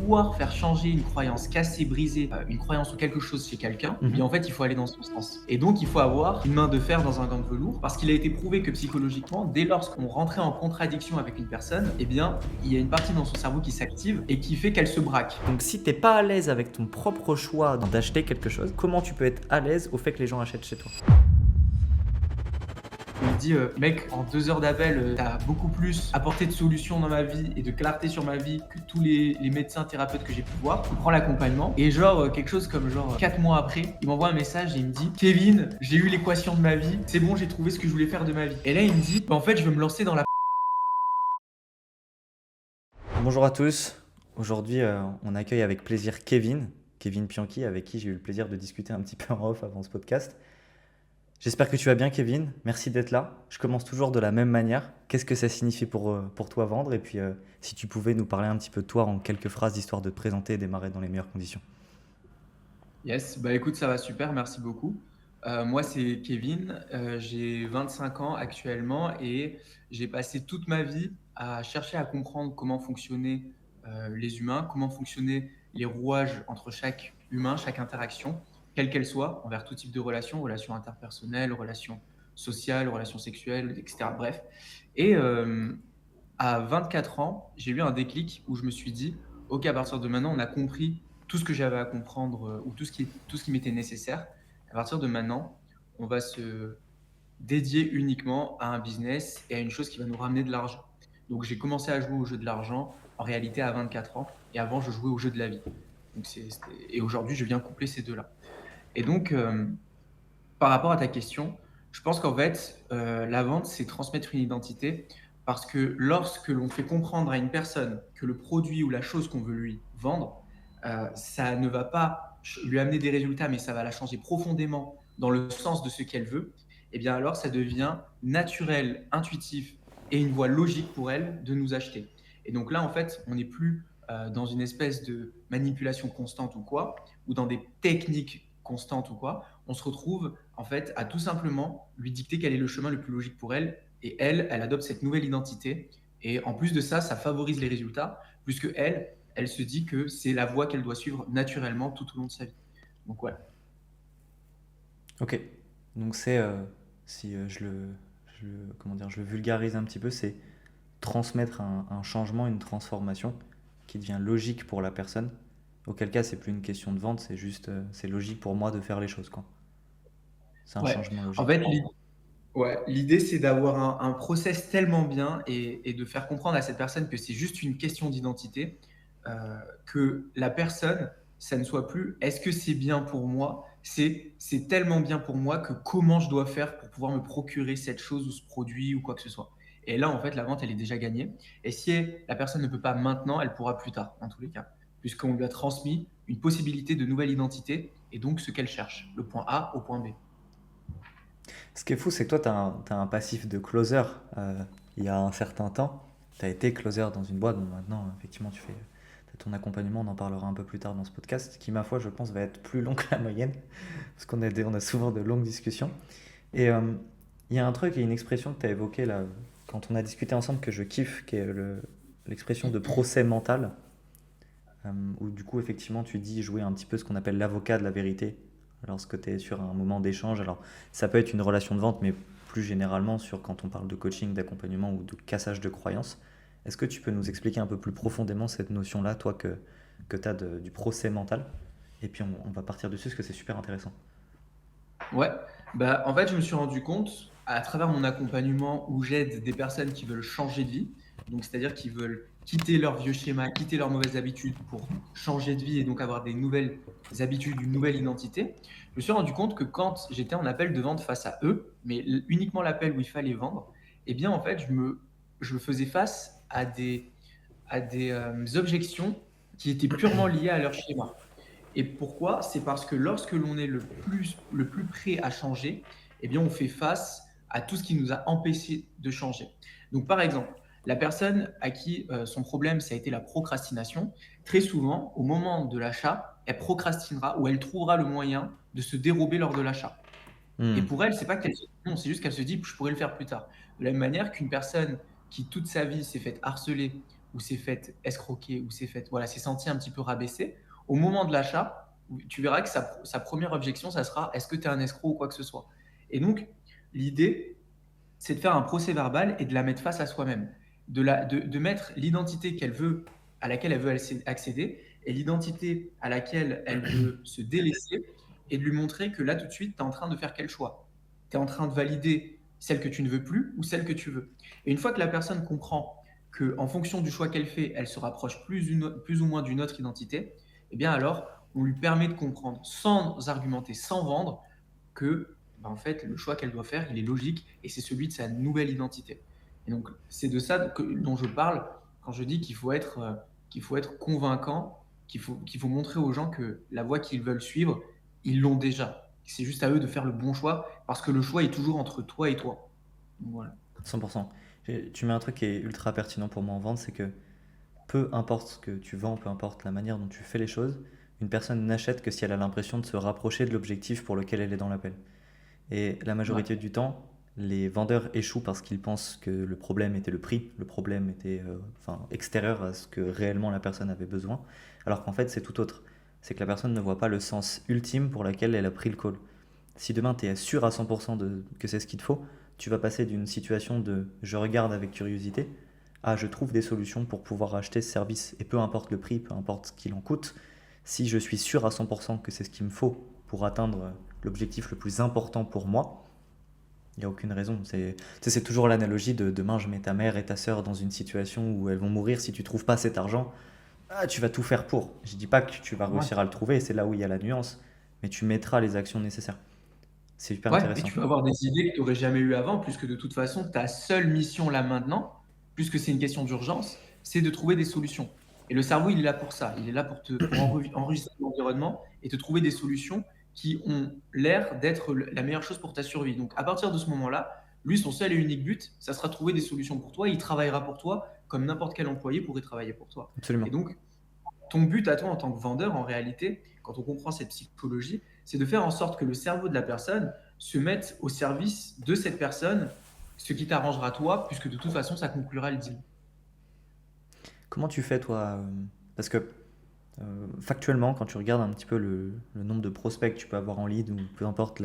pouvoir faire changer une croyance cassée, brisée, une croyance ou quelque chose chez quelqu'un, eh bien Mmh. en fait, il faut aller dans son sens. Et donc, il faut avoir une main de fer dans un gant de velours, parce qu'il a été prouvé que psychologiquement, dès lors qu'on rentrait en contradiction avec une personne, eh bien, il y a une partie dans son cerveau qui s'active et qui fait qu'elle se braque. Donc si t'es pas à l'aise avec ton propre choix d'acheter quelque chose, comment tu peux être à l'aise au fait que les gens achètent chez toi? Il me dit, mec, en 2 heures d'appel, tu beaucoup plus apporté de solutions dans ma vie et de clarté sur ma vie que tous les médecins thérapeutes que j'ai pu voir. Il prend l'accompagnement et genre, quelque chose comme genre 4 mois après, il m'envoie un message et il me dit: «Kevin, j'ai eu l'équation de ma vie, c'est bon, j'ai trouvé ce que je voulais faire de ma vie». Et là, il me dit: «Bah, en fait, je veux me lancer dans la». Bonjour à tous. Aujourd'hui, on accueille avec plaisir Kevin Pianki, avec qui j'ai eu le plaisir de discuter un petit peu en off avant ce podcast. J'espère que tu vas bien, Kevin. Merci d'être là. Je commence toujours de la même manière. Qu'est-ce que ça signifie pour toi vendre? Et puis, si tu pouvais nous parler un petit peu de toi en quelques phrases, histoire de te présenter et démarrer dans les meilleures conditions. Yes, bah, écoute, ça va super, merci beaucoup. Moi, c'est Kevin, j'ai 25 ans actuellement et j'ai passé toute ma vie à chercher à comprendre comment fonctionnaient, les humains, comment fonctionnaient les rouages entre chaque humain, chaque interaction, quelle qu'elle soit, envers tout type de relations, relations interpersonnelles, relations sociales, relations sexuelles, et cetera, bref. Et à 24 ans, j'ai eu un déclic où je me suis dit: «OK, à partir de maintenant, on a compris tout ce que j'avais à comprendre, ou tout ce qui m'était nécessaire. À partir de maintenant, on va se dédier uniquement à un business et à une chose qui va nous ramener de l'argent». Donc j'ai commencé à jouer au jeu de l'argent, en réalité à 24 ans et avant je jouais au jeu de la vie. Donc c'était et aujourd'hui, je viens coupler ces 2 là. Et donc, par rapport à ta question, je pense qu'en fait, la vente, c'est transmettre une identité parce que lorsque l'on fait comprendre à une personne que le produit ou la chose qu'on veut lui vendre, ça ne va pas lui amener des résultats, mais ça va la changer profondément dans le sens de ce qu'elle veut, et bien alors ça devient naturel, intuitif et une voie logique pour elle de nous acheter. Et donc là, en fait, on n'est plus dans une espèce de manipulation constante ou quoi, ou dans des techniques constantes ou quoi. On se retrouve en fait à tout simplement lui dicter quel est le chemin le plus logique pour elle, et elle, elle adopte cette nouvelle identité. Et en plus de ça, ça favorise les résultats, puisque elle, elle se dit que c'est la voie qu'elle doit suivre naturellement tout au long de sa vie. Donc ouais. Ok. Donc c'est, si comment dire, je le vulgarise un petit peu, c'est transmettre un changement, une transformation qui devient logique pour la personne. Auquel cas, c'est plus une question de vente, c'est juste, c'est logique pour moi de faire les choses, quoi. C'est un Ouais. changement En logique. fait, ouais, l'idée, c'est d'avoir un process tellement bien et de faire comprendre à cette personne que c'est juste une question d'identité, que la personne, ça ne soit plus est-ce que c'est bien pour moi, c'est tellement bien pour moi que comment je dois faire pour pouvoir me procurer cette chose ou ce produit ou quoi que ce soit. Et là, en fait, la vente, elle est déjà gagnée. Et si la personne ne peut pas maintenant, elle pourra plus tard, en tous les cas, puisqu'on lui a transmis une possibilité de nouvelle identité et donc ce qu'elle cherche, le point A au point B. Ce qui est fou, c'est que toi, tu as un passif de closer il y a un certain temps. Tu as été closer dans une boîte. Bon, maintenant, effectivement, t'as ton accompagnement, on en parlera un peu plus tard dans ce podcast, qui, ma foi, je pense, va être plus long que la moyenne, parce on a souvent de longues discussions. Et il y a un truc et une expression que tu as évoquée là, quand on a discuté ensemble, que je kiffe, qui est l'expression de procès mental, où du coup, effectivement, tu dis jouer un petit peu ce qu'on appelle l'avocat de la vérité lorsque tu es sur un moment d'échange. Alors, ça peut être une relation de vente, mais plus généralement sur quand on parle de coaching, d'accompagnement ou de cassage de croyances. Est-ce que tu peux nous expliquer un peu plus profondément cette notion-là, toi, que tu as du procès mental? Et puis, on va partir dessus parce que c'est super intéressant. Ouais, bah, en fait, je me suis rendu compte à travers mon accompagnement où j'aide des personnes qui veulent changer de vie, donc c'est-à-dire qui veulent quitter leur vieux schéma, quitter leurs mauvaises habitudes pour changer de vie et donc avoir des nouvelles habitudes, une nouvelle identité. Je me suis rendu compte que quand j'étais en appel de vente face à eux, mais uniquement l'appel où il fallait vendre, eh bien, en fait, je faisais face à des objections qui étaient purement liées à leur schéma. Et pourquoi? C'est parce que lorsque l'on est le plus prêt à changer, eh bien, on fait face à tout ce qui nous a empêchés de changer. Donc, par exemple, la personne à qui son problème, ça a été la procrastination, très souvent, au moment de l'achat, elle procrastinera ou elle trouvera le moyen de se dérober lors de l'achat. Et Hmm. pour elle, c'est pas qu'elle se dit non, c'est juste qu'elle se dit: «Je pourrais le faire plus tard». De la même manière qu'une personne qui toute sa vie s'est faite harceler ou s'est fait escroquer, ou s'est senti un petit peu rabaissé, au moment de l'achat, tu verras que sa première objection, ça sera est-ce que tu es un escroc ou quoi que ce soit. Et donc, l'idée, c'est de faire un procès verbal et de la mettre face à soi-même, de mettre l'identité à laquelle elle veut accéder et l'identité à laquelle elle veut se délaisser et de lui montrer que là, tout de suite, tu es en train de faire quel choix. Tu es en train de valider celle que tu ne veux plus ou celle que tu veux. Et une fois que la personne comprend qu'en fonction du choix qu'elle fait, elle se rapproche plus ou moins d'une autre identité, eh bien alors, on lui permet de comprendre sans argumenter, sans vendre, que en fait, le choix qu'elle doit faire, il est logique et c'est celui de sa nouvelle identité. Et donc, c'est de ça dont je parle quand je dis qu'il faut être convaincant, qu'il faut montrer aux gens que la voie qu'ils veulent suivre, ils l'ont déjà. C'est juste à eux de faire le bon choix parce que le choix est toujours entre toi et toi. Donc, voilà. 100%. Tu mets un truc qui est ultra pertinent pour moi en vente, c'est que peu importe ce que tu vends, peu importe la manière dont tu fais les choses, une personne n'achète que si elle a l'impression de se rapprocher de l'objectif pour lequel elle est dans l'appel. Et la Ouais. majorité du temps, les vendeurs échouent parce qu'ils pensent que le problème était le prix, le problème était extérieur à ce que réellement la personne avait besoin, alors qu'en fait c'est tout autre. C'est que la personne ne voit pas le sens ultime pour lequel elle a pris le call. Si demain tu es sûr à 100% que c'est ce qu'il te faut, tu vas passer d'une situation de je regarde avec curiosité à je trouve des solutions pour pouvoir acheter ce service. Et peu importe le prix, peu importe ce qu'il en coûte, si je suis sûr à 100% que c'est ce qu'il me faut pour atteindre l'objectif le plus important pour moi, il n'y a aucune raison. C'est toujours l'analogie de demain je mets ta mère et ta sœur dans une situation où elles vont mourir si tu ne trouves pas cet argent. Ah, tu vas tout faire pour. Je ne dis pas que tu vas Ouais. réussir à le trouver, c'est là où il y a la nuance, mais tu mettras les actions nécessaires. C'est hyper Ouais, et intéressant. tu vas avoir des idées que tu n'aurais jamais eues avant, puisque de toute façon, ta seule mission là maintenant, puisque c'est une question d'urgence, c'est de trouver des solutions. Et le cerveau, il est là pour ça. Il est là pour enregistrer l'environnement et te trouver des solutions qui ont l'air d'être la meilleure chose pour ta survie. Donc, à partir de ce moment-là, lui, son seul et unique but, ça sera de trouver des solutions pour toi. Il travaillera pour toi comme n'importe quel employé pourrait travailler pour toi. Et Absolument. donc, ton but à toi en tant que vendeur, en réalité, quand on comprend cette psychologie, c'est de faire en sorte que le cerveau de la personne se mette au service de cette personne, ce qui t'arrangera toi, puisque de toute façon, ça conclura le deal. Comment tu fais toi Parce que factuellement, quand tu regardes un petit peu le nombre de prospects que tu peux avoir en lead ou peu importe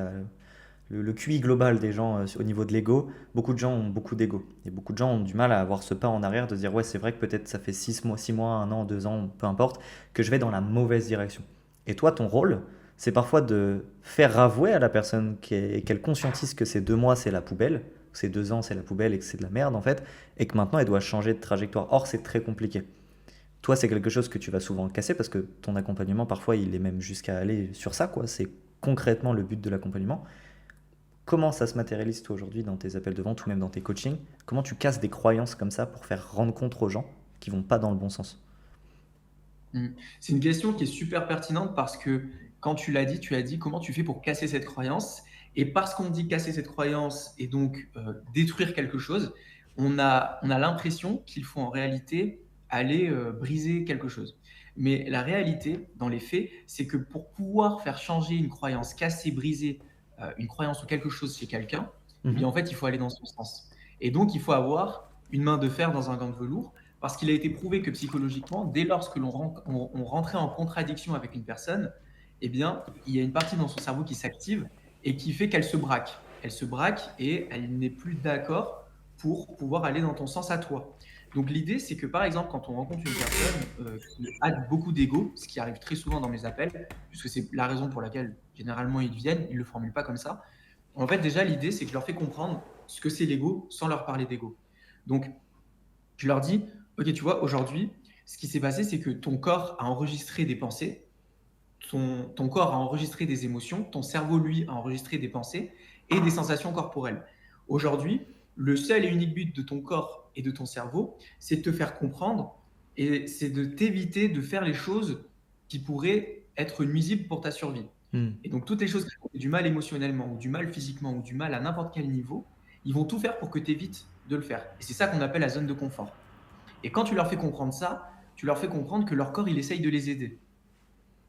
le QI global des gens au niveau de l'ego, beaucoup de gens ont beaucoup d'ego. Et beaucoup de gens ont du mal à avoir ce pas en arrière de se dire ouais c'est vrai que peut-être ça fait 6 mois, 1 an, 2 ans, peu importe, que je vais dans la mauvaise direction. Et toi, ton rôle, c'est parfois de faire avouer à la personne qu'elle conscientise que ces 2 mois c'est la poubelle, ces 2 ans c'est la poubelle et que c'est de la merde en fait, et que maintenant elle doit changer de trajectoire. Or c'est très compliqué. Toi, c'est quelque chose que tu vas souvent casser parce que ton accompagnement, parfois, il est même jusqu'à aller sur ça, quoi. C'est concrètement le but de l'accompagnement. Comment ça se matérialise, toi, aujourd'hui, dans tes appels de vente ou même dans tes coachings? Comment tu casses des croyances comme ça pour faire rendre compte aux gens qui vont pas dans le bon sens? Mm. C'est une question qui est super pertinente parce que quand tu as dit comment tu fais pour casser cette croyance. Et parce qu'on dit casser cette croyance et donc détruire quelque chose, on a l'impression qu'il faut en réalité aller briser quelque chose. Mais la réalité, dans les faits, c'est que pour pouvoir faire changer une croyance, casser, briser une croyance ou quelque chose chez quelqu'un, eh bien Mhm. en fait, il faut aller dans son sens. Et donc, il faut avoir une main de fer dans un gant de velours parce qu'il a été prouvé que psychologiquement, dès lors que on rentrait en contradiction avec une personne, eh bien, il y a une partie dans son cerveau qui s'active et qui fait qu'elle se braque. Elle se braque et elle n'est plus d'accord pour pouvoir aller dans ton sens à toi. Donc l'idée, c'est que par exemple, quand on rencontre une personne qui a beaucoup d'ego, ce qui arrive très souvent dans mes appels, puisque c'est la raison pour laquelle généralement ils viennent, ils ne le formulent pas comme ça. En fait, déjà, l'idée, c'est que je leur fais comprendre ce que c'est l'ego sans leur parler d'ego. Donc, je leur dis, OK, tu vois, aujourd'hui, ce qui s'est passé, c'est que ton corps a enregistré des pensées, ton corps a enregistré des émotions, ton cerveau, lui, a enregistré des pensées et des sensations corporelles. Aujourd'hui, le seul et unique but de ton corps et de ton cerveau, c'est de te faire comprendre et c'est de t'éviter de faire les choses qui pourraient être nuisibles pour ta survie. Hmm. Et donc, toutes les choses qui font du mal émotionnellement, ou du mal physiquement, ou du mal à n'importe quel niveau, ils vont tout faire pour que tu évites de le faire. Et c'est ça qu'on appelle la zone de confort. Et quand tu leur fais comprendre ça, tu leur fais comprendre que leur corps, il essaye de les aider.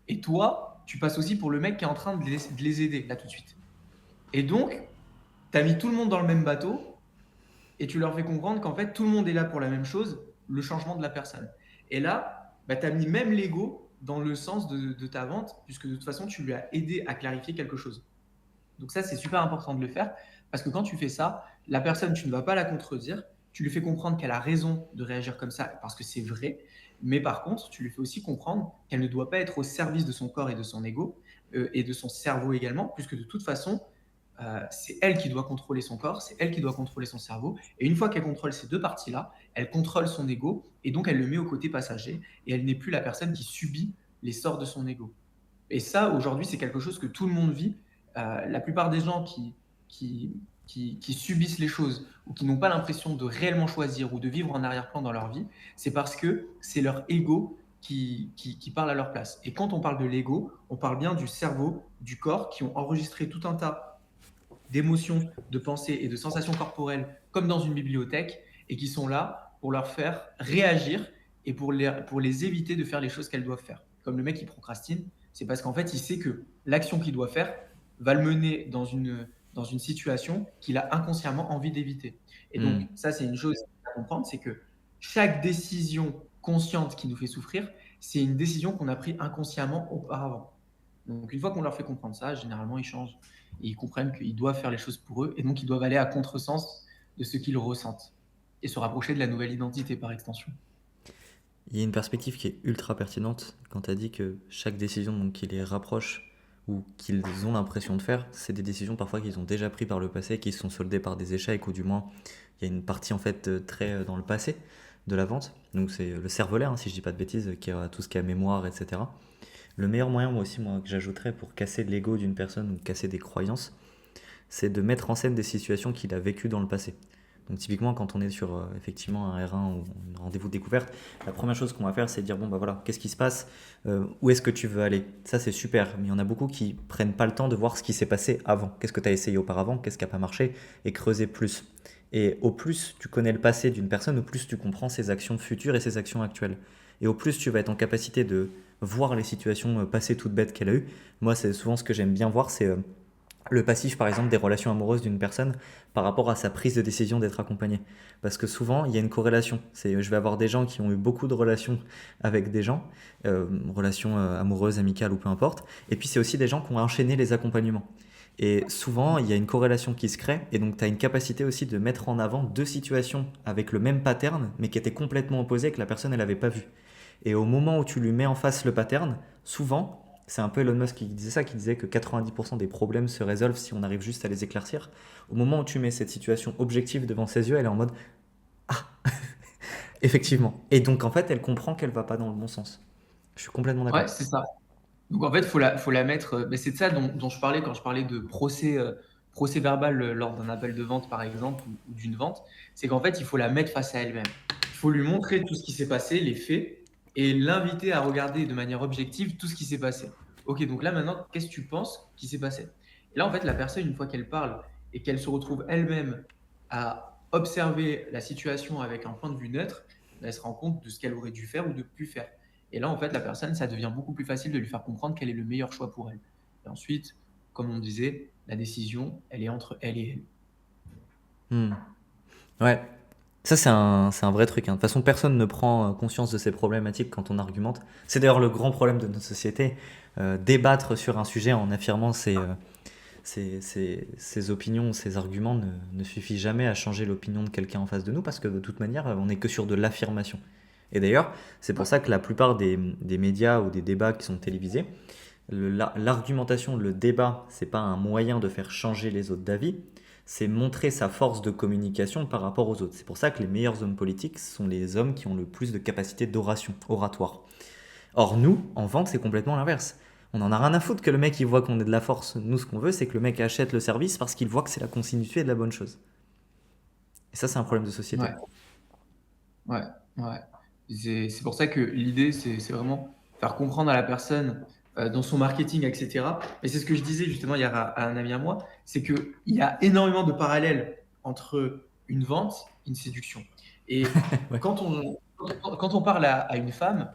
Et toi, tu passes aussi pour le mec qui est en train de les aider, là, tout de suite. Et donc, tu as mis tout le monde dans le même bateau, et tu leur fais comprendre qu'en fait, tout le monde est là pour la même chose, le changement de la personne. Et là, bah, tu as mis même l'ego dans le sens de ta vente, puisque de toute façon, tu lui as aidé à clarifier quelque chose. Donc ça, c'est super important de le faire, parce que quand tu fais ça, la personne, tu ne vas pas la contredire, tu lui fais comprendre qu'elle a raison de réagir comme ça, parce que c'est vrai, mais par contre, tu lui fais aussi comprendre qu'elle ne doit pas être au service de son corps et de son ego, et de son cerveau également, puisque de toute façon, c'est elle qui doit contrôler son corps, c'est elle qui doit contrôler son cerveau. Et une fois qu'elle contrôle ces deux parties-là, elle contrôle son ego et donc elle le met au côté passager et elle n'est plus la personne qui subit les sorts de son ego. Et ça, aujourd'hui, c'est quelque chose que tout le monde vit. La plupart des gens qui, qui subissent les choses ou qui n'ont pas l'impression de réellement choisir ou de vivre en arrière-plan dans leur vie, c'est parce que c'est leur ego qui parle à leur place. Et quand on parle de l'ego, on parle bien du cerveau, du corps, qui ont enregistré tout un tas d'émotions, de pensées et de sensations corporelles comme dans une bibliothèque et qui sont là pour leur faire réagir et pour les éviter de faire les choses qu'elles doivent faire. Comme le mec qui procrastine, c'est parce qu'en fait, il sait que l'action qu'il doit faire va le mener dans une situation qu'il a inconsciemment envie d'éviter. Et donc, ça, c'est une chose à comprendre, c'est que chaque décision consciente qui nous fait souffrir, c'est une décision qu'on a prise inconsciemment auparavant. Donc, une fois qu'on leur fait comprendre ça, généralement, ils changent et ils comprennent qu'ils doivent faire les choses pour eux et donc ils doivent aller à contresens de ce qu'ils ressentent et se rapprocher de la nouvelle identité par extension. Il y a une perspective qui est ultra pertinente quand tu as dit que chaque décision donc, qui les rapproche ou qu'ils ont l'impression de faire, c'est des décisions parfois qu'ils ont déjà prises par le passé, qui se sont soldées par des échecs ou du moins il y a une partie en fait très dans le passé de la vente. Donc c'est le cervelet, hein, si je dis pas de bêtises, qui a tout ce qui est mémoire, etc. Le meilleur moyen, moi aussi, moi, que j'ajouterais pour casser l'ego d'une personne ou casser des croyances, c'est de mettre en scène des situations qu'il a vécues dans le passé. Donc typiquement, quand on est sur effectivement un R1 ou un rendez-vous de découverte, la première chose qu'on va faire, c'est dire bon bah voilà, qu'est-ce qui se passe, où est-ce que tu veux aller. Ça c'est super, mais il y en a beaucoup qui prennent pas le temps de voir ce qui s'est passé avant. Qu'est-ce que tu as essayé auparavant, qu'est-ce qui n'a pas marché, et creuser plus. Et au plus tu connais le passé d'une personne, au plus tu comprends ses actions futures et ses actions actuelles. Et au plus tu vas être en capacité de voir les situations passées toutes bêtes qu'elle a eues. Moi c'est souvent ce que j'aime bien voir, c'est le passif par exemple des relations amoureuses d'une personne par rapport à sa prise de décision d'être accompagnée. Parce que souvent il y a une corrélation. Je vais avoir des gens qui ont eu beaucoup de relations avec des gens, relations amoureuses, amicales ou peu importe, et puis c'est aussi des gens qui ont enchaîné les accompagnements. Et souvent, il y a une corrélation qui se crée, et donc tu as une capacité aussi de mettre en avant deux situations avec le même pattern, mais qui étaient complètement opposées, que la personne elle n'avait pas vu. Et au moment où tu lui mets en face le pattern, souvent, c'est un peu Elon Musk qui disait ça, qui disait que 90% des problèmes se résolvent si on arrive juste à les éclaircir. Au moment où tu mets cette situation objective devant ses yeux, elle est en mode ah, effectivement. Et donc en fait, elle comprend qu'elle va pas dans le bon sens. Je suis complètement Ouais, d'accord. c'est ça. Donc en fait, faut la mettre. C'est de ça dont je parlais quand je parlais de procès verbal lors d'un appel de vente, par exemple, ou d'une vente. C'est qu'en fait, il faut la mettre face à elle-même. Il faut lui montrer tout ce qui s'est passé, les faits, et l'inviter à regarder de manière objective tout ce qui s'est passé. Ok, donc là maintenant, qu'est-ce que tu penses qui s'est passé? Et là, en fait, la personne, une fois qu'elle parle et qu'elle se retrouve elle-même à observer la situation avec un point de vue neutre, elle se rend compte de ce qu'elle aurait dû faire ou de plus faire. Et là, en fait, la personne, ça devient beaucoup plus facile de lui faire comprendre quel est le meilleur choix pour elle. Et ensuite, comme on disait, la décision, elle est entre elle et elle. Ouais, ça c'est un vrai truc, hein. De toute façon, personne ne prend conscience de ces problématiques quand on argumente. C'est d'ailleurs le grand problème de notre société. Débattre sur un sujet en affirmant ses opinions, ses arguments ne suffit jamais à changer l'opinion de quelqu'un en face de nous parce que de toute manière, on n'est que sur de l'affirmation. Et d'ailleurs, c'est pour Ouais. ça que la plupart des médias ou des débats qui sont télévisés, l'argumentation, le débat, c'est pas un moyen de faire changer les autres d'avis, c'est montrer sa force de communication par rapport aux autres. C'est pour ça que les meilleurs hommes politiques sont les hommes qui ont le plus de capacité d'oration, oratoire. Or, nous, en vente, c'est complètement l'inverse. On en a rien à foutre que le mec il voit qu'on est de la force. Nous, ce qu'on veut, c'est que le mec achète le service parce qu'il voit que c'est la continuité de la bonne chose. Et ça, c'est un problème de société. Ouais, ouais, ouais. C'est pour ça que l'idée, c'est vraiment faire comprendre à la personne dans son marketing, etc. Mais c'est ce que je disais justement hier à un ami à moi, c'est qu'il y a énormément de parallèles entre une vente et une séduction. Et Ouais. quand quand on parle à une femme,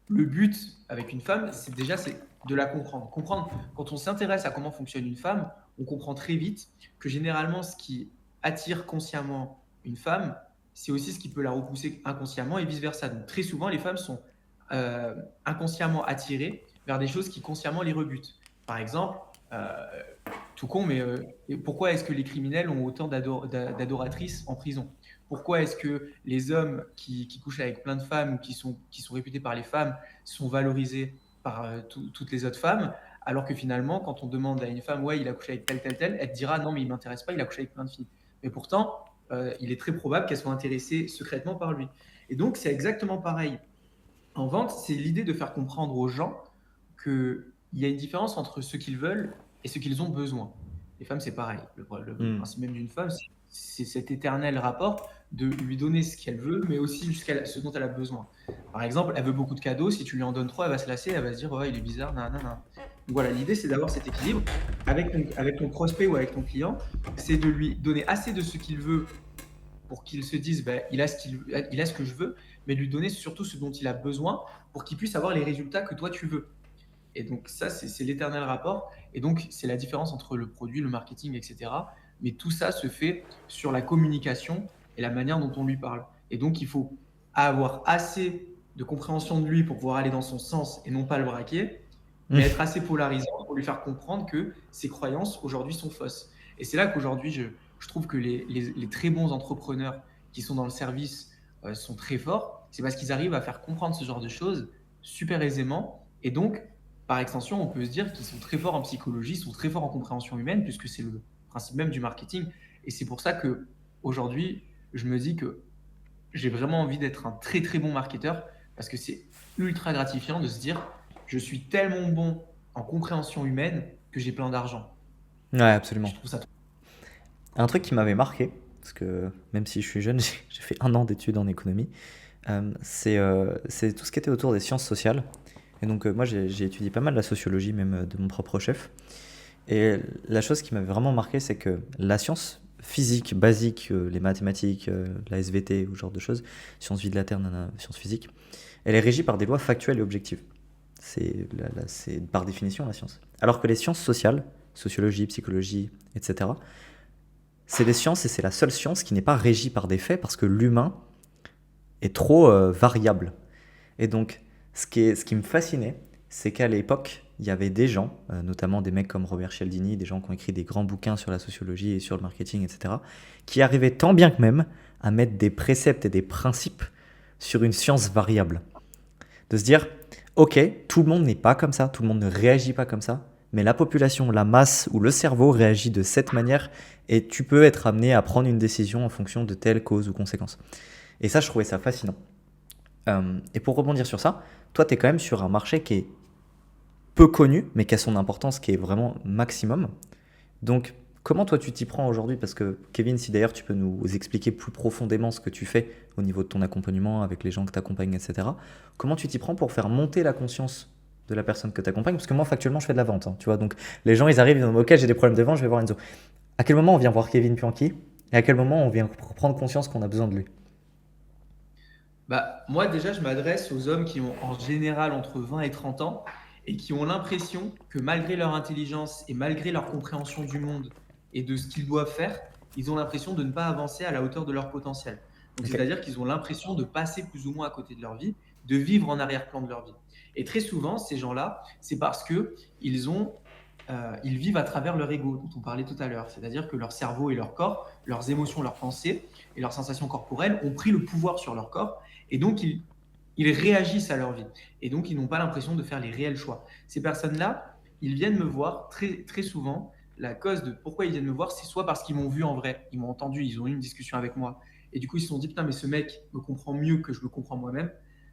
le but avec une femme, c'est de la comprendre. Comprendre, quand on s'intéresse à comment fonctionne une femme, on comprend très vite que généralement, ce qui attire consciemment une femme, c'est aussi ce qui peut la repousser inconsciemment et vice-versa. Donc très souvent, les femmes sont inconsciemment attirées vers des choses qui consciemment les rebutent. Par exemple, tout con, mais pourquoi est-ce que les criminels ont autant d'adoratrices en prison? Pourquoi est-ce que les hommes qui couchent avec plein de femmes ou qui sont réputés par les femmes sont valorisés par toutes les autres femmes, alors que finalement, quand on demande à une femme, ouais, il a couché avec telle, elle te dira, non, mais il m'intéresse pas, il a couché avec plein de filles. Mais pourtant, il est très probable qu'elles soient intéressées secrètement par lui. Et donc, c'est exactement pareil. En vente, c'est l'idée de faire comprendre aux gens qu'il y a une différence entre ce qu'ils veulent et ce qu'ils ont besoin. Les femmes, c'est pareil. Le Hmm. principe même d'une femme, c'est cet éternel rapport de lui donner ce qu'elle veut, mais aussi ce dont elle a besoin. Par exemple, elle veut beaucoup de cadeaux. Si tu lui en donnes trop, elle va se lasser, elle va se dire, oh, il est bizarre, nan, nan, nan. Donc voilà, l'idée, c'est d'avoir cet équilibre avec ton prospect ou avec ton client. C'est de lui donner assez de ce qu'il veut pour qu'il se dise, ben, il a ce que je veux, mais lui donner surtout ce dont il a besoin pour qu'il puisse avoir les résultats que toi tu veux. Et donc ça, c'est l'éternel rapport. Et donc, c'est la différence entre le produit, le marketing, etc. Mais tout ça se fait sur la communication et la manière dont on lui parle. Et donc, il faut avoir assez de compréhension de lui pour pouvoir aller dans son sens et non pas le braquer, mais être assez polarisant pour lui faire comprendre que ses croyances aujourd'hui sont fausses. Et c'est là qu'aujourd'hui, je trouve que les très bons entrepreneurs qui sont dans le service sont très forts. C'est parce qu'ils arrivent à faire comprendre ce genre de choses super aisément. Et donc, par extension, on peut se dire qu'ils sont très forts en psychologie, sont très forts en compréhension humaine, puisque c'est le principe même du marketing. Et c'est pour ça que aujourd'hui, je me dis que j'ai vraiment envie d'être un très très bon marketeur, parce que c'est ultra gratifiant de se dire, je suis tellement bon en compréhension humaine que j'ai plein d'argent. Ouais, Je absolument. trouve ça Un truc qui m'avait marqué, parce que même si je suis jeune, j'ai fait 1 an d'études en économie, c'est tout ce qui était autour des sciences sociales. Et donc moi j'ai étudié pas mal la sociologie, même de mon propre chef. Et la chose qui m'avait vraiment marqué, c'est que la science physique basique, les mathématiques, la SVT ou ce genre de choses, sciences vie de la Terre, sciences physiques, elle est régie par des lois factuelles et objectives. C'est par définition la science. Alors que les sciences sociales, sociologie, psychologie, etc., c'est des sciences et c'est la seule science qui n'est pas régie par des faits parce que l'humain est trop variable. Et donc, ce qui me fascinait, c'est qu'à l'époque, il y avait des gens, notamment des mecs comme Robert Cialdini, des gens qui ont écrit des grands bouquins sur la sociologie et sur le marketing, etc., qui arrivaient tant bien que même à mettre des préceptes et des principes sur une science variable. De se dire, ok, tout le monde n'est pas comme ça, tout le monde ne réagit pas comme ça, mais la population, la masse ou le cerveau réagit de cette manière et tu peux être amené à prendre une décision en fonction de telle cause ou conséquence. Et ça, je trouvais ça fascinant. Et pour rebondir sur ça, toi, tu es quand même sur un marché qui est peu connu, mais qui a son importance qui est vraiment maximum. Donc, comment toi tu t'y prends aujourd'hui? Parce que Kevin, si d'ailleurs tu peux nous expliquer plus profondément ce que tu fais au niveau de ton accompagnement avec les gens que tu accompagnes, etc. Comment tu t'y prends pour faire monter la conscience de la personne que tu accompagnes? Parce que moi, factuellement, je fais de la vente. Hein, tu vois, donc les gens, ils arrivent, ils disent, ok, j'ai des problèmes de vente, je vais voir Enzo. À quel moment on vient voir Kevin Pianchi et à quel moment on vient prendre conscience qu'on a besoin de lui? Bah, moi, déjà, je m'adresse aux hommes qui ont en général entre 20 et 30 ans et qui ont l'impression que malgré leur intelligence et malgré leur compréhension du monde et de ce qu'ils doivent faire, ils ont l'impression de ne pas avancer à la hauteur de leur potentiel. Donc, Ok. c'est-à-dire qu'ils ont l'impression de passer plus ou moins à côté de leur vie, de vivre en arrière-plan de leur vie. Et très souvent, ces gens-là, c'est parce que ils vivent à travers leur ego, dont on parlait tout à l'heure. C'est-à-dire que leur cerveau et leur corps, leurs émotions, leurs pensées et leurs sensations corporelles ont pris le pouvoir sur leur corps et donc, ils réagissent à leur vie. Et donc, ils n'ont pas l'impression de faire les réels choix. Ces personnes-là, ils viennent me voir très, très souvent. La cause de pourquoi ils viennent me voir, c'est soit parce qu'ils m'ont vu en vrai, ils m'ont entendu, ils ont eu une discussion avec moi. Et du coup, ils se sont dit, putain, mais ce mec me comprend mieux que je me comprends moi-même.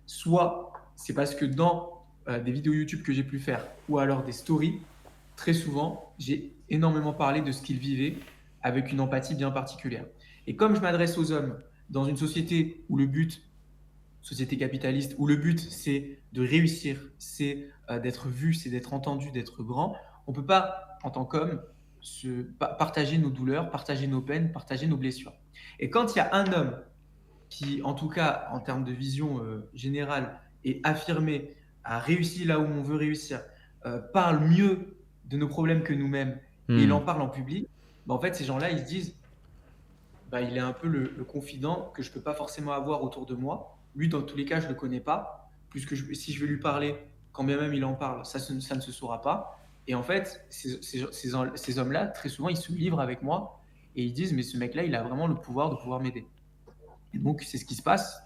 Soit c'est parce que dans des vidéos YouTube que j'ai pu faire, ou alors des stories, très souvent, j'ai énormément parlé de ce qu'ils vivaient avec une empathie bien particulière. Et comme je m'adresse aux hommes dans une société où le but société capitaliste où le but c'est de réussir, c'est d'être vu, c'est d'être entendu, d'être grand, on ne peut pas, en tant qu'homme, partager nos douleurs, partager nos peines, partager nos blessures. Et quand il y a un homme qui, en tout cas, en termes de vision générale, est affirmé, a réussi là où on veut réussir, parle mieux de nos problèmes que nous-mêmes et il en Hmm. parle en public, bah, en fait, ces gens-là, ils se disent bah, il est un peu le confident que je ne peux pas forcément avoir autour de moi. Lui, dans tous les cas, je ne le connais pas. Puisque si je vais lui parler, quand bien même il en parle, ça ne se saura pas. Et en fait, ces hommes-là, très souvent, ils se livrent avec moi et ils disent, mais ce mec-là, il a vraiment le pouvoir de pouvoir m'aider. Et donc, c'est ce qui se passe.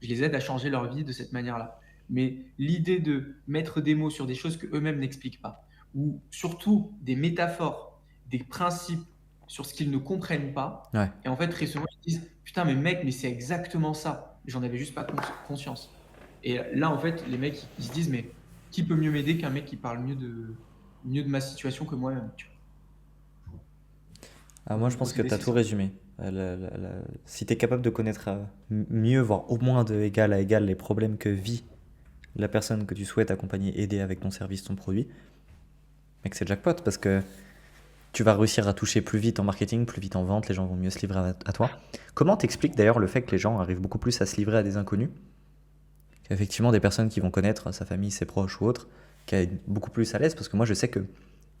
Je les aide à changer leur vie de cette manière-là. Mais l'idée de mettre des mots sur des choses qu'eux-mêmes n'expliquent pas, ou surtout des métaphores, des principes sur ce qu'ils ne comprennent pas, Ouais. et en fait, très souvent, ils disent putain, mais mec, mais c'est exactement ça. J'en avais juste pas conscience. Et là, en fait, les mecs, ils se disent mais qui peut mieux m'aider qu'un mec qui parle mieux de ma situation que moi-même, tu Ah, vois. moi, Donc, je le pense que procédé, tu as c'est tout ça. résumé. Si tu es capable de connaître mieux, voire au moins de égal à égal, les problèmes que vit la personne que tu souhaites accompagner, aider avec ton service, ton produit, mec, c'est jackpot parce que tu vas réussir à toucher plus vite en marketing, plus vite en vente, les gens vont mieux se livrer à toi. Comment t'expliques d'ailleurs le fait que les gens arrivent beaucoup plus à se livrer à des inconnus qu'effectivement des personnes qui vont connaître sa famille, ses proches ou autres, qui est beaucoup plus à l'aise? Parce que moi, je sais que,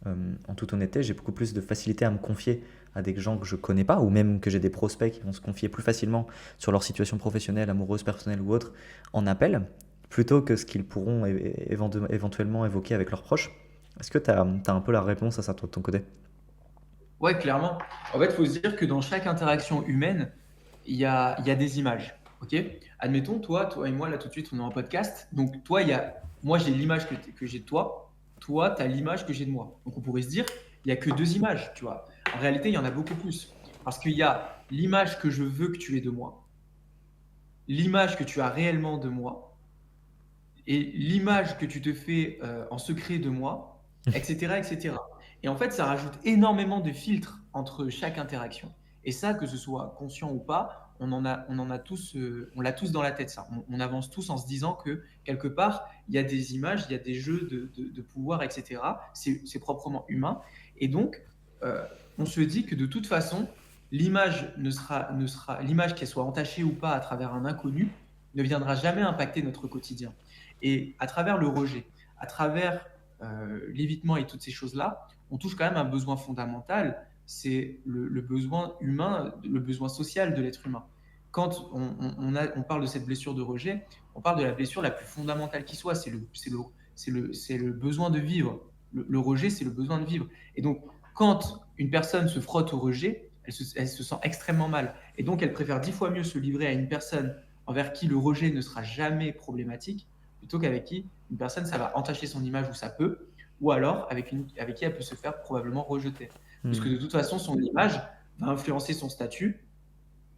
en toute honnêteté, j'ai beaucoup plus de facilité à me confier à des gens que je connais pas, ou même que j'ai des prospects qui vont se confier plus facilement sur leur situation professionnelle, amoureuse, personnelle ou autre en appel, plutôt que ce qu'ils pourront éventuellement évoquer avec leurs proches. Est-ce que tu as un peu la réponse à ça, toi, de ton côté? Ouais, clairement. En fait, il faut se dire que dans chaque interaction humaine, il y a des images. Ok. Admettons, toi et moi, là, tout de suite, on est en podcast. Donc, moi, j'ai l'image que j'ai de toi. Toi, tu as l'image que j'ai de moi. Donc, on pourrait se dire, il n'y a que deux images, tu vois. En réalité, il y en a beaucoup plus. Parce qu'il y a l'image que je veux que tu aies de moi, l'image que tu as réellement de moi, et l'image que tu te fais en secret de moi, etc., etc. Et en fait, ça rajoute énormément de filtres entre chaque interaction. Et ça, que ce soit conscient ou pas, on en a tous, on l'a tous dans la tête, ça. On avance tous en se disant que quelque part, il y a des images, il y a des jeux de pouvoir, etc. C'est proprement humain. Et donc, euh, on se dit que de toute façon, l'image, qu'elle soit entachée ou pas à travers un inconnu, ne viendra jamais impacter notre quotidien. Et à travers le rejet, à travers l'évitement et toutes ces choses-là, on touche quand même un besoin fondamental, c'est le besoin humain, le besoin social de l'être humain. Quand on parle de cette blessure de rejet, on parle de la blessure la plus fondamentale qui soit, c'est le besoin de vivre. Le rejet, c'est le besoin de vivre. Et donc, quand une personne se frotte au rejet, elle se sent extrêmement mal. Et donc, elle préfère 10 fois mieux se livrer à une personne envers qui le rejet ne sera jamais problématique, plutôt qu'avec qui une personne, ça va entacher son image ou ça peut, ou alors avec qui elle peut se faire probablement rejeter. Puisque Hmm. de toute façon, son image va influencer son statut,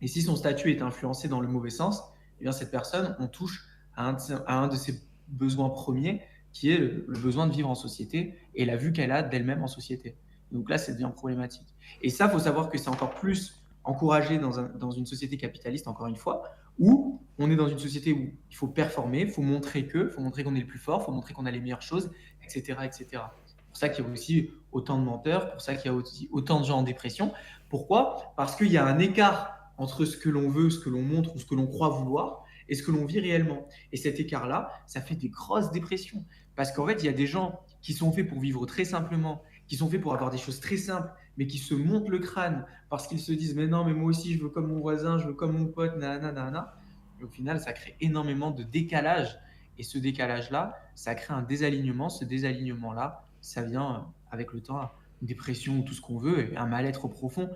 et si son statut est influencé dans le mauvais sens, eh bien cette personne, on touche à un de ses besoins premiers, qui est le besoin de vivre en société et la vue qu'elle a d'elle-même en société. Donc là, ça devient problématique. Et ça, il faut savoir que c'est encore plus encouragé dans une société capitaliste, encore une fois, où on est dans une société où il faut performer, il faut montrer qu'on est le plus fort, il faut montrer qu'on a les meilleures choses, etc., etc. C'est pour ça qu'il y a aussi autant de menteurs, pour ça qu'il y a aussi autant de gens en dépression. Pourquoi? Parce qu'il y a un écart entre ce que l'on veut, ce que l'on montre ou ce que l'on croit vouloir et ce que l'on vit réellement. Et cet écart-là, ça fait des grosses dépressions. Parce qu'en fait, il y a des gens qui sont faits pour vivre très simplement, qui sont faits pour avoir des choses très simples, mais qui se montent le crâne parce qu'ils se disent mais non, mais moi aussi, je veux comme mon voisin, je veux comme mon pote, nanana, nanana. Et au final, ça crée énormément de décalage. Et ce décalage-là, ça crée un désalignement. Ce désalignement-là, ça vient avec le temps, une dépression ou tout ce qu'on veut, un mal-être profond,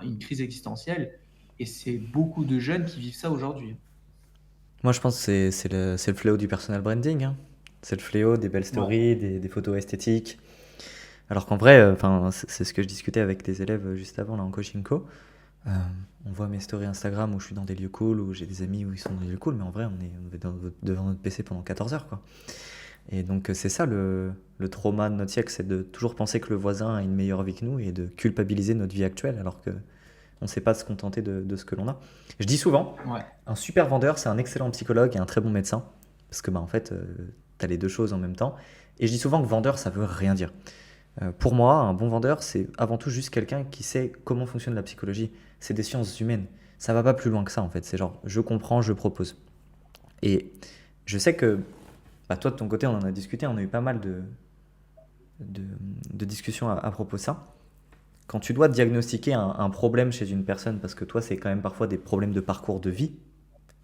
une crise existentielle. Et c'est beaucoup de jeunes qui vivent ça aujourd'hui. Moi, je pense que c'est le fléau du personal branding, hein. C'est le fléau des belles Ouais, stories, des photos esthétiques. Alors qu'en vrai, enfin, c'est ce que je discutais avec des élèves juste avant là en coaching co. Euh, on voit mes stories Instagram où je suis dans des lieux cool, où j'ai des amis où ils sont dans des lieux cool, mais en vrai, on est devant notre PC pendant 14 heures, quoi. Et donc, c'est ça le trauma de notre siècle, c'est de toujours penser que le voisin a une meilleure vie que nous et de culpabiliser notre vie actuelle, alors que on ne sait pas se contenter de ce que l'on a. Je dis souvent, ouais, un super vendeur, c'est un excellent psychologue et un très bon médecin, parce que bah, en fait, tu as les deux choses en même temps. Et je dis souvent que vendeur, ça veut rien dire. Pour moi, un bon vendeur, c'est avant tout juste quelqu'un qui sait comment fonctionne la psychologie. C'est des sciences humaines. Ça va pas plus loin que ça, en fait. C'est genre, je comprends, je propose. Et je sais que, bah, toi, de ton côté, on en a discuté, on a eu pas mal de, de discussions à propos de ça. quand tu dois diagnostiquer un problème chez une personne, parce que toi, c'est quand même parfois des problèmes de parcours de vie,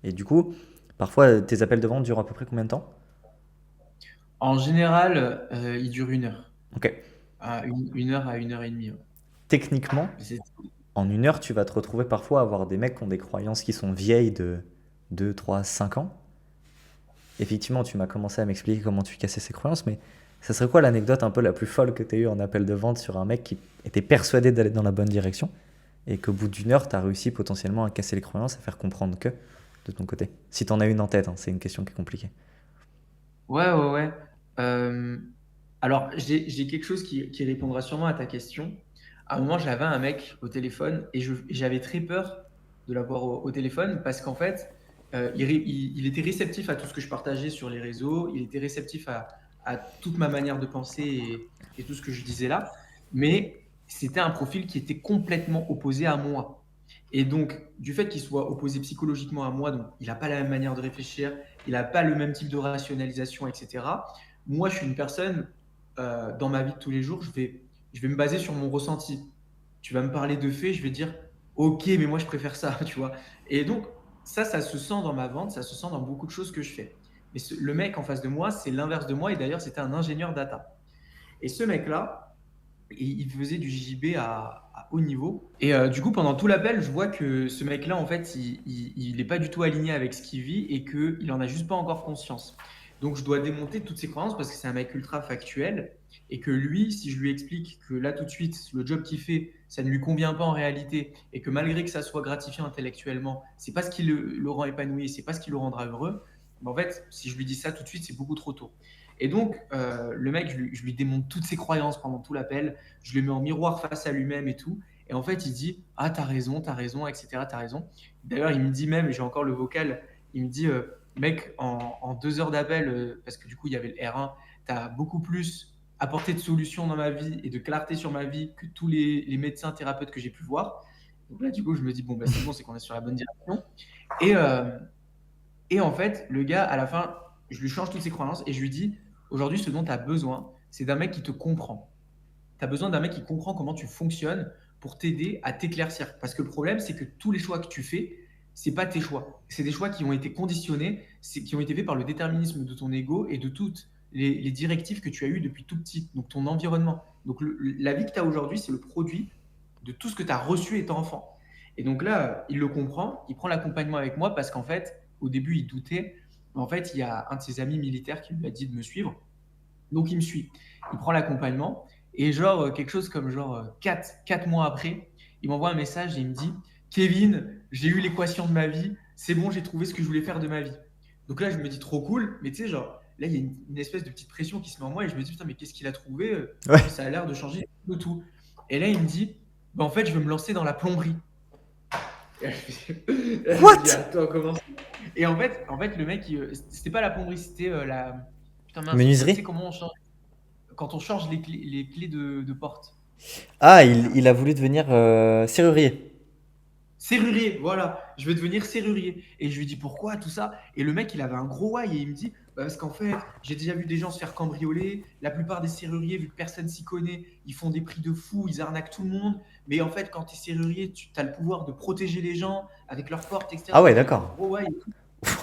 et du coup, parfois, tes appels de vente durent à peu près combien de temps? En général, il dure 1 heure. Ok. À 1 heure à 1 heure et demie. Ouais. Techniquement, C'est- en 1 heure, tu vas te retrouver parfois à avoir des mecs qui ont des croyances qui sont vieilles de 2, 3, 5 ans. Effectivement, tu m'as commencé à m'expliquer comment tu cassais ces croyances, mais ça serait quoi l'anecdote un peu la plus folle que tu as eue en appel de vente sur un mec qui était persuadé d'aller dans la bonne direction et qu'au bout d'1 heure, tu as réussi potentiellement à casser les croyances, à faire comprendre que de ton côté? Si tu en as une en tête, hein, c'est une question qui est compliquée. Ouais, ouais, ouais. Euh, alors, j'ai quelque chose qui répondra sûrement à ta question. À un moment, j'avais un mec au téléphone et j'avais très peur de l'avoir au téléphone parce qu'en fait, il était réceptif à tout ce que je partageais sur les réseaux, il était réceptif à toute ma manière de penser et tout ce que je disais là, mais c'était un profil qui était complètement opposé à moi. Et donc, du fait qu'il soit opposé psychologiquement à moi, donc il n'a pas la même manière de réfléchir, il n'a pas le même type de rationalisation, etc. Moi, je suis une personne, dans ma vie de tous les jours, je vais me baser sur mon ressenti. Tu vas me parler de faits, je vais dire, ok, mais moi, je préfère ça, tu vois. Et donc, ça se sent dans ma vente, ça se sent dans beaucoup de choses que je fais. Mais le mec en face de moi, c'est l'inverse de moi, et d'ailleurs, c'était un ingénieur data. Et ce mec-là, il faisait du JB à haut niveau. Et du coup, pendant tout l'appel, je vois que ce mec-là, en fait, il n'est pas du tout aligné avec ce qu'il vit et qu'il n'en a juste pas encore conscience. Donc, je dois démonter toutes ses croyances parce que c'est un mec ultra factuel et que lui, si je lui explique que là, tout de suite, le job qu'il fait, ça ne lui convient pas en réalité et que malgré que ça soit gratifiant intellectuellement, c'est pas ce qui le rend épanoui, c'est pas ce qui le rendra heureux. Mais en fait, si je lui dis ça tout de suite, c'est beaucoup trop tôt. Et donc, le mec, je lui démonte toutes ses croyances pendant tout l'appel, je le mets en miroir face à lui-même et tout. Et en fait, il dit, ah, t'as raison, etc., t'as raison. D'ailleurs, il me dit même, j'ai encore le vocal, il me dit, mec, en 2 heures d'appel, parce que du coup, il y avait le R1, t'as beaucoup plus apporté de solutions dans ma vie et de clarté sur ma vie que tous les médecins thérapeutes que j'ai pu voir. Donc là, du coup, je me dis, bon, bah, c'est bon, c'est qu'on est sur la bonne direction. Et, en fait, le gars, à la fin, je lui change toutes ses croyances et je lui dis, aujourd'hui, ce dont tu as besoin, c'est d'un mec qui te comprend. Tu as besoin d'un mec qui comprend comment tu fonctionnes pour t'aider à t'éclaircir. Parce que le problème, c'est que tous les choix que tu fais, c'est pas tes choix. C'est des choix qui ont été conditionnés, qui ont été faits par le déterminisme de ton ego et de toutes les directives que tu as eues depuis tout petit, donc ton environnement. Donc la vie que tu as aujourd'hui, c'est le produit de tout ce que tu as reçu étant enfant. Et donc là, il le comprend, il prend l'accompagnement avec moi parce qu'en fait, au début, il doutait. Mais en fait, il y a un de ses amis militaires qui lui a dit de me suivre. Donc il me suit. Il prend l'accompagnement. Et genre, quelque chose comme genre 4 mois après, il m'envoie un message et il me dit, Kevin, j'ai eu l'équation de ma vie, c'est bon, j'ai trouvé ce que je voulais faire de ma vie. Donc là, je me dis trop cool, mais tu sais, genre, là, il y a une espèce de petite pression qui se met en moi et je me dis, putain, mais qu'est-ce qu'il a trouvé? Ouais. Ça a l'air de changer de tout. Et là, il me dit, bah, en fait, je veux me lancer dans la plomberie. Et là, je me dis, What? attends, comment ça? Et en fait, le mec, c'était pas la plomberie, c'était la. Putain, mince, tu sais Menuiserie? comment on change quand on change les clés de porte. Ah, il a voulu devenir serrurier. Serrurier, voilà, je vais devenir serrurier. Et je lui dis pourquoi tout ça. Et le mec, il avait un gros why et il me dit bah, parce qu'en fait, j'ai déjà vu des gens se faire cambrioler. La plupart des serruriers, vu que personne s'y connaît, ils font des prix de fou, ils arnaquent tout le monde. Mais en fait, quand tu es serrurier, tu as le pouvoir de protéger les gens avec leurs portes, Ah etc. ouais, Donc il avait un d'accord. gros why.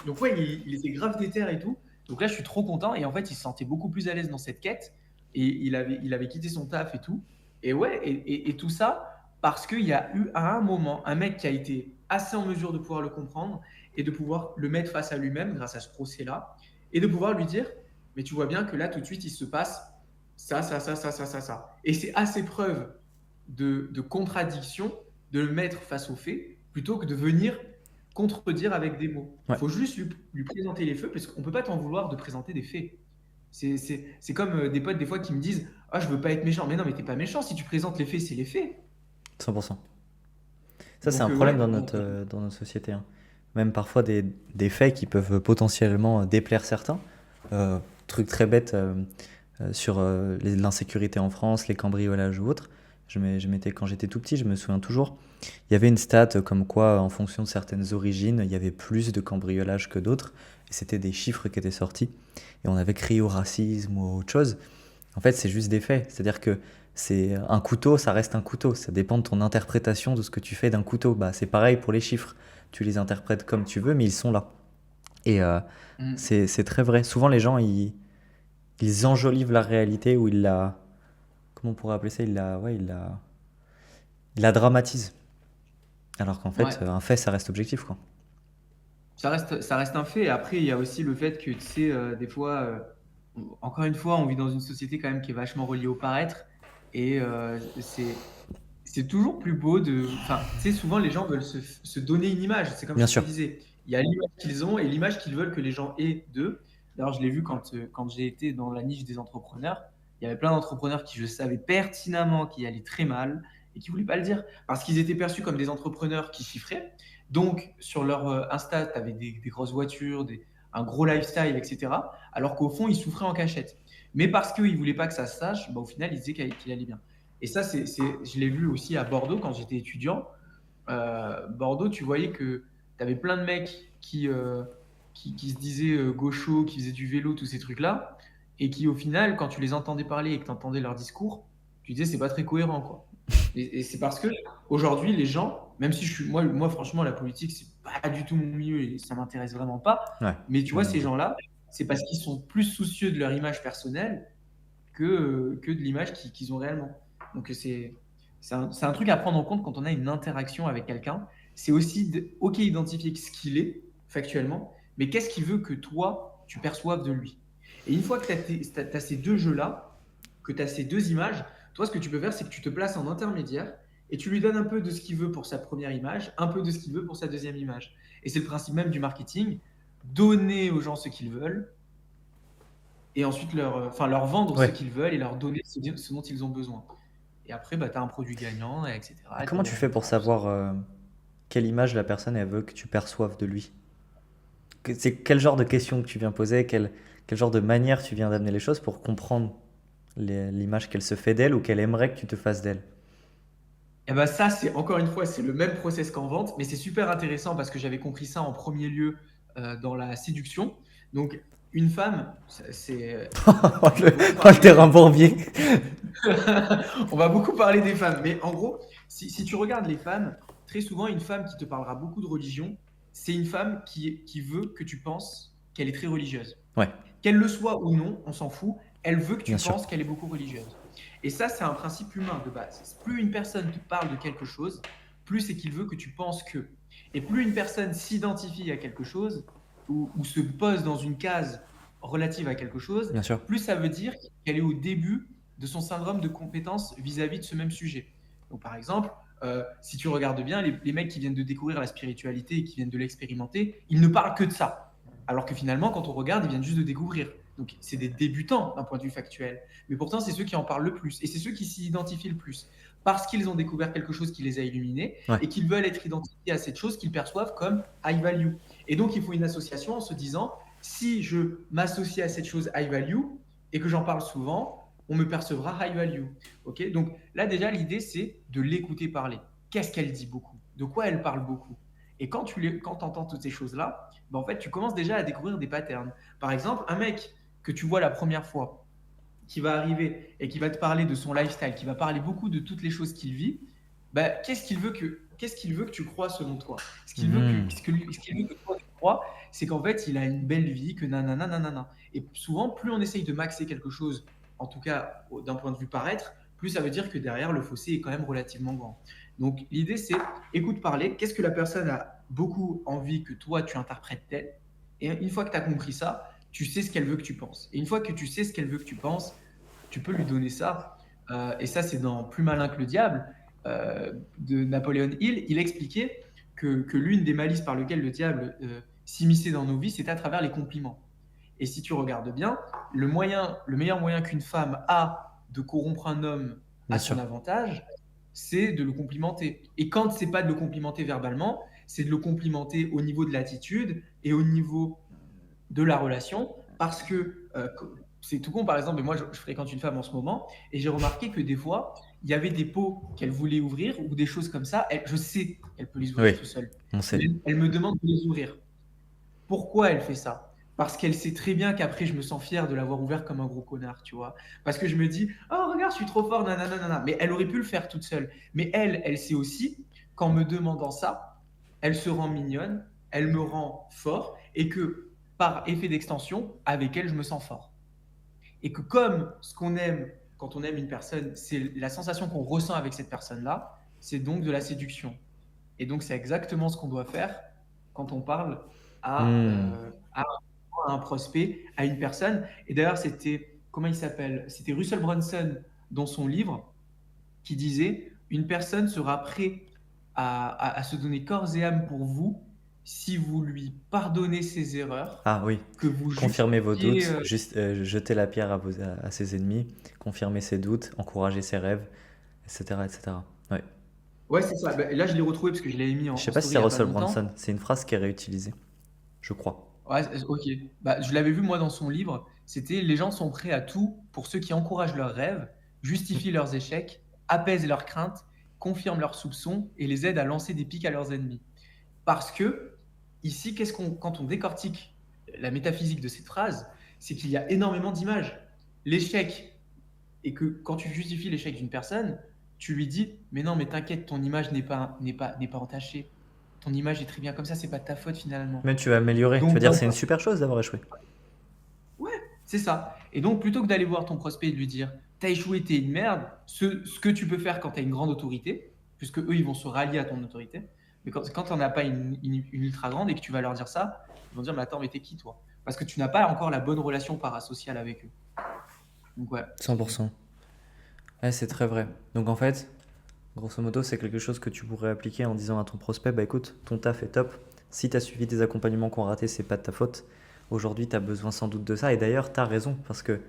Donc ouais, il était grave déter et tout. Donc là, je suis trop content. Et en fait, il se sentait beaucoup plus à l'aise dans cette quête. Et il avait quitté son taf et tout. Et ouais, et tout ça parce qu'il y a eu à un moment un mec qui a été assez en mesure de pouvoir le comprendre et de pouvoir le mettre face à lui-même grâce à ce procès-là. Et de pouvoir lui dire, mais tu vois bien que là, tout de suite, il se passe ça, ça, ça, ça, ça, ça, ça. Et c'est à ces preuves de contradiction de le mettre face aux faits plutôt que de venir contredire avec des mots. Il Ouais. faut juste lui présenter les faits parce qu'on ne peut pas t'en vouloir de présenter des faits. C'est comme des potes des fois qui me disent ah, je veux pas être méchant. Mais non, mais t'es pas méchant. Si tu présentes les faits, c'est les faits. 100%. Ça, c'est un Donc, problème ouais. Donc, dans notre société, hein. Même parfois des faits qui peuvent potentiellement déplaire certains. Truc très bête sur l'insécurité en France, les cambriolages ou autres. Quand j'étais tout petit, je me souviens toujours, il y avait une stat comme quoi, en fonction de certaines origines, il y avait plus de cambriolages que d'autres. Et c'était des chiffres qui étaient sortis. Et on avait crié au racisme ou à autre chose. En fait, c'est juste des faits. C'est-à-dire que C'est un couteau, ça reste un couteau. Ça dépend de ton interprétation de ce que tu fais d'un couteau. Bah, c'est pareil pour les chiffres. Tu les interprètes comme tu veux, mais ils sont là. Et Mm. c'est très vrai. Souvent, les gens, ils enjolivent la réalité ou ils la. Comment on pourrait appeler ça? Ouais, ils la dramatisent. Alors qu'en Ouais. fait, un fait, ça reste objectif, quoi. Ça reste un fait. Après, il y a aussi le fait que, tu sais, des fois, encore une fois, on vit dans une société quand même qui est vachement reliée au paraître. Et c'est toujours plus beau de. Enfin, tu sais, souvent, les gens veulent se donner une image. C'est comme Bien je te sûr. disais. Il y a l'image qu'ils ont et l'image qu'ils veulent que les gens aient d'eux. D'ailleurs, je l'ai vu quand j'ai été dans la niche des entrepreneurs. Il y avait plein d'entrepreneurs qui, je savais pertinemment, qui allaient très mal et qui ne voulaient pas le dire parce qu'ils étaient perçus comme des entrepreneurs qui chiffraient. Donc, sur leur Insta, tu avais des grosses voitures, un gros lifestyle, etc. Alors qu'au fond, ils souffraient en cachette. Mais parce qu'ils ne voulaient pas que ça se sache, bah, au final, ils disaient qu'il allait bien. Et ça, je l'ai vu aussi à Bordeaux quand j'étais étudiant. Bordeaux, tu voyais que tu avais plein de mecs qui se disaient gauchos, qui faisaient du vélo, tous ces trucs-là, et qui, au final, quand tu les entendais parler et que tu entendais leur discours, tu disais c'est pas très cohérent, quoi. Et c'est parce que aujourd'hui, les gens, même si moi, franchement, la politique, c'est pas du tout mon milieu et ça m'intéresse vraiment pas, Ouais, mais tu moi vois, non ces plus. gens-là, c'est parce qu'ils sont plus soucieux de leur image personnelle que de l'image qu'ils ont réellement. Donc c'est un truc à prendre en compte quand on a une interaction avec quelqu'un. C'est aussi, OK, identifier ce qu'il est factuellement, mais qu'est-ce qu'il veut que toi, tu perçoives de lui. Et une fois que tu as ces deux jeux-là, que tu as ces deux images, toi, ce que tu peux faire, c'est que tu te places en intermédiaire et tu lui donnes un peu de ce qu'il veut pour sa première image, un peu de ce qu'il veut pour sa deuxième image. Et c'est le principe même du marketing, donner aux gens ce qu'ils veulent et ensuite leur vendre ce Ouais. qu'ils veulent et leur donner ce dont ils ont besoin. Et après, bah, tu as un produit gagnant, etc. Et Et tu as comment des tu fais pour résultats, tout ça. savoir quelle image la personne elle veut que tu perçoives de lui? C'est quel genre de questions que tu viens poser, quel genre de manière tu viens d'amener les choses pour comprendre l'image qu'elle se fait d'elle ou qu'elle aimerait que tu te fasses d'elle? Et bah ça, c'est encore une fois, c'est le même process qu'en vente, mais c'est super intéressant parce que j'avais compris ça en premier lieu dans la séduction. Donc, une femme, Oh, on va beaucoup le parler terrain bourbier. on va beaucoup parler des femmes, mais en gros, si tu regardes les femmes, très souvent, une femme qui te parlera beaucoup de religion, c'est une femme qui veut que tu penses qu'elle est très religieuse. Ouais, Qu'elle le soit ou non, on s'en fout, elle veut que bien tu sûr. penses qu'elle est beaucoup religieuse. Et ça, c'est un principe humain de base. Plus une personne te parle de quelque chose, plus c'est qu'il veut que tu penses que. Et plus une personne s'identifie à quelque chose ou se pose dans une case relative à quelque chose, Bien sûr. plus ça veut dire qu'elle est au début de son syndrome de compétence vis-à-vis de ce même sujet. Donc, par exemple, si tu regardes bien, les mecs qui viennent de découvrir la spiritualité et qui viennent de l'expérimenter, ils ne parlent que de ça. Alors que finalement, quand on regarde, ils viennent juste de découvrir. Donc, c'est des débutants d'un point de vue factuel. Mais pourtant, c'est ceux qui en parlent le plus. Et c'est ceux qui s'identifient le plus. Parce qu'ils ont découvert quelque chose qui les a illuminés Ouais. et qu'ils veulent être identifiés à cette chose qu'ils perçoivent comme high value. Et donc, il faut une association en se disant, si je m'associe à cette chose high value et que j'en parle souvent, on me percevra high value. Ok. Donc là, déjà, l'idée, c'est de l'écouter parler. Qu'est-ce qu'elle dit beaucoup? De quoi elle parle beaucoup? Et quand tu entends toutes ces choses-là, ben, en fait, tu commences déjà à découvrir des patterns. Par exemple, un mec que tu vois la première fois, qui va arriver et qui va te parler de son lifestyle, qui va parler beaucoup de toutes les choses qu'il vit, ben, qu'est-ce qu'il veut que tu crois selon toi? Mhm. Ce qu'il veut que toi tu crois, c'est qu'en fait, il a une belle vie, que nanana, nanana. Et souvent, plus on essaye de maxer quelque chose, en tout cas d'un point de vue paraître, plus ça veut dire que derrière, le fossé est quand même relativement grand. Donc, l'idée, c'est écoute parler. Qu'est-ce que la personne a beaucoup envie que toi, tu interprètes d'elle? Et une fois que tu as compris ça, tu sais ce qu'elle veut que tu penses. Et une fois que tu sais ce qu'elle veut que tu penses, tu peux lui donner ça. Et ça, c'est dans Plus malin que le diable de Napoléon Hill. Il expliquait que l'une des malices par lesquelles le diable s'immisçait dans nos vies, c'est à travers les compliments. Et si tu regardes bien, le meilleur moyen qu'une femme a de corrompre un homme Bien à son sûr. avantage, c'est de le complimenter. Et quand c'est pas de le complimenter verbalement, c'est de le complimenter au niveau de l'attitude et au niveau de la relation, parce que c'est tout con, par exemple, moi je fréquente une femme en ce moment, et j'ai remarqué que des fois, il y avait des pots qu'elle voulait ouvrir, ou des choses comme ça, je sais qu'elle peut les ouvrir Oui, tout seule, on mais sait. elle me demande de les ouvrir. Pourquoi elle fait ça? parce qu'elle sait très bien qu'après, je me sens fier de l'avoir ouvert comme un gros connard, tu vois. Parce que je me dis, oh, regarde, je suis trop fort, nanana, nanana. Mais elle aurait pu le faire toute seule. Mais elle sait aussi qu'en me demandant ça, elle se rend mignonne, elle me rend fort, et que par effet d'extension, avec elle, je me sens fort. Et que comme ce qu'on aime quand on aime une personne, c'est la sensation qu'on ressent avec cette personne-là, c'est donc de la séduction. Et donc, c'est exactement ce qu'on doit faire quand on parle Hmm. à un prospect, à une personne. Et d'ailleurs, c'était, comment il s'appelle? C'était Russell Brunson dans son livre qui disait, une personne sera prête à se donner corps et âme pour vous si vous lui pardonnez ses erreurs, Ah oui, que vous confirmez vos justifiez. doutes, juste jetez la pierre à ses ennemis, confirmez ses doutes, encouragez ses rêves, etc. etc. Ouais. Ouais, c'est ça. Bah, là, je l'ai retrouvé parce que je l'avais mis Je sais en pas si story c'est il n'y a pas Russell longtemps. Brunson, c'est une phrase qui est réutilisée, je crois. Ouais, ok. Bah, je l'avais vu moi dans son livre. C'était les gens sont prêts à tout pour ceux qui encouragent leurs rêves, Hmm. justifient leurs échecs, apaisent leurs craintes, confirment leurs soupçons et les aident à lancer des pics à leurs ennemis. Parce que ici, quand on décortique la métaphysique de cette phrase, c'est qu'il y a énormément d'images. L'échec, et que quand tu justifies l'échec d'une personne, tu lui dis, mais non, mais t'inquiète, ton image n'est pas entachée. Ton image est très bien comme ça, c'est pas de ta faute finalement. Mais tu vas améliorer, tu vas Donc, dire c'est une super chose d'avoir échoué. ouais, c'est ça. Et donc, plutôt que d'aller voir ton prospect et de lui dire, t'as échoué, t'es une merde, ce que tu peux faire quand t'as une grande autorité, puisque eux, ils vont se rallier à ton autorité. Mais quand t'en as pas une ultra grande et que tu vas leur dire ça, ils vont dire, mais attends, mais t'es qui toi? Parce que tu n'as pas encore la bonne relation parasociale avec eux. Donc, ouais, c'est. 100%. Ouais, c'est très vrai. Donc en fait, grosso modo, c'est quelque chose que tu pourrais appliquer en disant à ton prospect, bah écoute, ton taf est top. Si tu as suivi des accompagnements qui ont raté, c'est pas de ta faute. Aujourd'hui, tu as besoin sans doute de ça. Et d'ailleurs, tu as raison, parce que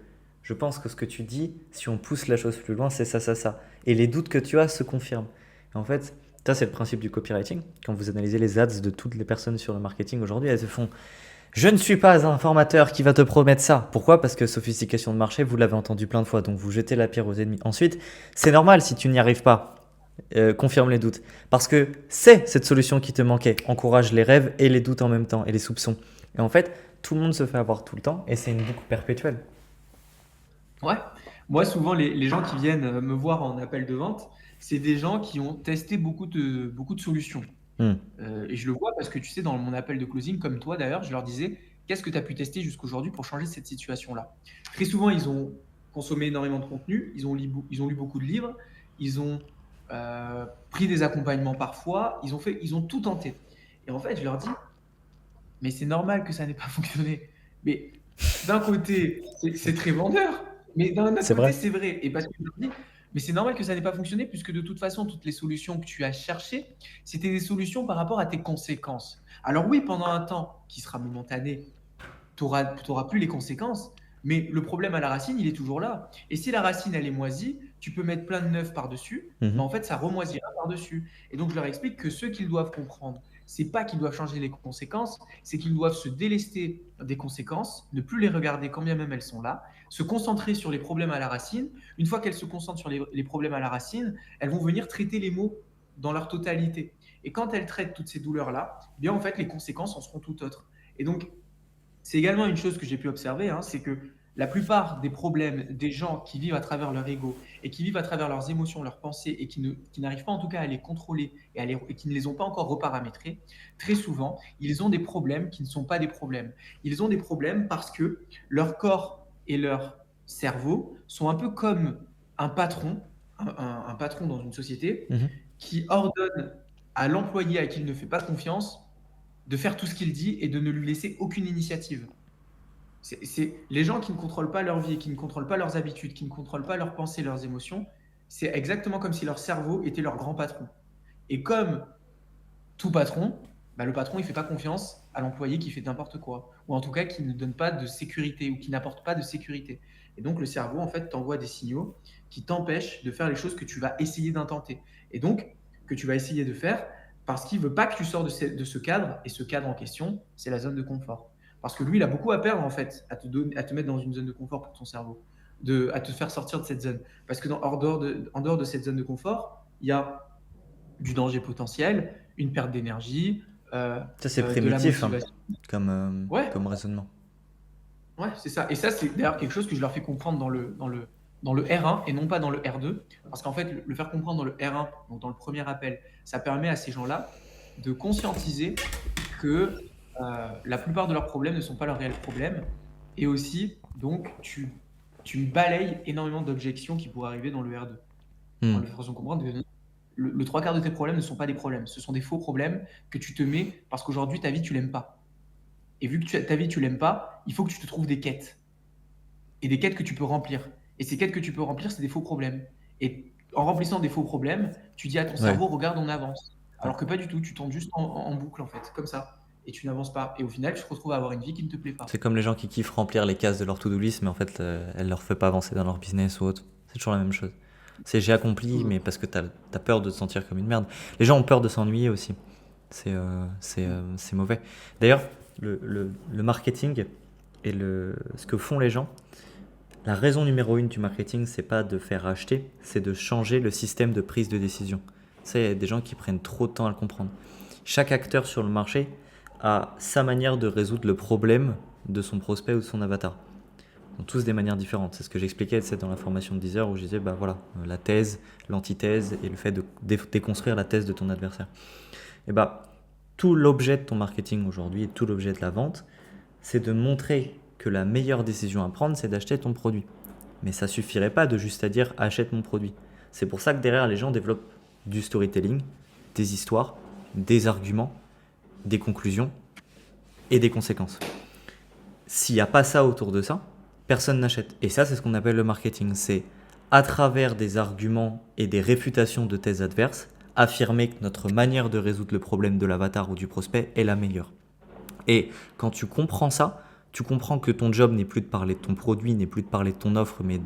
je pense que ce que tu dis, si on pousse la chose plus loin, c'est ça, ça, ça. Et les doutes que tu as se confirment. Et en fait, ça, c'est le principe du copywriting. Quand vous analysez les ads de toutes les personnes sur le marketing aujourd'hui, elles se font: je ne suis pas un formateur qui va te promettre ça. Pourquoi? Parce que sophistication de marché, vous l'avez entendu plein de fois, donc vous jetez la pierre aux ennemis. Ensuite, c'est normal si tu n'y arrives pas. Confirme les doutes. Parce que c'est cette solution qui te manquait. Encourage les rêves et les doutes en même temps, et les soupçons. Et en fait, tout le monde se fait avoir tout le temps, et c'est une boucle perpétuelle. Ouais. Moi, souvent, les gens qui viennent me voir en appel de vente, c'est des gens qui ont testé beaucoup de solutions. Hmm. Et je le vois parce que tu sais, dans mon appel de closing, comme toi d'ailleurs, je leur disais, qu'est-ce que tu as pu tester jusqu'aujourd'hui pour changer cette situation-là? Très souvent, ils ont consommé énormément de contenu, ils ont lu beaucoup de livres, ils ont pris des accompagnements parfois, ils ont tout tenté. Et en fait, je leur dis, mais c'est normal que ça n'ait pas fonctionné. Mais d'un côté, c'est très vendeur, mais d'un autre C'est côté, vrai. c'est vrai. Et parce que je leur dis, mais c'est normal que ça n'ait pas fonctionné, puisque de toute façon, toutes les solutions que tu as cherchées, c'était des solutions par rapport à tes conséquences. Alors oui, pendant un temps qui sera momentané, tu n'auras plus les conséquences, mais le problème à la racine, il est toujours là. Et si la racine, elle est moisie, tu peux mettre plein de neuf par-dessus, mais Mhm. en fait, ça remoisira par-dessus. Et donc, je leur explique que ce qu'ils doivent comprendre, c'est pas qu'ils doivent changer les conséquences, c'est qu'ils doivent se délester des conséquences, ne plus les regarder quand bien même elles sont là, se concentrer sur les problèmes à la racine. Une fois qu'elles se concentrent sur les problèmes à la racine, elles vont venir traiter les maux dans leur totalité. Et quand elles traitent toutes ces douleurs-là, eh bien en fait, les conséquences en seront tout autres. Et donc, c'est également une chose que j'ai pu observer, hein, c'est que la plupart des problèmes des gens qui vivent à travers leur ego et qui vivent à travers leurs émotions, leurs pensées et qui n'arrivent pas en tout cas à les contrôler et qui ne les ont pas encore reparamétrés, très souvent, ils ont des problèmes qui ne sont pas des problèmes. Ils ont des problèmes parce que leur corps et leur cerveau sont un peu comme un patron, un patron dans une société Mhm. qui ordonne à l'employé à qui il ne fait pas confiance de faire tout ce qu'il dit et de ne lui laisser aucune initiative. C'est les gens qui ne contrôlent pas leur vie, qui ne contrôlent pas leurs habitudes, qui ne contrôlent pas leurs pensées, leurs émotions. C'est exactement comme si leur cerveau était leur grand patron. Et comme tout patron, bah, le patron, il ne fait pas confiance à l'employé qui fait n'importe quoi, ou en tout cas qui ne donne pas de sécurité ou qui n'apporte pas de sécurité. Et donc le cerveau, en fait, t'envoie des signaux qui t'empêchent de faire les choses que tu vas essayer d'intenter. Et donc, que tu vas essayer de faire parce qu'il ne veut pas que tu sors de ce cadre, et ce cadre en question, c'est la zone de confort. Parce que lui, il a beaucoup à perdre, en fait, à te mettre dans une zone de confort pour ton cerveau, à te faire sortir de cette zone. Parce que en dehors de cette zone de confort, il y a du danger potentiel, une perte d'énergie, Ça, c'est de la primitif, hein, motivation. comme, Ouais, comme raisonnement. Ouais, c'est ça. Et ça, c'est d'ailleurs quelque chose que je leur fais comprendre dans le R1 et non pas dans le R2. Parce qu'en fait, le faire comprendre dans le R1, donc dans le premier appel, ça permet à ces gens-là de conscientiser que la plupart de leurs problèmes ne sont pas leurs réels problèmes. Et aussi, donc, tu balayes énormément d'objections qui pourraient arriver dans le R2. En Hmm. le faisant comprendre que le trois quarts de tes problèmes ne sont pas des problèmes. Ce sont des faux problèmes que tu te mets parce qu'aujourd'hui, ta vie, tu l'aimes pas. Et vu que ta vie, tu l'aimes pas, il faut que tu te trouves des quêtes et des quêtes que tu peux remplir. Et ces quêtes que tu peux remplir, c'est des faux problèmes. Et en remplissant des faux problèmes, tu dis à ton Ouais. cerveau, regarde, on avance. Ouais. Alors que pas du tout, tu tournes juste en boucle, en fait, comme ça. Et tu n'avances pas. Et au final, tu te retrouves à avoir une vie qui ne te plaît pas. C'est comme les gens qui kiffent remplir les cases de leur to-do list, mais en fait, elle leur fait pas avancer dans leur business ou autre. C'est toujours la même chose. C'est j'ai accompli, Toujours. mais parce que t'as peur de te sentir comme une merde. Les gens ont peur de s'ennuyer aussi. C'est mauvais. D'ailleurs, le marketing et ce que font les gens, la raison numéro une du marketing, c'est pas de faire acheter, c'est de changer le système de prise de décision. C'est des gens qui prennent trop de temps à le comprendre. Chaque acteur sur le marché a sa manière de résoudre le problème de son prospect ou de son avatar. Ils ont tous des manières différentes. C'est ce que j'expliquais dans la formation de 10 heures où je disais, bah voilà, la thèse, l'antithèse et le fait de déconstruire la thèse de ton adversaire. Et bah, tout l'objet de ton marketing aujourd'hui et tout l'objet de la vente, c'est de montrer que la meilleure décision à prendre, c'est d'acheter ton produit. Mais ça suffirait pas de juste à dire achète mon produit. C'est pour ça que derrière, les gens développent du storytelling, des histoires, des arguments, des conclusions et des conséquences. S'il n'y a pas ça autour de ça, personne n'achète. Et ça, c'est ce qu'on appelle le marketing. C'est à travers des arguments et des réfutations de thèses adverses, affirmer que notre manière de résoudre le problème de l'avatar ou du prospect est la meilleure. Et quand tu comprends ça, tu comprends que ton job n'est plus de parler de ton produit, n'est plus de parler de ton offre, mais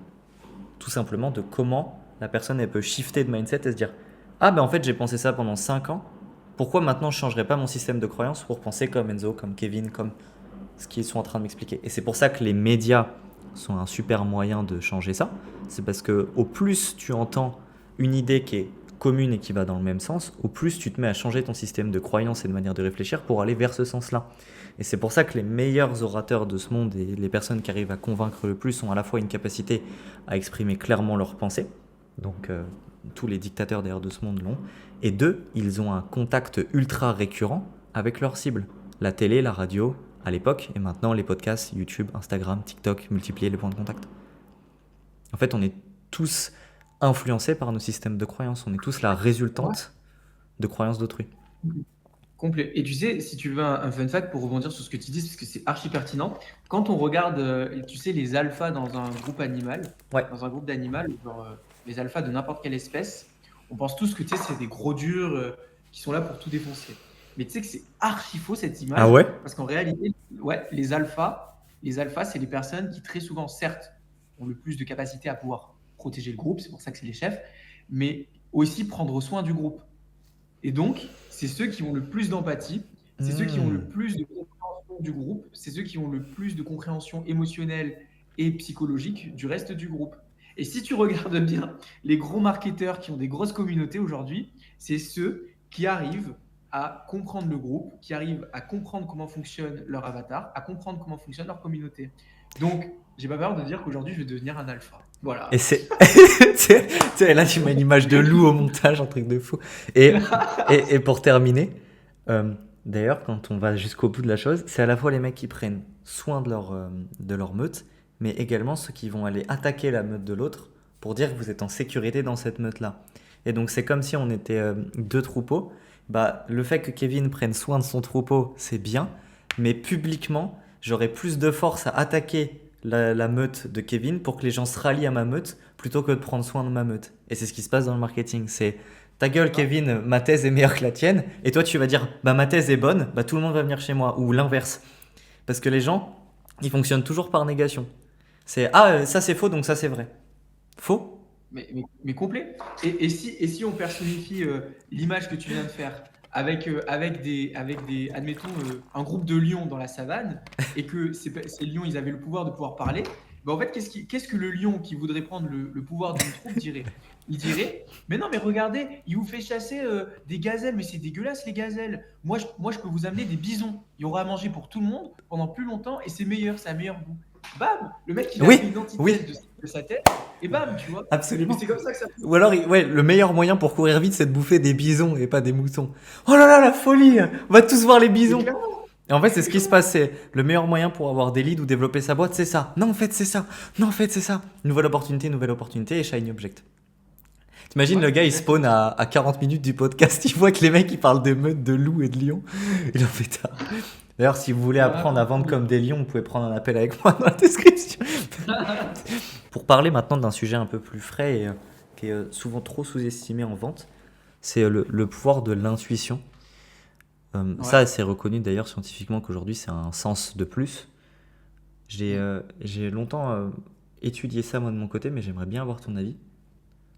tout simplement de comment la personne elle peut shifter de mindset et se dire ah ben en fait j'ai pensé ça pendant 5 ans, pourquoi maintenant je ne changerais pas mon système de croyance pour penser comme Enzo, comme Kevin, comme ce qu'ils sont en train de m'expliquer. Et c'est pour ça que les médias sont un super moyen de changer ça. C'est parce que au plus tu entends une idée qui est commune et qui va dans le même sens, au plus tu te mets à changer ton système de croyance et de manière de réfléchir pour aller vers ce sens-là. Et c'est pour ça que les meilleurs orateurs de ce monde et les personnes qui arrivent à convaincre le plus ont à la fois une capacité à exprimer clairement leurs pensées, donc tous les dictateurs d'ailleurs de ce monde l'ont, et deux, ils ont un contact ultra récurrent avec leur cible. La télé, la radio, à l'époque, et maintenant les podcasts, YouTube, Instagram, TikTok, multiplier les points de contact. En fait, on est tous influencés par nos systèmes de croyances, on est tous la Ouais. résultante de croyances d'autrui. Complet. Et tu sais, si tu veux un fun fact pour rebondir sur ce que tu dis, parce que c'est archi pertinent, quand on regarde, tu sais, les alphas dans un groupe animal, Ouais. dans un groupe d'animal, genre les alphas de n'importe quelle espèce, on pense tous que tu sais, c'est des gros durs qui sont là pour tout défoncer. Mais tu sais que c'est archi faux cette Ah image, ouais. parce qu'en réalité, ouais, les alphas, c'est les personnes qui très souvent, certes, ont le plus de capacité à pouvoir protéger le groupe, c'est pour ça que c'est les chefs, mais aussi prendre soin du groupe. Et donc, c'est ceux qui ont le plus d'empathie, c'est ceux qui ont le plus de compréhension du groupe, c'est ceux qui ont le plus de compréhension émotionnelle et psychologique du reste du groupe. Et si tu regardes bien, les gros marketeurs qui ont des grosses communautés aujourd'hui, c'est ceux qui arrivent à comprendre le groupe, qui arrivent à comprendre comment fonctionne leur avatar, à comprendre comment fonctionne leur communauté. Donc, j'ai pas peur de dire qu'aujourd'hui, je vais devenir un alpha. Et Voilà. c'est. Là, tu mets une image de loup au montage, un truc de fou. Et pour terminer, d'ailleurs, quand on va jusqu'au bout de la chose, c'est à la fois les mecs qui prennent soin de leur meute, mais également ceux qui vont aller attaquer la meute de l'autre pour dire que vous êtes en sécurité dans cette meute-là. Et donc, c'est comme si on était deux troupeaux. Bah, le fait que Kevin prenne soin de son troupeau, c'est bien, mais publiquement, j'aurais plus de force à attaquer la meute de Kevin pour que les gens se rallient à ma meute plutôt que de prendre soin de ma meute. Et c'est ce qui se passe dans le marketing. C'est ta gueule, Ouais. Kevin, ma thèse est meilleure que la tienne. Et toi, tu vas dire, bah ma thèse est bonne, bah tout le monde va venir chez moi. Ou l'inverse. Parce que les gens, ils fonctionnent toujours par négation. C'est, ah, ça c'est faux, donc ça c'est vrai. Faux? Mais complet. Et si on personnifie l'image que tu viens de faire avec des admettons, un groupe de lions dans la savane, et que ces lions, ils avaient le pouvoir de pouvoir parler, ben en fait, qu'est-ce que le lion qui voudrait prendre le pouvoir d'une troupe dirait? Il dirait, mais non, mais regardez, il vous fait chasser des gazelles, mais c'est dégueulasse les gazelles. Moi, je peux vous amener des bisons. Il y aura à manger pour tout le monde pendant plus longtemps et c'est meilleur, ça a meilleur goût. bam, le mec, il a Oui, fait une entité oui, de sa tête, et bam, tu vois. Mais absolument. c'est comme ça que ça Ou alors, fonctionne. ouais, le meilleur moyen pour courir vite, c'est de bouffer des bisons et pas des moutons. Oh là là, la folie! On va tous voir les Mais bisons. clairement, Et en fait, c'est mais ce qui se clairement. passe. C'est le meilleur moyen pour avoir des leads ou développer sa boîte, c'est ça. Non, en fait, c'est ça. Non, en fait, c'est ça. Nouvelle opportunité et shiny object. T'imagines, Ouais, le gars, c'est il spawn exactement ça. à 40 minutes du podcast, il voit que les mecs, ils parlent de meutes, de loups et de lions. Il en fait tard. D'ailleurs, si vous voulez Il a apprendre à vraiment vendre tout. comme des lions, vous pouvez prendre un appel avec moi dans la description. Pour parler maintenant d'un sujet un peu plus frais et qui est souvent trop sous-estimé en vente, c'est le pouvoir de l'intuition. Ouais. Ça, c'est reconnu d'ailleurs scientifiquement qu'aujourd'hui, c'est un sens de plus. Mm. J'ai longtemps étudié ça moi de mon côté, mais j'aimerais bien avoir ton avis.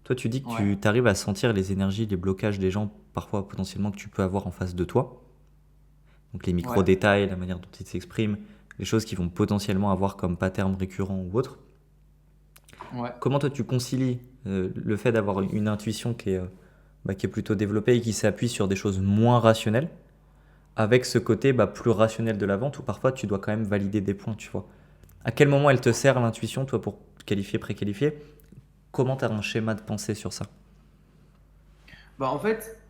Toi, tu dis que Ouais. tu arrives à sentir les énergies, les blocages des gens, parfois potentiellement que tu peux avoir en face de toi. Donc les Ouais. micro-détails, la manière dont ils s'expriment, les choses qui vont potentiellement avoir comme pattern récurrent ou autre. Ouais. Comment toi tu concilies le fait d'avoir une intuition qui est plutôt développée et qui s'appuie sur des choses moins rationnelles avec ce côté plus rationnel de la vente où parfois tu dois quand même valider des points, tu vois. À quel moment elle te sert l'intuition, toi, pour qualifier, préqualifier? Comment tu as un schéma de pensée sur ça? Bah, en fait,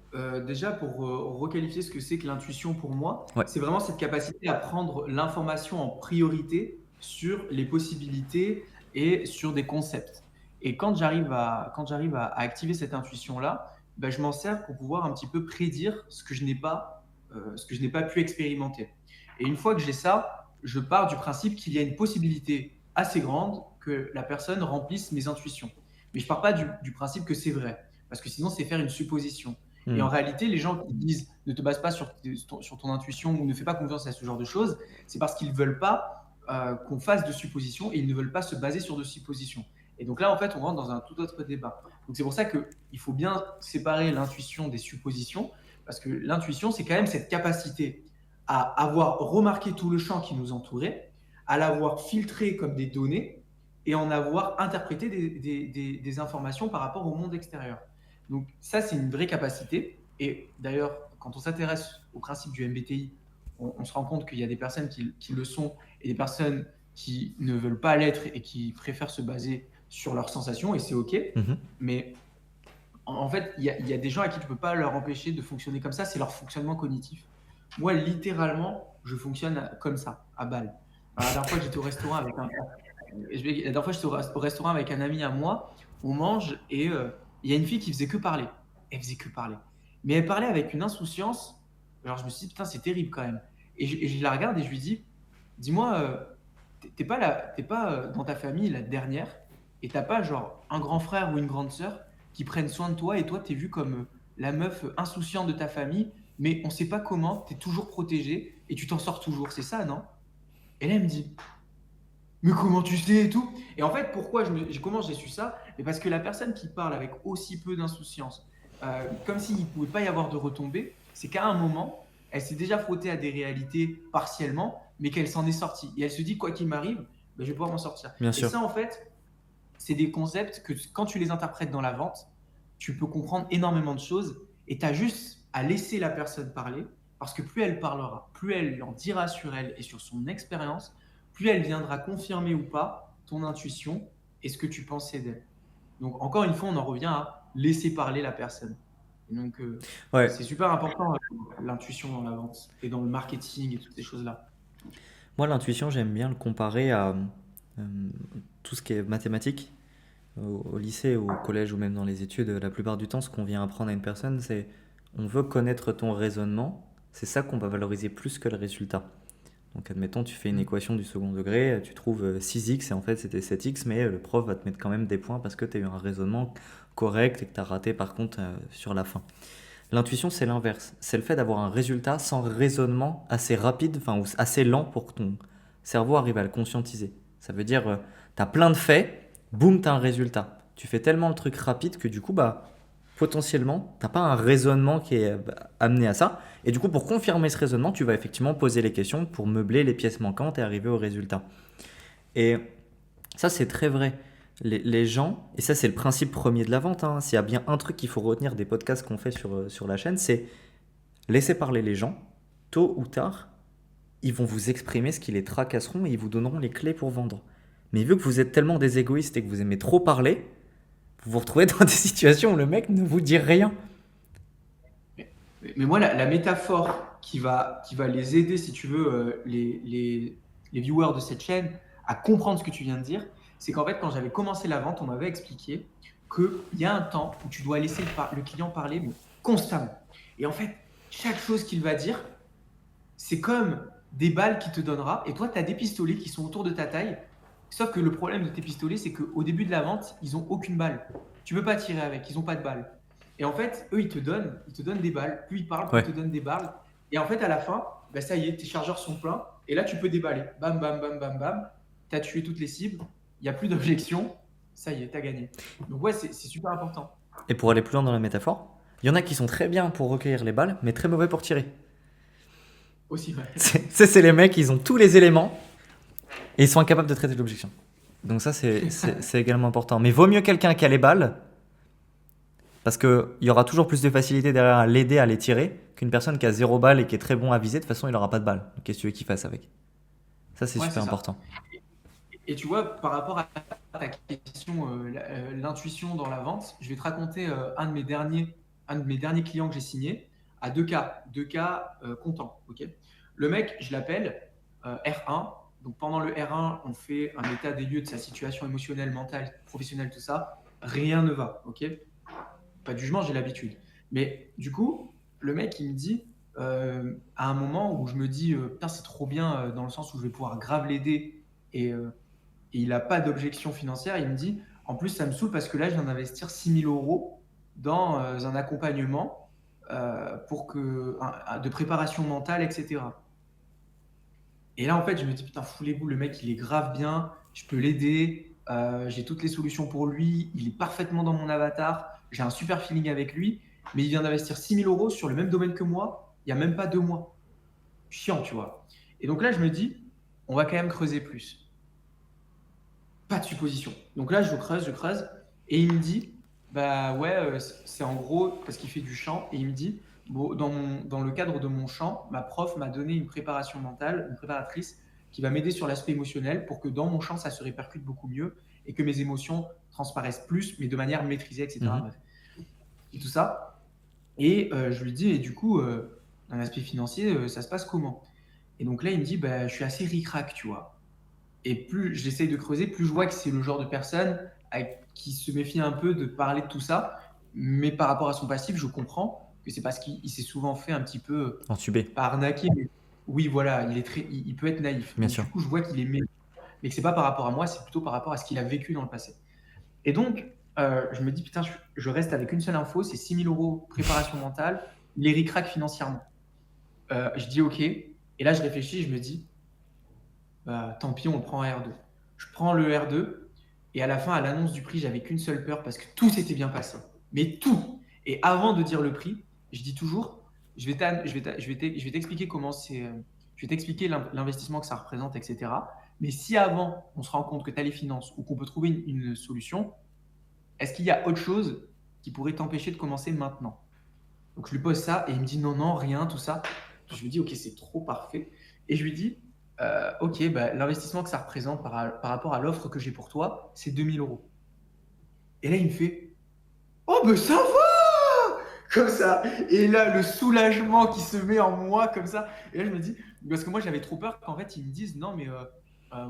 déjà pour requalifier ce que c'est que l'intuition pour moi, Ouais. c'est vraiment cette capacité à prendre l'information en priorité sur les possibilités et sur des concepts. Et quand j'arrive à activer cette intuition-là, bah, je m'en sers pour pouvoir un petit peu prédire ce que je n'ai pas pu expérimenter. Et une fois que j'ai ça, je pars du principe qu'il y a une possibilité assez grande que la personne remplisse mes intuitions. Mais je pars pas du principe que c'est vrai. Parce que sinon, c'est faire une supposition. Et Hmm. en réalité, les gens qui disent ne te base pas sur ton intuition ou ne fais pas confiance à ce genre de choses, c'est parce qu'ils ne veulent pas qu'on fasse de suppositions et ils ne veulent pas se baser sur de suppositions. Et donc là, en fait, on rentre dans un tout autre débat. Donc c'est pour ça qu'il faut bien séparer l'intuition des suppositions, parce que l'intuition, c'est quand même cette capacité à avoir remarqué tout le champ qui nous entourait, à l'avoir filtré comme des données et en avoir interprété des informations par rapport au monde extérieur. Donc ça, c'est une vraie capacité. Et d'ailleurs, quand on s'intéresse au principe du MBTI, on se rend compte qu'il y a des personnes qui le sont et des personnes qui ne veulent pas l'être et qui préfèrent se baser sur leurs sensations, et c'est OK. Mhm. Mais en fait, il y a des gens à qui tu ne peux pas leur empêcher de fonctionner comme ça, c'est leur fonctionnement cognitif. Moi, littéralement, je fonctionne comme ça, à balle. Alors, la dernière fois, j'étais au restaurant avec un, la dernière fois, j'étais au restaurant avec un ami à moi, on mange et il y a une fille qui faisait que parler. Elle faisait que parler. Mais elle parlait avec une insouciance. Alors je me suis dit, putain, c'est terrible quand même. Et je la regarde et je lui dis, dis-moi, t'es pas dans ta famille la dernière et t'as pas genre un grand frère ou une grande sœur qui prennent soin de toi et toi, t'es vu comme la meuf insouciante de ta famille, mais on sait pas comment, t'es toujours protégée et tu t'en sors toujours. C'est ça, non? Et là, elle me dit, mais comment tu sais et tout? Et en fait, comment j'ai su ça? Mais parce que la personne qui parle avec aussi peu d'insouciance, comme s'il ne pouvait pas y avoir de retombées, c'est qu'à un moment, elle s'est déjà frottée à des réalités partiellement, mais qu'elle s'en est sortie. Et elle se dit, quoi qu'il m'arrive, ben, je vais pouvoir m'en sortir. Bien Et sûr. ça, en fait, c'est des concepts que quand tu les interprètes dans la vente, tu peux comprendre énormément de choses et tu as juste à laisser la personne parler parce que plus elle parlera, plus elle en dira sur elle et sur son expérience, plus elle viendra confirmer ou pas ton intuition et ce que tu pensais d'elle. Donc encore une fois, on en revient à laisser parler la personne. Et donc Ouais. c'est super important l'intuition dans la vente et dans le marketing et toutes ces choses-là. Moi, l'intuition, j'aime bien le comparer à euh, tout ce qui est mathématique. Au lycée, au collège ou même dans les études, la plupart du temps, ce qu'on vient apprendre à une personne, c'est on veut connaître ton raisonnement. C'est ça qu'on va valoriser plus que le résultat. Donc, admettons, tu fais une Mm. équation du second degré, tu trouves 6x et en fait c'était 7x, mais le prof va te mettre quand même des points parce que tu as eu un raisonnement correct et que tu as raté par contre sur la fin. L'intuition, c'est l'inverse. C'est le fait d'avoir un résultat sans raisonnement assez rapide, enfin, ou assez lent pour que ton cerveau arrive à le conscientiser. Ça veut dire, tu as plein de faits, boum, tu as un résultat. Tu fais tellement le truc rapide que du coup, potentiellement, t'as pas un raisonnement qui est amené à ça. Et du coup, pour confirmer ce raisonnement, tu vas effectivement poser les questions pour meubler les pièces manquantes et arriver au résultat. Et ça, c'est très vrai. Les gens, et ça, c'est le principe premier de la vente, hein, s'il y a bien un truc qu'il faut retenir des podcasts qu'on fait sur la chaîne, c'est laisser parler les gens. Tôt ou tard, ils vont vous exprimer ce qui les tracasseront et ils vous donneront les clés pour vendre. Mais vu que vous êtes tellement des égoïstes et que vous aimez trop parler, vous vous retrouvez dans des situations où le mec ne vous dit rien. Mais moi, la métaphore qui va les aider, si tu veux, les viewers de cette chaîne à comprendre ce que tu viens de dire, c'est qu'en fait, quand j'avais commencé la vente, on m'avait expliqué qu'il y a un temps où tu dois laisser le client parler, mais constamment. Et en fait, chaque chose qu'il va dire, c'est comme des balles qu'il te donnera. Et toi, tu as des pistolets qui sont autour de ta taille. Sauf que le problème de tes pistolets, c'est qu'au début de la vente, ils n'ont aucune balle. Tu ne peux pas tirer avec, ils n'ont pas de balles. Et en fait, eux, ils te donnent des balles. Plus ils parlent, plus Ouais. ils te donnent des balles. Et en fait, à la fin, bah, ça y est, tes chargeurs sont pleins. Et là, tu peux déballer. Bam, bam, bam, bam, bam. Tu as tué toutes les cibles. Il n'y a plus d'objection. Ça y est, tu as gagné. Donc ouais, c'est super important. Et pour aller plus loin dans la métaphore, il y en a qui sont très bien pour recueillir les balles, mais très mauvais pour tirer. Aussi, ouais. C'est les mecs, ils ont tous les éléments et ils sont incapables de traiter l'objection. Donc ça, c'est également important. Mais vaut mieux quelqu'un qui a les balles, parce qu'il y aura toujours plus de facilité derrière à l'aider à les tirer qu'une personne qui a 0 balle et qui est très bon à viser. De toute façon, il n'aura pas de balle. Donc, qu'est-ce que tu veux qu'il fasse avec? Ça, c'est Ouais, super c'est ça. important. Et tu vois, par rapport à ta question, l'intuition dans la vente, je vais te raconter un de mes derniers clients que j'ai signé à deux cas contents. Ok. Le mec, je l'appelle R1. Donc pendant le R1, on fait un état des lieux de sa situation émotionnelle, mentale, professionnelle, tout ça. Rien ne va. Ok. Pas de jugement, j'ai l'habitude. Mais du coup, le mec, il me dit, à un moment où je me dis, putain, c'est trop bien, dans le sens où je vais pouvoir grave l'aider et il n'a pas d'objection financière. Il me dit, en plus, ça me saoule parce que là, je viens d'investir 6 000 € dans un accompagnement de préparation mentale, etc. Et là, en fait, je me dis, putain, foulez-vous, le mec, il est grave bien, je peux l'aider, j'ai toutes les solutions pour lui, il est parfaitement dans mon avatar, j'ai un super feeling avec lui, mais il vient d'investir 6 000 € sur le même domaine que moi, il n'y a même pas 2 mois. Chiant, tu vois. Et donc là, je me dis, on va quand même creuser plus. Pas de supposition. Donc là, je creuse, et il me dit, bah ouais, c'est en gros, parce qu'il fait du chant, et il me dit, bon, dans le cadre de mon chant, ma prof m'a donné une préparation mentale, une préparatrice, qui va m'aider sur l'aspect émotionnel pour que dans mon chant, ça se répercute beaucoup mieux et que mes émotions transparaissent plus, mais de manière maîtrisée, etc. Bref. Et tout ça. Et je lui dis, et du coup, dans l'aspect financier, ça se passe comment? Et donc là, il me dit, bah, je suis assez ric-rac, tu vois. Et plus j'essaye de creuser, plus je vois que c'est le genre de personne qui se méfie un peu de parler de tout ça. Mais par rapport à son passif, je comprends que c'est parce qu'il s'est souvent fait un petit peu, Entubé, pas arnaquer, mais oui, voilà, il peut être naïf. bien Donc sûr. du coup, je vois qu'il est méfiant, mais que c'est pas par rapport à moi, c'est plutôt par rapport à ce qu'il a vécu dans le passé. Et donc, je me dis, putain, je reste avec une seule info, c'est 6 000 € préparation mentale, les ric-rac financièrement. Je dis OK. Et là, je réfléchis, je me dis, bah, tant pis, on le prend en R2. Je prends le R2 et à la fin, à l'annonce du prix, j'avais qu'une seule peur parce que tout s'était bien passé. Mais tout. Et avant de dire le prix, je dis toujours, je vais t'expliquer comment c'est, je vais t'expliquer l'investissement que ça représente, etc. Mais si avant, on se rend compte que tu as les finances ou qu'on peut trouver une solution, est-ce qu'il y a autre chose qui pourrait t'empêcher de commencer maintenant? Donc je lui pose ça et il me dit non, non, rien, tout ça. Je lui dis ok, c'est trop parfait. Et je lui dis ok, bah, l'investissement que ça représente par rapport à l'offre que j'ai pour toi, c'est 2 000 €. Et là, il me fait oh, ben ça va! Comme ça. Et là, le soulagement qui se met en moi, comme ça. Et là, je me dis, parce que moi, j'avais trop peur qu'en fait, ils me disent non, mais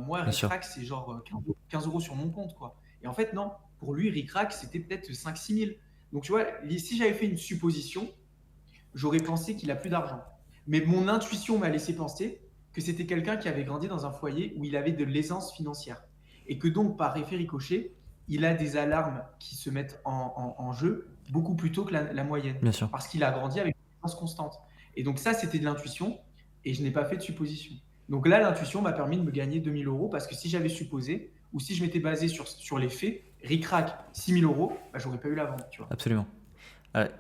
moi, Bien sûr. Ricrac, c'est genre 15 € sur mon compte, quoi. Et en fait, non. Pour lui, Ricrac, c'était peut-être 5 000 6 000. Donc, tu vois, si j'avais fait une supposition, j'aurais pensé qu'il a plus d'argent. Mais mon intuition m'a laissé penser que c'était quelqu'un qui avait grandi dans un foyer où il avait de l'aisance financière. Et que donc, par effet ricochet, il a des alarmes qui se mettent en jeu beaucoup plus tôt que la moyenne. Bien sûr. Parce qu'il a grandi avec une aisance constante. Et donc ça, c'était de l'intuition et je n'ai pas fait de supposition. Donc là, l'intuition m'a permis de me gagner 2 000 € parce que si j'avais supposé ou si je m'étais basé sur les faits, ric-rac, 6 000 €, bah, j'aurais pas eu la vente. Tu vois. Absolument.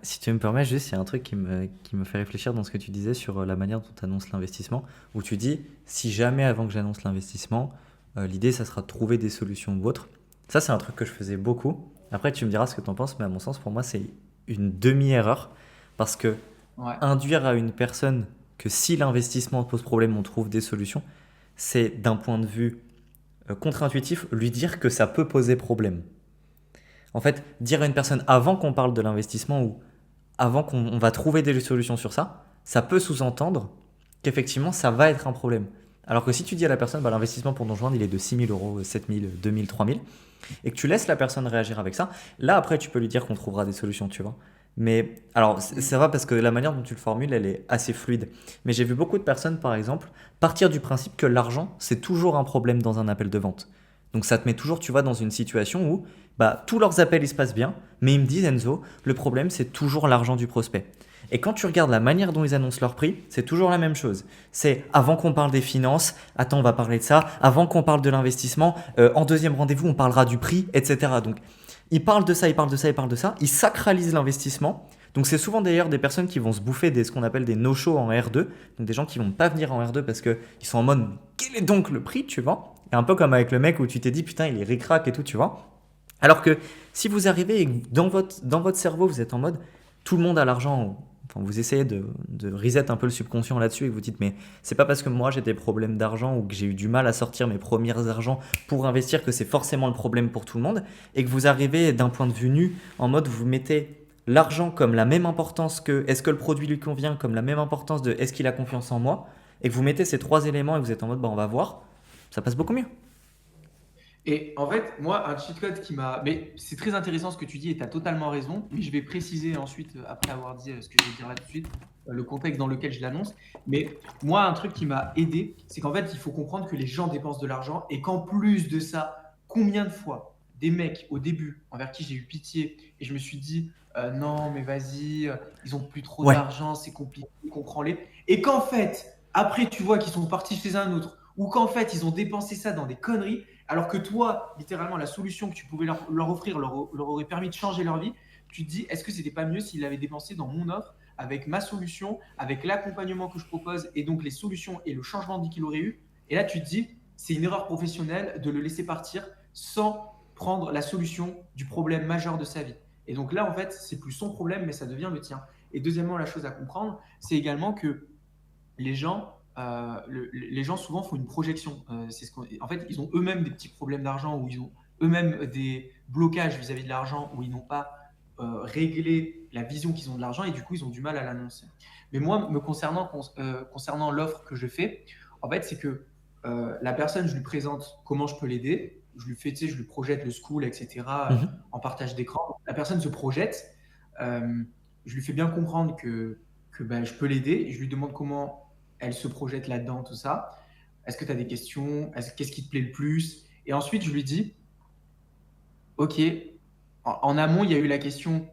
Si tu me permets, juste, il y a un truc qui me fait réfléchir dans ce que tu disais sur la manière dont tu annonces l'investissement, où tu dis, si jamais avant que j'annonce l'investissement, l'idée, ça sera de trouver des solutions ou autres. Ça, c'est un truc que je faisais beaucoup. Après, tu me diras ce que tu en penses, mais à mon sens, pour moi, c'est une demi-erreur, parce que Ouais. induire à une personne que si l'investissement pose problème, on trouve des solutions, c'est d'un point de vue contre-intuitif, lui dire que ça peut poser problème. En fait, dire à une personne avant qu'on parle de l'investissement ou avant qu'on va trouver des solutions sur ça, ça peut sous-entendre qu'effectivement, ça va être un problème. Alors que si tu dis à la personne, bah, l'investissement pour nous rejoindre, il est de 6 000 euros, 7 000, 2 000, 3 000, et que tu laisses la personne réagir avec ça, là, après, tu peux lui dire qu'on trouvera des solutions, tu vois. Mais alors, c'est vrai parce que la manière dont tu le formules, elle est assez fluide. Mais j'ai vu beaucoup de personnes, par exemple, partir du principe que l'argent, c'est toujours un problème dans un appel de vente. Donc ça te met toujours, tu vois, dans une situation où bah, tous leurs appels, ils se passent bien, mais ils me disent, Enzo, le problème, c'est toujours l'argent du prospect. Et quand tu regardes la manière dont ils annoncent leur prix, c'est toujours la même chose. C'est avant qu'on parle des finances, attends, on va parler de ça, avant qu'on parle de l'investissement, en deuxième rendez-vous, on parlera du prix, etc. Donc, ils parlent de ça, ils parlent de ça, ils parlent de ça, ils sacralisent l'investissement. Donc, c'est souvent d'ailleurs des personnes qui vont se bouffer ce qu'on appelle des no-shows en R2, donc des gens qui vont pas venir en R2 parce qu'ils sont en mode quel est donc le prix, tu vois. Et un peu comme avec le mec où tu t'es dit putain, il est ric-rac et tout, tu vois. Alors que si vous arrivez et que dans votre cerveau, vous êtes en mode tout le monde a l'argent, enfin, vous essayez de reset un peu le subconscient là-dessus et vous dites mais c'est pas parce que moi j'ai des problèmes d'argent ou que j'ai eu du mal à sortir mes premiers argents pour investir que c'est forcément le problème pour tout le monde et que vous arrivez d'un point de vue nu en mode vous mettez l'argent comme la même importance que est-ce que le produit lui convient, comme la même importance de est-ce qu'il a confiance en moi et que vous mettez ces trois éléments et que vous êtes en mode bah on va voir, ça passe beaucoup mieux. Et en fait, moi, un cheat code qui m'a. Mais c'est très intéressant ce que tu dis et tu as totalement raison. Mais je vais préciser ensuite, après avoir dit ce que je vais dire là tout de suite, le contexte dans lequel je l'annonce. Mais moi, un truc qui m'a aidé, c'est qu'en fait, il faut comprendre que les gens dépensent de l'argent et qu'en plus de ça, combien de fois des mecs au début envers qui j'ai eu pitié et je me suis dit, non, mais vas-y, ils ont plus trop Ouais, d'argent, c'est compliqué, comprends-les. Et qu'en fait, après, tu vois qu'ils sont partis chez un autre ou qu'en fait, ils ont dépensé ça dans des conneries alors que toi, littéralement, la solution que tu pouvais leur offrir leur aurait permis de changer leur vie. Tu te dis, est-ce que c'était pas mieux s'ils l'avaient dépensé dans mon offre, avec ma solution, avec l'accompagnement que je propose, et donc les solutions et le changement de vie qu'il aurait eu. Et là, tu te dis, c'est une erreur professionnelle de le laisser partir sans prendre la solution du problème majeur de sa vie. Et donc là, en fait, c'est plus son problème, mais ça devient le tien. Et deuxièmement, la chose à comprendre, c'est également que les gens souvent font une projection. En fait, ils ont eux-mêmes des petits problèmes d'argent ou ils ont eux-mêmes des blocages vis-à-vis de l'argent où ils n'ont pas réglé la vision qu'ils ont de l'argent et du coup, ils ont du mal à l'annoncer. Mais moi, concernant l'offre que je fais, en fait, c'est que la personne, je lui présente comment je peux l'aider. Je lui fais, tu sais, je lui projette le school, etc. mhm, En partage d'écran. La personne se projette. Euh, je lui fais bien comprendre que ben, je peux l'aider. Et je lui demande comment elle se projette là-dedans, tout ça. Est-ce que tu as des questions? Qu'est-ce qui te plaît le plus? Et ensuite, je lui dis, OK, en amont, il y a eu la question,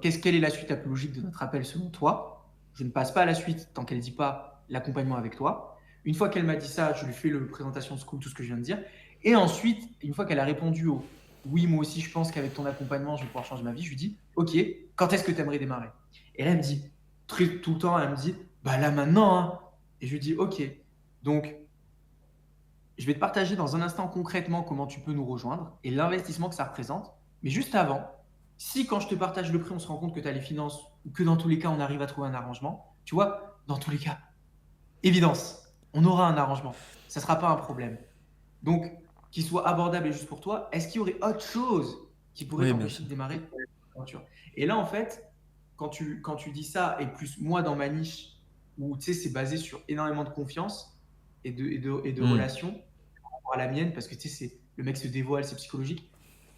quelle est la suite la plus logique de notre appel selon toi? Je ne passe pas à la suite tant qu'elle ne dit pas l'accompagnement avec toi. Une fois qu'elle m'a dit ça, je lui fais la présentation de school, tout ce que je viens de dire. Et ensuite, une fois qu'elle a répondu au oui, moi aussi, je pense qu'avec ton accompagnement, je vais pouvoir changer ma vie, je lui dis, OK, quand est-ce que tu aimerais démarrer? Et là, elle me dit, tout le temps, elle me dit, bah là maintenant, hein. Et je lui dis, OK. Donc, je vais te partager dans un instant concrètement comment tu peux nous rejoindre et l'investissement que ça représente. Mais juste avant, si quand je te partage le prix, on se rend compte que tu as les finances ou que dans tous les cas, on arrive à trouver un arrangement, tu vois, dans tous les cas, évidence, on aura un arrangement. Ça ne sera pas un problème. Donc, qu'il soit abordable et juste pour toi, est-ce qu'il y aurait autre chose qui pourrait oui, bien t'empêcher sûr. de démarrer ton aventure? Et là, en fait, quand tu dis ça, et plus moi dans ma niche, où tu sais, c'est basé sur énormément de confiance et de Hmm. relations, à la mienne parce que tu sais, le mec se dévoile, c'est psychologique.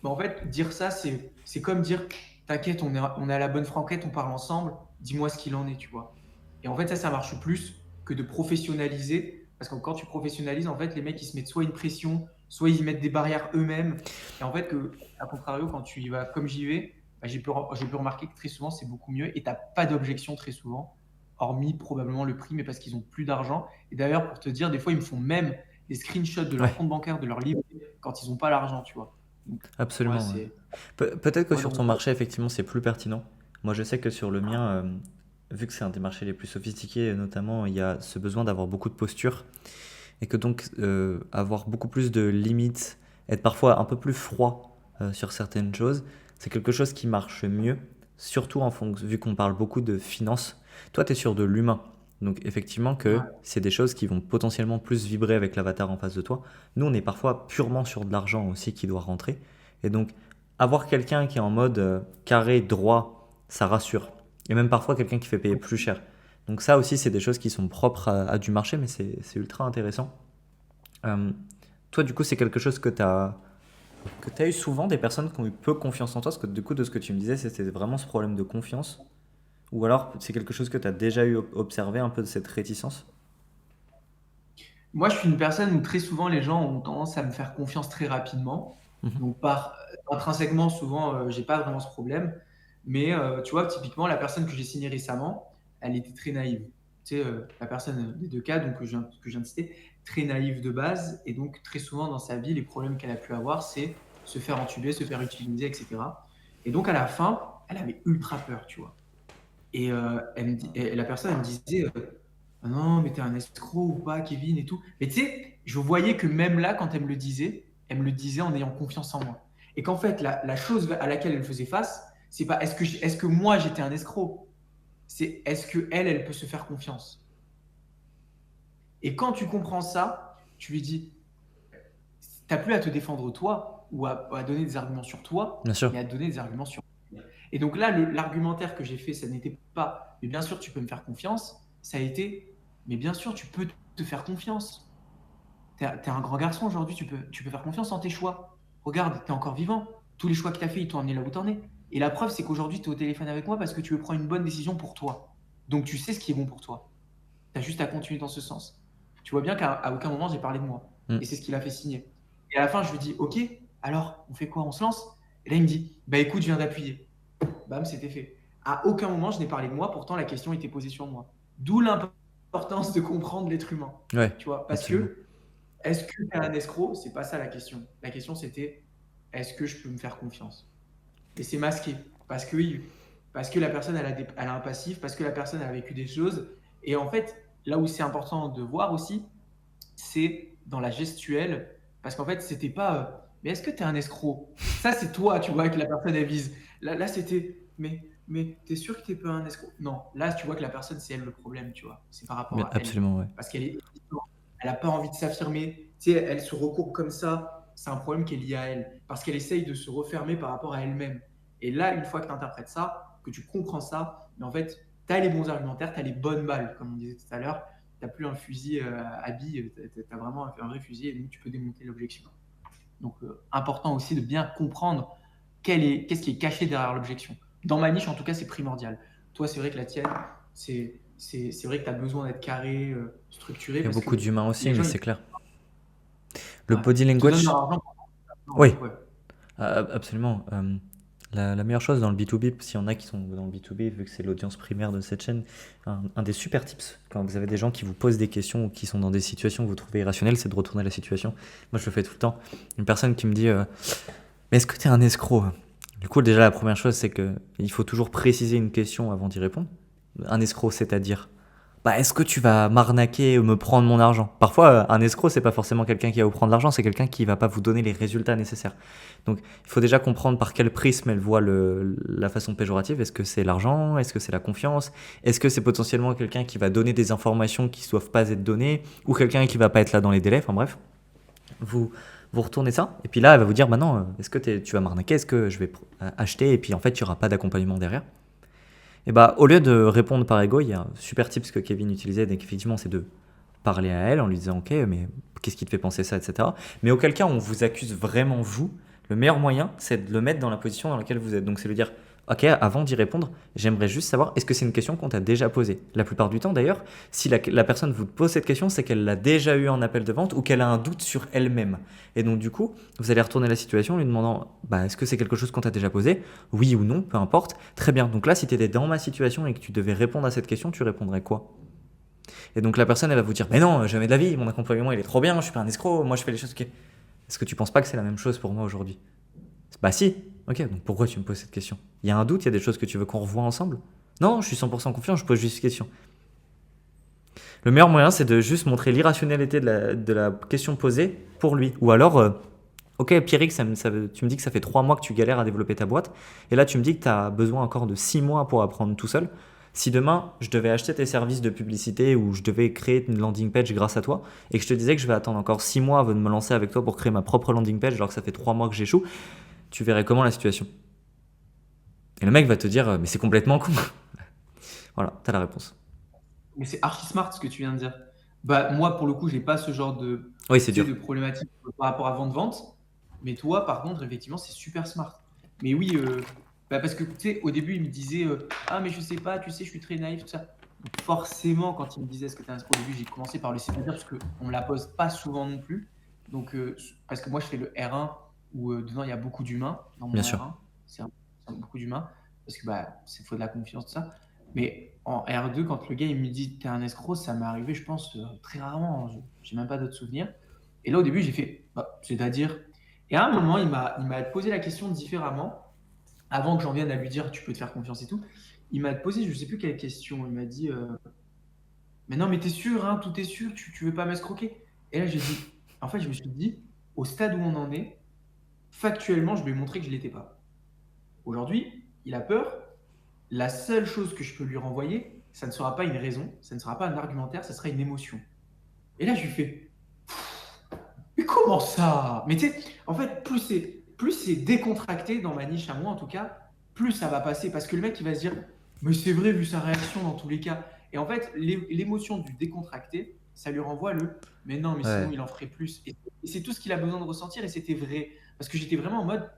Mais en fait, dire ça, c'est comme dire t'inquiète, on est à la bonne franquette, on parle ensemble, dis-moi ce qu'il en est, tu vois. Et en fait, ça marche plus que de professionnaliser parce que quand tu professionnalises, en fait, les mecs ils se mettent soit une pression, soit ils mettent des barrières eux-mêmes. Et en fait, à contrario, quand tu y vas comme j'y vais, bah, j'ai pu remarquer que très souvent c'est beaucoup mieux et t'as pas d'objection très souvent, hormis probablement le prix, mais parce qu'ils ont plus d'argent. Et d'ailleurs, pour te dire, des fois, ils me font même des screenshots de leur Ouais, compte bancaire, de leur livret, quand ils n'ont pas l'argent, tu vois. Donc, ouais, absolument. Ouais. c'est. Peut-être que Ouais, sur donc, ton marché, effectivement, c'est plus pertinent. Moi, je sais que sur le mien, vu que c'est un des marchés les plus sophistiqués, notamment, il y a ce besoin d'avoir beaucoup de posture et que donc avoir beaucoup plus de limites, être parfois un peu plus froid sur certaines choses, c'est quelque chose qui marche mieux, surtout vu qu'on parle beaucoup de finances. Toi, tu es sur de l'humain. Donc effectivement que Ouais. c'est des choses qui vont potentiellement plus vibrer avec l'avatar en face de toi. Nous, on est parfois purement sur de l'argent aussi qui doit rentrer. Et donc, avoir quelqu'un qui est en mode carré, droit, ça rassure. Et même parfois quelqu'un qui fait payer plus cher. Donc ça aussi, c'est des choses qui sont propres à du marché, mais c'est ultra intéressant. Euh, Toi, du coup, c'est quelque chose que tu as eu souvent des personnes qui ont eu peu confiance en toi, parce que du coup, de ce que tu me disais, c'était vraiment ce problème de confiance. Ou alors, c'est quelque chose que tu as déjà eu observé, un peu de cette réticence. Moi, je suis une personne où très souvent les gens ont tendance à me faire confiance très rapidement. Mhm. Donc, intrinsèquement, souvent, j'ai pas vraiment ce problème. Mais tu vois, typiquement, la personne que j'ai signée récemment, elle était très naïve. Tu sais, la personne des deux cas donc, que je viens de citer, très naïve de base. Et donc, très souvent dans sa vie, les problèmes qu'elle a pu avoir, c'est se faire entuber, se faire utiliser, etc. Et donc, à la fin, elle avait ultra peur, tu vois. Et, et la personne, elle me disait ah non, mais t'es un escroc ou pas, Kevin et tout. Mais tu sais, je voyais que même là, quand elle me le disait en ayant confiance en moi. Et qu'en fait, la chose à laquelle elle faisait face, c'est pas est-ce que moi j'étais un escroc, c'est est-ce que elle peut se faire confiance. Et quand tu comprends ça, tu lui dis t'as plus à te défendre toi ou à donner des arguments sur toi, Bien sûr. mais à donner des arguments sur. Et donc là, l'argumentaire que j'ai fait, ça n'était pas, mais bien sûr, tu peux me faire confiance. Ça a été, mais bien sûr, tu peux te faire confiance. T'es un grand garçon aujourd'hui, tu peux faire confiance en tes choix. Regarde, t'es encore vivant. Tous les choix que t'as fait, ils t'ont amené là où t'en es. Et la preuve, c'est qu'aujourd'hui, tu es au téléphone avec moi parce que tu veux prendre une bonne décision pour toi. Donc tu sais ce qui est bon pour toi. Tu as juste à continuer dans ce sens. Tu vois bien qu'à aucun moment, j'ai parlé de moi. Mm. Et c'est ce qu'il a fait signer. Et à la fin, je lui dis, OK, alors, on fait quoi? On se lance? Et là, il me dit, bah écoute, je viens d'appuyer. Bam, c'était fait. À aucun moment, je n'ai parlé de moi, pourtant la question était posée sur moi. D'où l'importance de comprendre l'être humain. Ouais, Tu vois, parce absolument. que est-ce que tu es un escroc? C'est pas ça la question. La question c'était est-ce que je peux me faire confiance? Et c'est masqué parce que oui, parce que la personne elle a un passif, parce que la personne a vécu des choses. Et en fait, là où c'est important de voir aussi, c'est dans la gestuelle, parce qu'en fait, c'était pas mais est-ce que tu es un escroc? Ça, c'est toi, tu vois, que la personne elle vise. Là c'était mais t'es sûr que t'es pas un escroc? Non, là, tu vois que la personne, c'est elle le problème, tu vois. C'est par rapport Mais à elle. absolument, ouais. Parce elle a pas envie de s'affirmer. Tu sais, elle se recourbe comme ça. C'est un problème qui est lié à elle. Parce qu'elle essaye de se refermer par rapport à elle-même. Et là, une fois que tu interprètes ça, que tu comprends ça, mais en fait, tu as les bons argumentaires, tu as les bonnes balles, comme on disait tout à l'heure. Tu n'as plus un fusil à billes, tu as vraiment un vrai fusil et donc tu peux démonter l'objection. Donc, important aussi de bien comprendre qu'est-ce qui est caché derrière l'objection. Dans ma niche, en tout cas, c'est primordial. Toi, c'est vrai que la tienne, c'est vrai que tu as besoin d'être carré, structuré, Il y a parce beaucoup que d'humains aussi, les mais gens, c'est clair. Le ouais, body ils te donnent leur language, argent. oui, Non, ouais. absolument. La meilleure chose dans le B2B, s'il y en a qui sont dans le B2B, vu que c'est l'audience primaire de cette chaîne, un des super tips, quand vous avez des gens qui vous posent des questions ou qui sont dans des situations que vous trouvez irrationnelles, c'est de retourner la situation. Moi, je le fais tout le temps. Une personne qui me dit mais est-ce que tu es un escroc? Du coup, déjà, la première chose, c'est que il faut toujours préciser une question avant d'y répondre. Un escroc, c'est-à-dire bah, est-ce que tu vas m'arnaquer ou me prendre mon argent? Parfois, un escroc, c'est pas forcément quelqu'un qui va vous prendre l'argent, c'est quelqu'un qui va pas vous donner les résultats nécessaires. Donc, il faut déjà comprendre par quel prisme elle voit la façon péjorative. Est-ce que c'est l'argent? Est-ce que c'est la confiance? Est-ce que c'est potentiellement quelqu'un qui va donner des informations qui ne doivent pas être données? Ou quelqu'un qui va pas être là dans les délais? Enfin bref, vous, vous retournez ça. Et puis là, elle va vous dire, maintenant, est-ce que tu vas m'arnaquer? Est-ce que je vais acheter? Et puis en fait, il n'y aura pas d'accompagnement derrière. Et bah, au lieu de répondre par ego, il y a un super tips que Kevin utilisait, donc effectivement, c'est de parler à elle en lui disant, ok, mais qu'est-ce qui te fait penser ça, etc. Mais auquel cas, on vous accuse vraiment vous, le meilleur moyen, c'est de le mettre dans la position dans laquelle vous êtes. Donc, c'est de dire, ok, avant d'y répondre, j'aimerais juste savoir, est-ce que c'est une question qu'on t'a déjà posée? La plupart du temps, d'ailleurs, si la personne vous pose cette question, c'est qu'elle l'a déjà eu en appel de vente ou qu'elle a un doute sur elle-même. Et donc, du coup, vous allez retourner la situation en lui demandant, bah, est-ce que c'est quelque chose qu'on t'a déjà posé? Oui ou non, peu importe. Très bien. Donc là, si tu étais dans ma situation et que tu devais répondre à cette question, tu répondrais quoi? Et donc la personne, elle va vous dire, mais non, jamais de la vie, mon accompagnement, il est trop bien, je suis pas un escroc, moi je fais les choses. Ok. Est-ce que tu penses pas que c'est la même chose pour moi aujourd'hui? Bah si. Ok, donc pourquoi tu me poses cette question? Il y a un doute, il y a des choses que tu veux qu'on revoie ensemble? Non, je suis 100% confiant, je pose juste une question. Le meilleur moyen, c'est de juste montrer l'irrationalité de la question posée pour lui. Ou alors, ok, Pierrick, tu me dis que ça fait 3 mois que tu galères à développer ta boîte, et là tu me dis que tu as besoin encore de 6 mois pour apprendre tout seul. Si demain, je devais acheter tes services de publicité ou je devais créer une landing page grâce à toi et que je te disais que je vais attendre encore 6 mois avant de me lancer avec toi pour créer ma propre landing page alors que ça fait 3 mois que j'échoue, tu verrais comment la situation? Et le mec va te dire, mais c'est complètement con. Voilà, t'as la réponse. Mais c'est archi smart ce que tu viens de dire. Bah, moi, pour le coup, j'ai pas ce genre de, Oui, c'est tu sais, dur. de problématique par rapport à vente-vente. Mais toi, par contre, effectivement, c'est super smart. Mais oui, bah, parce que tu sais, au début, il me disait ah, mais je sais pas, tu sais, je suis très naïf, tout ça. Donc, forcément, quand il me disait ce que tu as au début, j'ai commencé par le dire parce qu'on me la pose pas souvent non plus. Donc, parce que moi, je fais le R1 où dedans, il y a beaucoup d'humains dans Bien mon sûr. R1. C'est beaucoup d'humains parce que bah, c'est faut de la confiance, tout ça. Mais en R2, quand le gars il me dit t'es un escroc, ça m'est arrivé, je pense, très rarement. J'ai même pas d'autres souvenirs. Et là, au début, j'ai fait bah, c'est-à-dire. Et à un moment, il m'a posé la question différemment, avant que j'en vienne à lui dire tu peux te faire confiance et tout. Il m'a posé, je sais plus quelle question. Il m'a dit mais non, mais t'es sûr, hein, tout est sûr, tu veux pas m'escroquer. Et là, j'ai dit en fait, je me suis dit au stade où on en est, factuellement, je lui ai montré que je l'étais pas. Aujourd'hui, il a peur. La seule chose que je peux lui renvoyer, ça ne sera pas une raison, ça ne sera pas un argumentaire, ça sera une émotion. Et là, je lui fais, mais comment ça? Mais tu sais, en fait, plus c'est décontracté dans ma niche à moi, en tout cas, plus ça va passer. Parce que le mec, il va se dire, mais c'est vrai, vu sa réaction dans tous les cas. Et en fait, l'émotion du décontracté, ça lui renvoie mais non, mais sinon, Ouais. il en ferait plus. Et c'est tout ce qu'il a besoin de ressentir, et c'était vrai. Parce que j'étais vraiment en mode,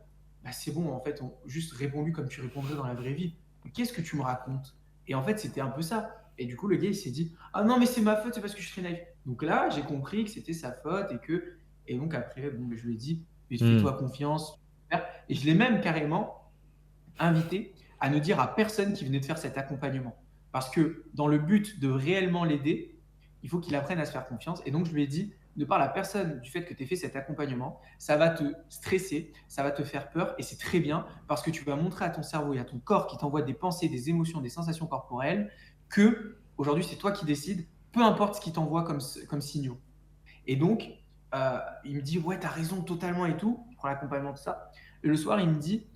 bah, c'est bon, en fait, juste réponds-lui comme tu répondrais dans la vraie vie. Qu'est-ce que tu me racontes? Et en fait, c'était un peu ça. Et du coup, le gars, il s'est dit, ah non, mais c'est ma faute, c'est parce que je suis très naïf. Donc là, j'ai compris que c'était sa faute et donc après, bon, je lui ai dit, mais Hmm. fais-toi confiance. Et je l'ai même carrément invité à ne dire à personne qui venait de faire cet accompagnement. Parce que dans le but de réellement l'aider, il faut qu'il apprenne à se faire confiance. Et donc, je lui ai dit, ne parle à personne du fait que tu aies fait cet accompagnement. Ça va te stresser, ça va te faire peur. Et c'est très bien parce que tu vas montrer à ton cerveau et à ton corps qui t'envoie des pensées, des émotions, des sensations corporelles que aujourd'hui, c'est toi qui décides, peu importe ce qu'il t'envoie comme signaux. Et donc, il me dit, ouais, t'as raison totalement et tout. Il prend l'accompagnement de ça. Et le soir, il me dit,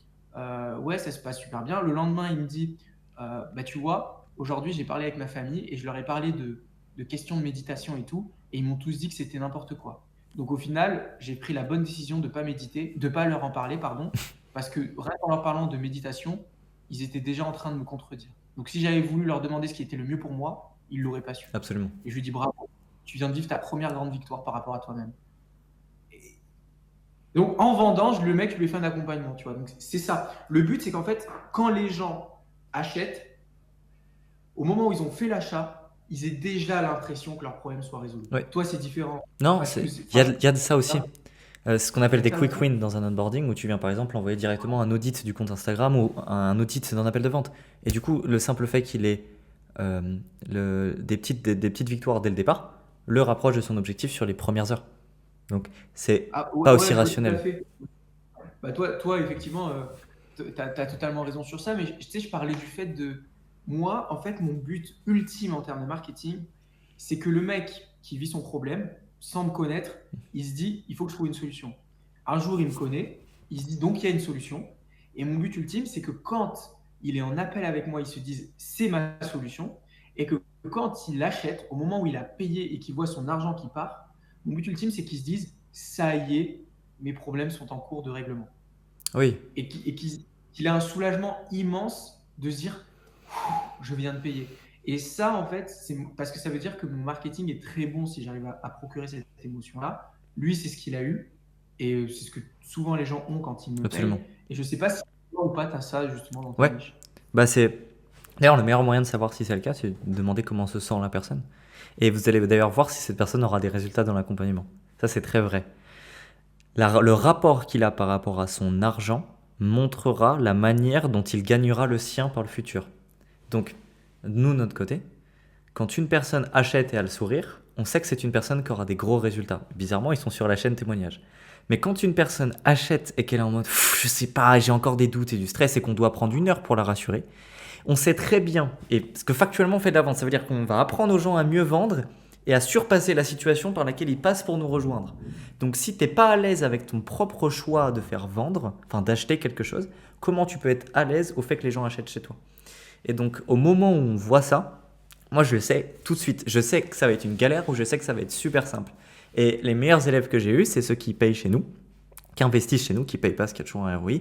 ouais, ça se passe super bien. Le lendemain, il me dit, bah, tu vois, aujourd'hui, j'ai parlé avec ma famille et je leur ai parlé de questions de méditation et tout. Et ils m'ont tous dit que c'était n'importe quoi. Donc, au final, j'ai pris la bonne décision de ne pas méditer, de ne pas leur en parler, pardon, parce que rien qu'en leur parlant de méditation, ils étaient déjà en train de me contredire. Donc, si j'avais voulu leur demander ce qui était le mieux pour moi, ils ne l'auraient pas su. Absolument. Et je lui dis bravo, tu viens de vivre ta première grande victoire par rapport à toi-même. Et donc, en vendant, le mec, je lui ai fait un accompagnement, tu vois. Donc, c'est ça. Le but, c'est qu'en fait, quand les gens achètent, au moment où ils ont fait l'achat, ils aient déjà l'impression que leur problème soit résolu. Ouais. Toi, c'est différent. Non, Parce que il y a de ça aussi. C'est ce qu'on il y appelle a de des ça quick aussi. wins dans un onboarding où tu viens par exemple envoyer directement un audit du compte Instagram ou un audit d'un appel de vente. Et du coup, le simple fait qu'il ait des petites victoires dès le départ le rapproche de son objectif sur les premières heures. Donc, c'est Ah, pas ouais, aussi ouais, je vois tout à rationnel. fait. Bah, toi, effectivement, tu as totalement raison sur ça, mais tu sais, je parlais du fait de moi, en fait, mon but ultime en termes de marketing, c'est que le mec qui vit son problème, sans me connaître, il se dit, il faut que je trouve une solution. Un jour, il me connaît, il se dit, donc il y a une solution. Et mon but ultime, c'est que quand il est en appel avec moi, il se dise, c'est ma solution. Et que quand il achète, au moment où il a payé et qu'il voit son argent qui part, mon but ultime, c'est qu'il se dise, ça y est, mes problèmes sont en cours de règlement Oui, et qu'il a un soulagement immense de se dire je viens de payer. Et ça, en fait, c'est parce que ça veut dire que mon marketing est très bon si j'arrive à procurer cette émotion-là. Lui, c'est ce qu'il a eu et c'est ce que souvent les gens ont quand ils me absolument. payent. Et je ne sais pas si toi ou pas, tu as ça justement dans ta Ouais, niche. bah c'est d'ailleurs le meilleur moyen de savoir si c'est le cas, c'est de demander comment se sent la personne. Et vous allez d'ailleurs voir si cette personne aura des résultats dans l'accompagnement. Ça, c'est très vrai. Le rapport qu'il a par rapport à son argent montrera la manière dont il gagnera le sien par le futur. Donc, nous, de notre côté, quand une personne achète et a le sourire, on sait que c'est une personne qui aura des gros résultats. Bizarrement, ils sont sur la chaîne témoignage. Mais quand une personne achète et qu'elle est en mode je sais pas, j'ai encore des doutes et du stress et qu'on doit prendre 1 heure pour la rassurer, on sait très bien, et ce que factuellement on fait de la vente, ça veut dire qu'on va apprendre aux gens à mieux vendre et à surpasser la situation par laquelle ils passent pour nous rejoindre. Donc si t'es pas à l'aise avec ton propre choix de faire vendre, enfin d'acheter quelque chose, comment tu peux être à l'aise au fait que les gens achètent chez toi? Et donc, au moment où on voit ça, moi, je le sais tout de suite. Je sais que ça va être une galère ou je sais que ça va être super simple. Et les meilleurs élèves que j'ai eus, c'est ceux qui payent chez nous, qui investissent chez nous, qui payent pas, parce qu'il y a toujours un ROI,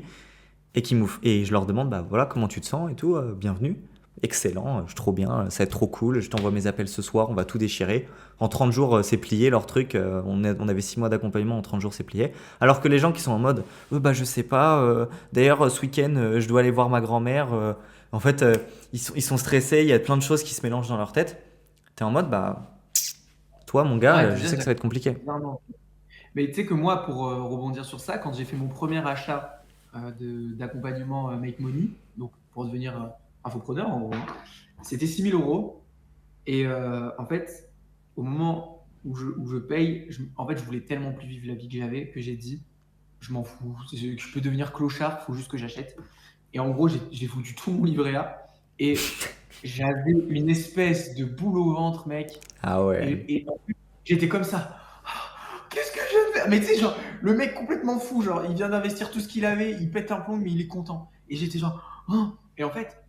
et je leur demande, bah voilà, comment tu te sens et tout, bienvenue. Excellent, je suis trop bien, ça va être trop cool, je t'envoie mes appels ce soir, on va tout déchirer. En 30 jours, c'est plié leur truc, on avait 6 mois d'accompagnement, en 30 jours, c'est plié. Alors que les gens qui sont en mode, bah je sais pas, d'ailleurs, ce week-end, je dois aller voir ma grand-mère. En fait, ils sont stressés, il y a plein de choses qui se mélangent dans leur tête. T'es en mode, bah, toi, mon gars, Ouais, je déjà, sais que ça va être compliqué. non. Mais tu sais que moi, pour rebondir sur ça, quand j'ai fait mon premier achat d'accompagnement Make Money, donc pour devenir infopreneur, en gros, c'était 6 000 euros. Et en fait, au moment où je paye, en fait, je voulais tellement plus vivre la vie que j'avais que j'ai dit, je m'en fous, je peux devenir clochard, il faut juste que j'achète. Et en gros, j'ai foutu tout mon livret A et j'avais une espèce de boule au ventre, mec. Ah ouais. Et en plus, j'étais comme ça. Qu'est-ce que je viens de faire? Mais tu sais, genre, le mec complètement fou, genre, il vient d'investir tout ce qu'il avait, il pète un plomb, mais il est content. Et j'étais genre, oh. Et en fait,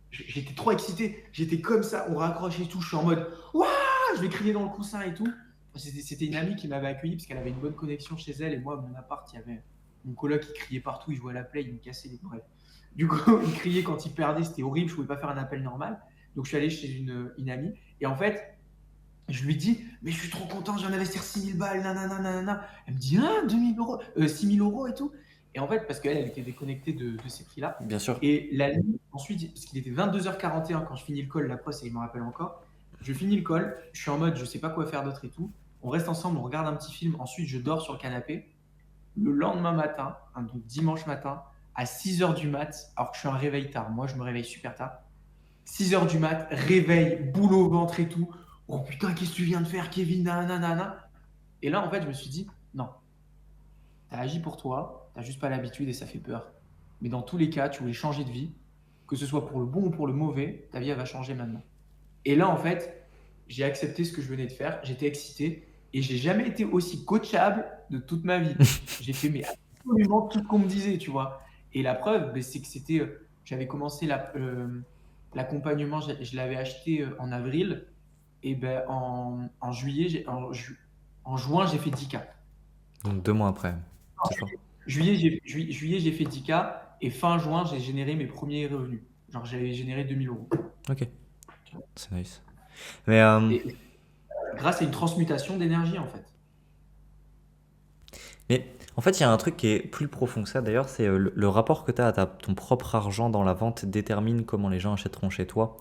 j'étais trop excité, j'étais comme ça, on raccroche et tout, je suis en mode, waouh, je vais crier dans le coussin et tout. C'était une amie qui m'avait accueilli parce qu'elle avait une bonne connexion chez elle, et moi, mon appart, il y avait mon coloc qui criait partout, il jouait à la play, il me cassait les bref. Du coup, il criait quand il perdait, c'était horrible, je pouvais pas faire un appel normal. Donc, je suis allé chez une amie, et en fait, je lui dis, mais je suis trop content, je viens d'investir 6 000 balles, nanana, nanana. Elle me dit, hein, 2 000 euros, 6 000 euros et tout. Et en fait, parce qu'elle, elle était déconnectée de ces prix-là. Bien sûr. Et la nuit, ensuite, parce qu'il était 22h41 quand je finis le call, la poste, et je me rappelle encore, je finis le call, je suis en mode, je sais pas quoi faire d'autre et tout. On reste ensemble, on regarde un petit film, ensuite je dors sur le canapé. Le lendemain matin, donc dimanche matin, à 6h du mat, alors que je suis un réveil tard, moi je me réveille super tard, 6h du mat, réveil, boule au ventre et tout. Oh putain, qu'est-ce que tu viens de faire, Kevin? Nanana. Et là, en fait, je me suis dit, non, t'as agi pour toi, t'as juste pas l'habitude et ça fait peur. Mais dans tous les cas, tu voulais changer de vie, que ce soit pour le bon ou pour le mauvais, ta vie, elle va changer maintenant. Et là, en fait, j'ai accepté ce que je venais de faire, j'étais excité et j'ai jamais été aussi coachable de toute ma vie. J'ai fait mais absolument tout ce qu'on me disait, tu vois. Et la preuve, c'est que j'avais commencé l'accompagnement, je l'avais acheté en avril et ben en juillet, en juin, j'ai fait 10K. Donc 2 mois après. C'est chaud. Juillet, j'ai fait 10K et fin juin, j'ai généré mes premiers revenus. Genre, j'avais généré 2 000 euros. Ok, c'est nice. Mais Et grâce à une transmutation d'énergie, en fait. Mais en fait, il y a un truc qui est plus profond que ça d'ailleurs, c'est le rapport que tu as à ton propre argent dans la vente détermine comment les gens achèteront chez toi.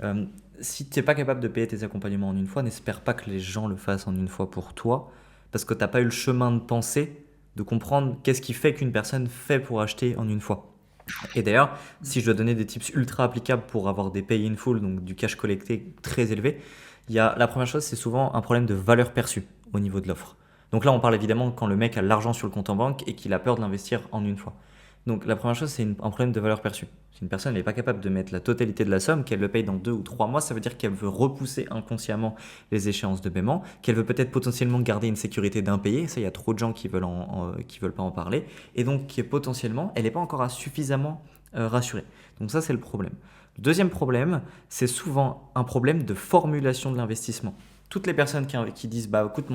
Euh, Si tu n'es pas capable de payer tes accompagnements en une fois, n'espère pas que les gens le fassent en une fois pour toi, parce que tu n'as pas eu le chemin de pensée de comprendre qu'est-ce qui fait qu'une personne fait pour acheter en une fois. Et d'ailleurs, si je dois donner des tips ultra applicables pour avoir des pay in full, donc du cash collecté très élevé, la première chose, c'est souvent un problème de valeur perçue au niveau de l'offre. Donc là, on parle évidemment quand le mec a l'argent sur le compte en banque et qu'il a peur de l'investir en une fois. Donc la première chose, c'est un problème de valeur perçue. Si une personne n'est pas capable de mettre la totalité de la somme, qu'elle le paye dans 2 ou 3 mois, ça veut dire qu'elle veut repousser inconsciemment les échéances de paiement, qu'elle veut peut-être potentiellement garder une sécurité d'impayé. Ça, il y a trop de gens qui veulent pas en parler. Et donc, qui est potentiellement, elle n'est pas encore suffisamment rassurée. Donc ça, c'est le problème. Le deuxième problème, c'est souvent un problème de formulation de l'investissement. Toutes les personnes qui disent bah écoute,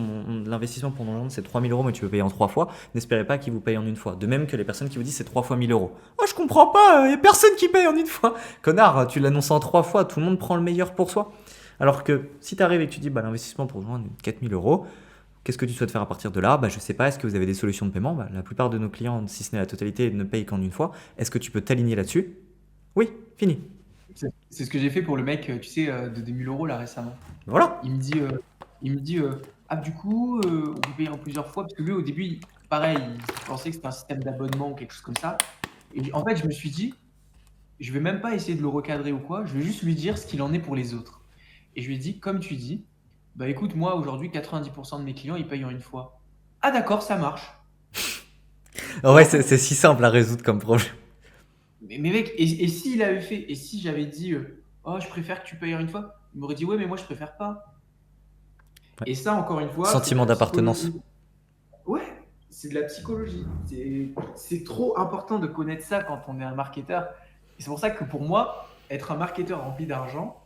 l'investissement pour mon c'est 3 000 euros, mais tu veux payer en 3 fois, n'espérez pas qu'ils vous payent en une fois. De même que les personnes qui vous disent c'est 3 fois 1 000 euros. Oh, je comprends pas, il n'y a personne qui paye en une fois. Connard, tu l'annonces en 3 fois, tout le monde prend le meilleur pour soi. Alors que si tu arrives et que tu dis bah l'investissement pour moi 4 000 euros, qu'est-ce que tu souhaites faire à partir de là? Bah je sais pas, est-ce que vous avez des solutions de paiement? Bah, la plupart de nos clients, si ce n'est la totalité, ne payent qu'en une fois. Est-ce que tu peux t'aligner là-dessus? Oui, fini. C'est ce que j'ai fait pour le mec, tu sais, de 2 000 euros là récemment. Voilà. Il me dit, ah, du coup, on peut payer en plusieurs fois. Parce que lui, au début, pareil, il pensait que c'était un système d'abonnement ou quelque chose comme ça. Et en fait, je me suis dit, je vais même pas essayer de le recadrer ou quoi, je vais juste lui dire ce qu'il en est pour les autres. Et je lui ai dit, comme tu dis, bah écoute, moi aujourd'hui, 90% de mes clients, ils payent en une fois. Ah d'accord, ça marche. En Et vrai, en c'est fait, si simple à résoudre comme problème. mais mec, et s'il avait fait, et si j'avais dit, oh, je préfère que tu payes en une fois, il m'aurait dit, ouais, mais moi, je préfère pas. Ouais. Et ça, encore une fois, c'est de Sentiment la d'appartenance. psychologie. Ouais, c'est de la psychologie. C'est trop important de connaître ça quand on est un marketeur. Et c'est pour ça que pour moi, être un marketeur rempli d'argent,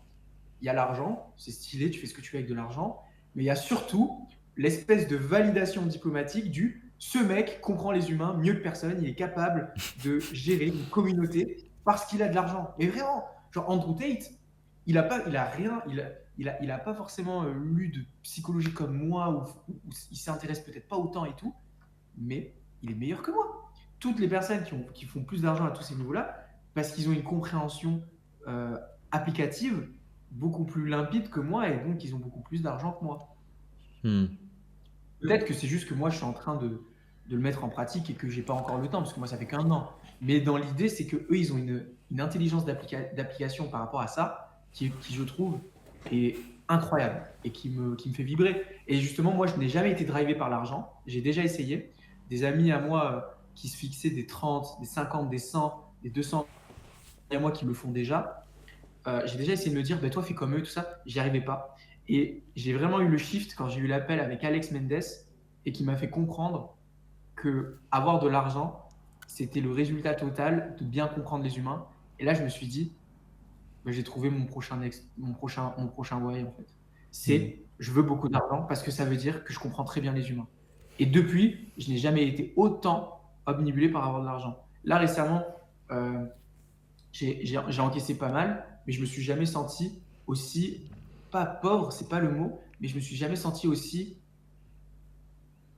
il y a l'argent, c'est stylé, tu fais ce que tu veux avec de l'argent, mais il y a surtout l'espèce de validation diplomatique du ce mec comprend les humains mieux que personne, il est capable de gérer une communauté parce qu'il a de l'argent. Mais vraiment, genre Andrew Tate, il a rien, il a pas forcément lu de psychologie comme moi, ou il s'intéresse peut-être pas autant et tout, mais il est meilleur que moi. Toutes les personnes qui font plus d'argent à tous ces niveaux-là, parce qu'ils ont une compréhension euh, applicative beaucoup plus limpide que moi, et donc ils ont beaucoup plus d'argent que moi. Hmm. Peut-être que c'est juste que moi je suis en train de le mettre en pratique et que j'ai pas encore le temps, parce que moi ça fait qu'un an. Mais dans l'idée, c'est que eux, ils ont une intelligence d'application par rapport à ça qui, je trouve, est incroyable et qui me fait vibrer. Et justement, moi, je n'ai jamais été drivé par l'argent. J'ai déjà essayé. Des amis à moi qui se fixaient des 30, des 50, des 100, des 200 à moi qui le font déjà. J'ai déjà essayé de me dire, bah, toi, fais comme eux, tout ça. J'y arrivais pas. Et j'ai vraiment eu le shift quand j'ai eu l'appel avec Alex Mendes et qui m'a fait comprendre que avoir de l'argent, c'était le résultat total de bien comprendre les humains. Et là, je me suis dit, bah, j'ai trouvé mon prochain why, en fait. Hmm. C'est, je veux beaucoup d'argent parce que ça veut dire que je comprends très bien les humains. Et depuis, je n'ai jamais été autant omnibulé par avoir de l'argent. Là, récemment, euh, j'ai encaissé pas mal, mais je me suis jamais senti aussi, pas pauvre, c'est pas le mot, mais je me suis jamais senti aussi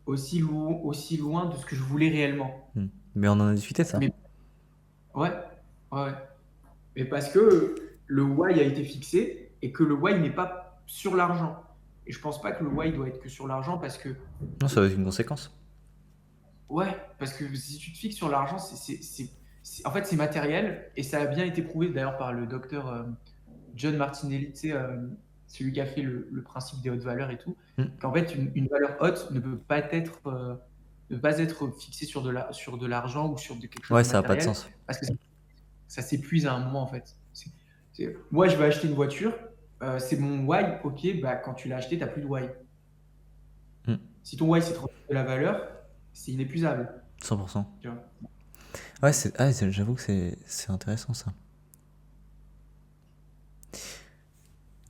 loin de ce que je voulais réellement. Hmm. Mais on en a discuté de ça. Mais ouais, ouais, ouais. Mais parce que le why a été fixé et que le why n'est pas sur l'argent. Et je pense pas que le why doit être que sur l'argent parce que, Non, ça va être une conséquence. ouais, parce que si tu te fixes sur l'argent, en fait, c'est matériel et ça a bien été prouvé d'ailleurs par le docteur John Martinelli, tu sais, celui qui a fait le principe des hautes valeurs et tout, Hmm. qu'en fait, une valeur haute ne peut pas être fixée sur de l'argent ou sur quelque chose Ouais, de ça a pas de matériel sens. parce que ça s'épuise à un moment en fait. Moi, je vais acheter une voiture, c'est mon why, ok, bah, quand tu l'as acheté, tu n'as plus de why. Hmm. Si ton why c'est de de la valeur, c'est inépuisable. 100%. Tu vois. Ouais, j'avoue que c'est intéressant ça.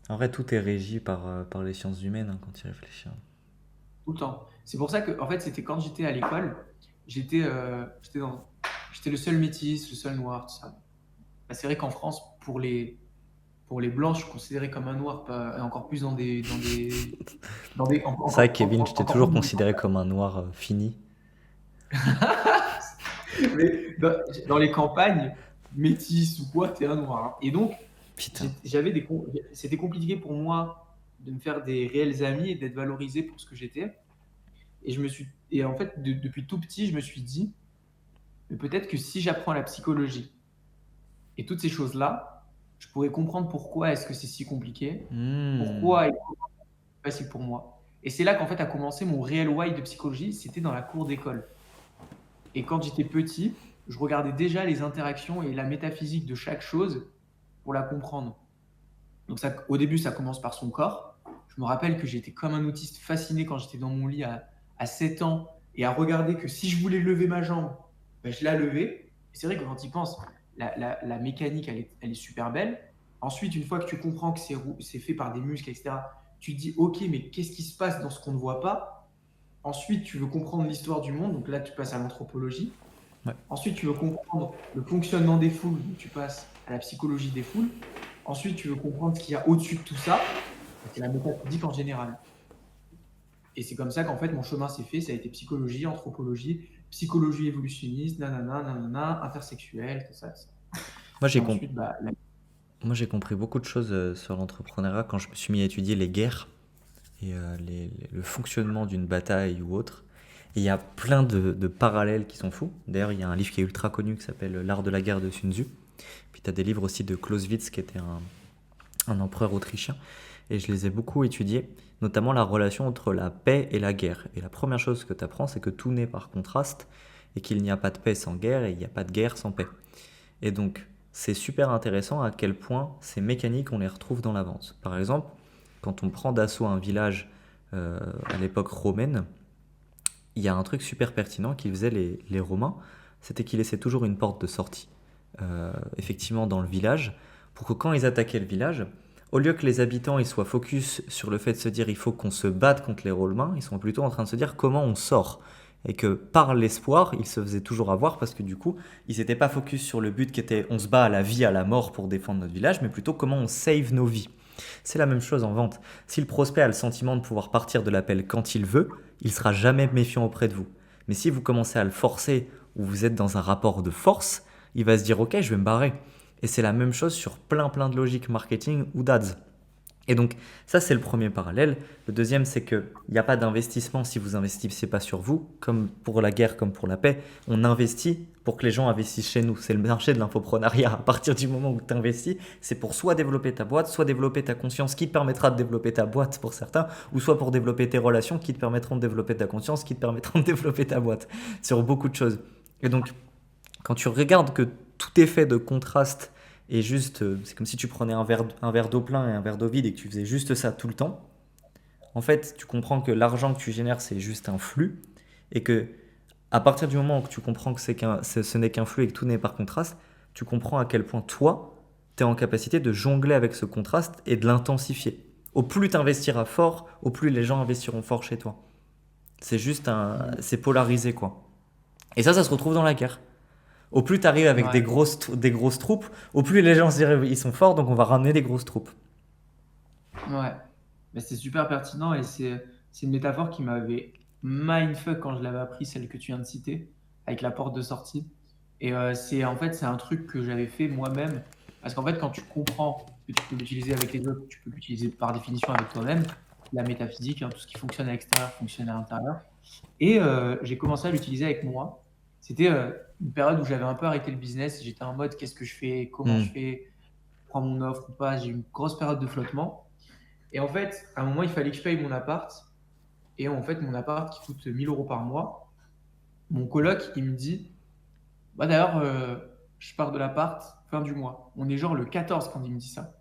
En vrai, tout est régi par les sciences humaines hein, quand tu y réfléchis. Hein. Tout le temps. C'est pour ça que, en fait, c'était quand j'étais à l'école, j'étais le seul métis, le seul noir, tout ça. Bah, c'est vrai qu'en France, pour les blancs, je suis considéré comme un noir, et encore plus C'est vrai que encore, Kevin, je t'ai encore plus toujours dans des considéré comme un noir fini. mais dans les campagnes, métis ou quoi, t'es un noir. Hein. Et donc, Putain. c'était compliqué pour moi de me faire des réels amis et d'être valorisé pour ce que j'étais. Et en fait, depuis tout petit, je me suis dit, mais peut-être que si j'apprends la psychologie et toutes ces choses-là, je pourrais comprendre pourquoi est-ce que c'est si compliqué, Hmm. pourquoi est-ce facile pour moi. Et c'est là qu'en fait a commencé mon réel why de psychologie, c'était dans la cour d'école. Et quand j'étais petit, je regardais déjà les interactions et la métaphysique de chaque chose pour la comprendre. Donc ça, au début, ça commence par son corps. Je me rappelle que j'étais comme un autiste fasciné quand j'étais dans mon lit à 7 ans et à regarder que si je voulais lever ma jambe, ben, je la levais. Et c'est vrai que quand il pense, la mécanique, elle est super belle. Ensuite, une fois que tu comprends que c'est fait par des muscles, etc., tu te dis, OK, mais qu'est-ce qui se passe dans ce qu'on ne voit pas? Ensuite, tu veux comprendre l'histoire du monde, donc là, tu passes à l'anthropologie. Ouais. Ensuite, tu veux comprendre le fonctionnement des foules, donc tu passes à la psychologie des foules. Ensuite, tu veux comprendre ce qu'il y a au-dessus de tout ça, c'est la métaphysique en général. Et c'est comme ça qu'en fait, mon chemin s'est fait. Ça a été psychologie, anthropologie, psychologie évolutionniste, nanana, nanana, intersexuel, tout ça, tout ça. Moi, Et j'ai com- ensuite, bah, Moi, j'ai compris beaucoup de choses sur l'entrepreneuriat quand je me suis mis à étudier les guerres et le fonctionnement d'une bataille ou autre. Et il y a plein de parallèles qui sont fous. D'ailleurs, il y a un livre qui est ultra connu qui s'appelle L'art de la guerre de Sun Tzu. Puis tu as des livres aussi de Clausewitz qui était un empereur autrichien. Et je les ai beaucoup étudiés, notamment la relation entre la paix et la guerre. Et la première chose que tu apprends, c'est que tout naît par contraste et qu'il n'y a pas de paix sans guerre et il n'y a pas de guerre sans paix. Et donc, c'est super intéressant à quel point ces mécaniques, on les retrouve dans la vente. Par exemple, quand on prend d'assaut un village à l'époque romaine, il y a un truc super pertinent qu'ils faisaient les Romains, c'était qu'ils laissaient toujours une porte de sortie. effectivement dans le village, pour que quand ils attaquaient le village, au lieu que les habitants ils soient focus sur le fait de se dire il faut qu'on se batte contre les Romains, ils sont plutôt en train de se dire comment on sort. Et que par l'espoir, ils se faisaient toujours avoir parce que du coup, ils n'étaient pas focus sur le but qui était on se bat à la vie, à la mort pour défendre notre village, mais plutôt comment on save nos vies. C'est la même chose en vente. Si le prospect a le sentiment de pouvoir partir de l'appel quand il veut, il sera jamais méfiant auprès de vous. Mais si vous commencez à le forcer ou vous êtes dans un rapport de force, il va se dire ok, je vais me barrer. Et c'est la même chose sur plein de logiques marketing ou d'ads. Et donc, ça, c'est le premier parallèle. Le deuxième, c'est qu'il n'y a pas d'investissement si vous investissez pas sur vous. Comme pour la guerre, comme pour la paix, on investit pour que les gens investissent chez nous. C'est le marché de l'infoprenariat. À partir du moment où tu investis, c'est pour soit développer ta boîte, soit développer ta conscience qui te permettra de développer ta boîte pour certains, ou soit pour développer tes relations qui te permettront de développer ta conscience, qui te permettront de développer ta boîte. Sur beaucoup de choses. Et donc, quand tu regardes que tout est fait de contraste et juste, c'est comme si tu prenais un verre d'eau plein et un verre d'eau vide et que tu faisais juste ça tout le temps, en fait, tu comprends que l'argent que tu génères, c'est juste un flux et que à partir du moment où tu comprends que ce n'est qu'un flux et que tout n'est par contraste, tu comprends à quel point toi, tu es en capacité de jongler avec ce contraste et de l'intensifier. Au plus tu investiras fort, au plus les gens investiront fort chez toi. C'est juste c'est polarisé quoi. Et ça se retrouve dans la guerre. Au plus tu arrives avec Ouais, des grosses troupes, au plus les gens se disent ils sont forts, donc on va ramener des grosses troupes. ouais. Mais c'est super pertinent et c'est une métaphore qui m'avait mindfuck quand je l'avais appris, celle que tu viens de citer, avec la porte de sortie. Et c'est en fait, c'est un truc que j'avais fait moi-même. Parce qu'en fait, quand tu comprends que tu peux l'utiliser avec les autres, tu peux l'utiliser par définition avec toi-même, la métaphysique, hein, tout ce qui fonctionne à l'extérieur fonctionne à l'intérieur. Et j'ai commencé à l'utiliser avec moi. C'était une période où j'avais un peu arrêté le business. J'étais en mode, qu'est-ce que je fais? Comment je Hmm. fais? Je prends mon offre ou pas? J'ai eu une grosse période de flottement. Et en fait, à un moment, il fallait que je paye mon appart. Et en fait, mon appart qui coûte 1000 euros par mois, mon coloc, il me dit, bah d'ailleurs, je pars de l'appart fin du mois. On est genre le 14 quand il me dit ça.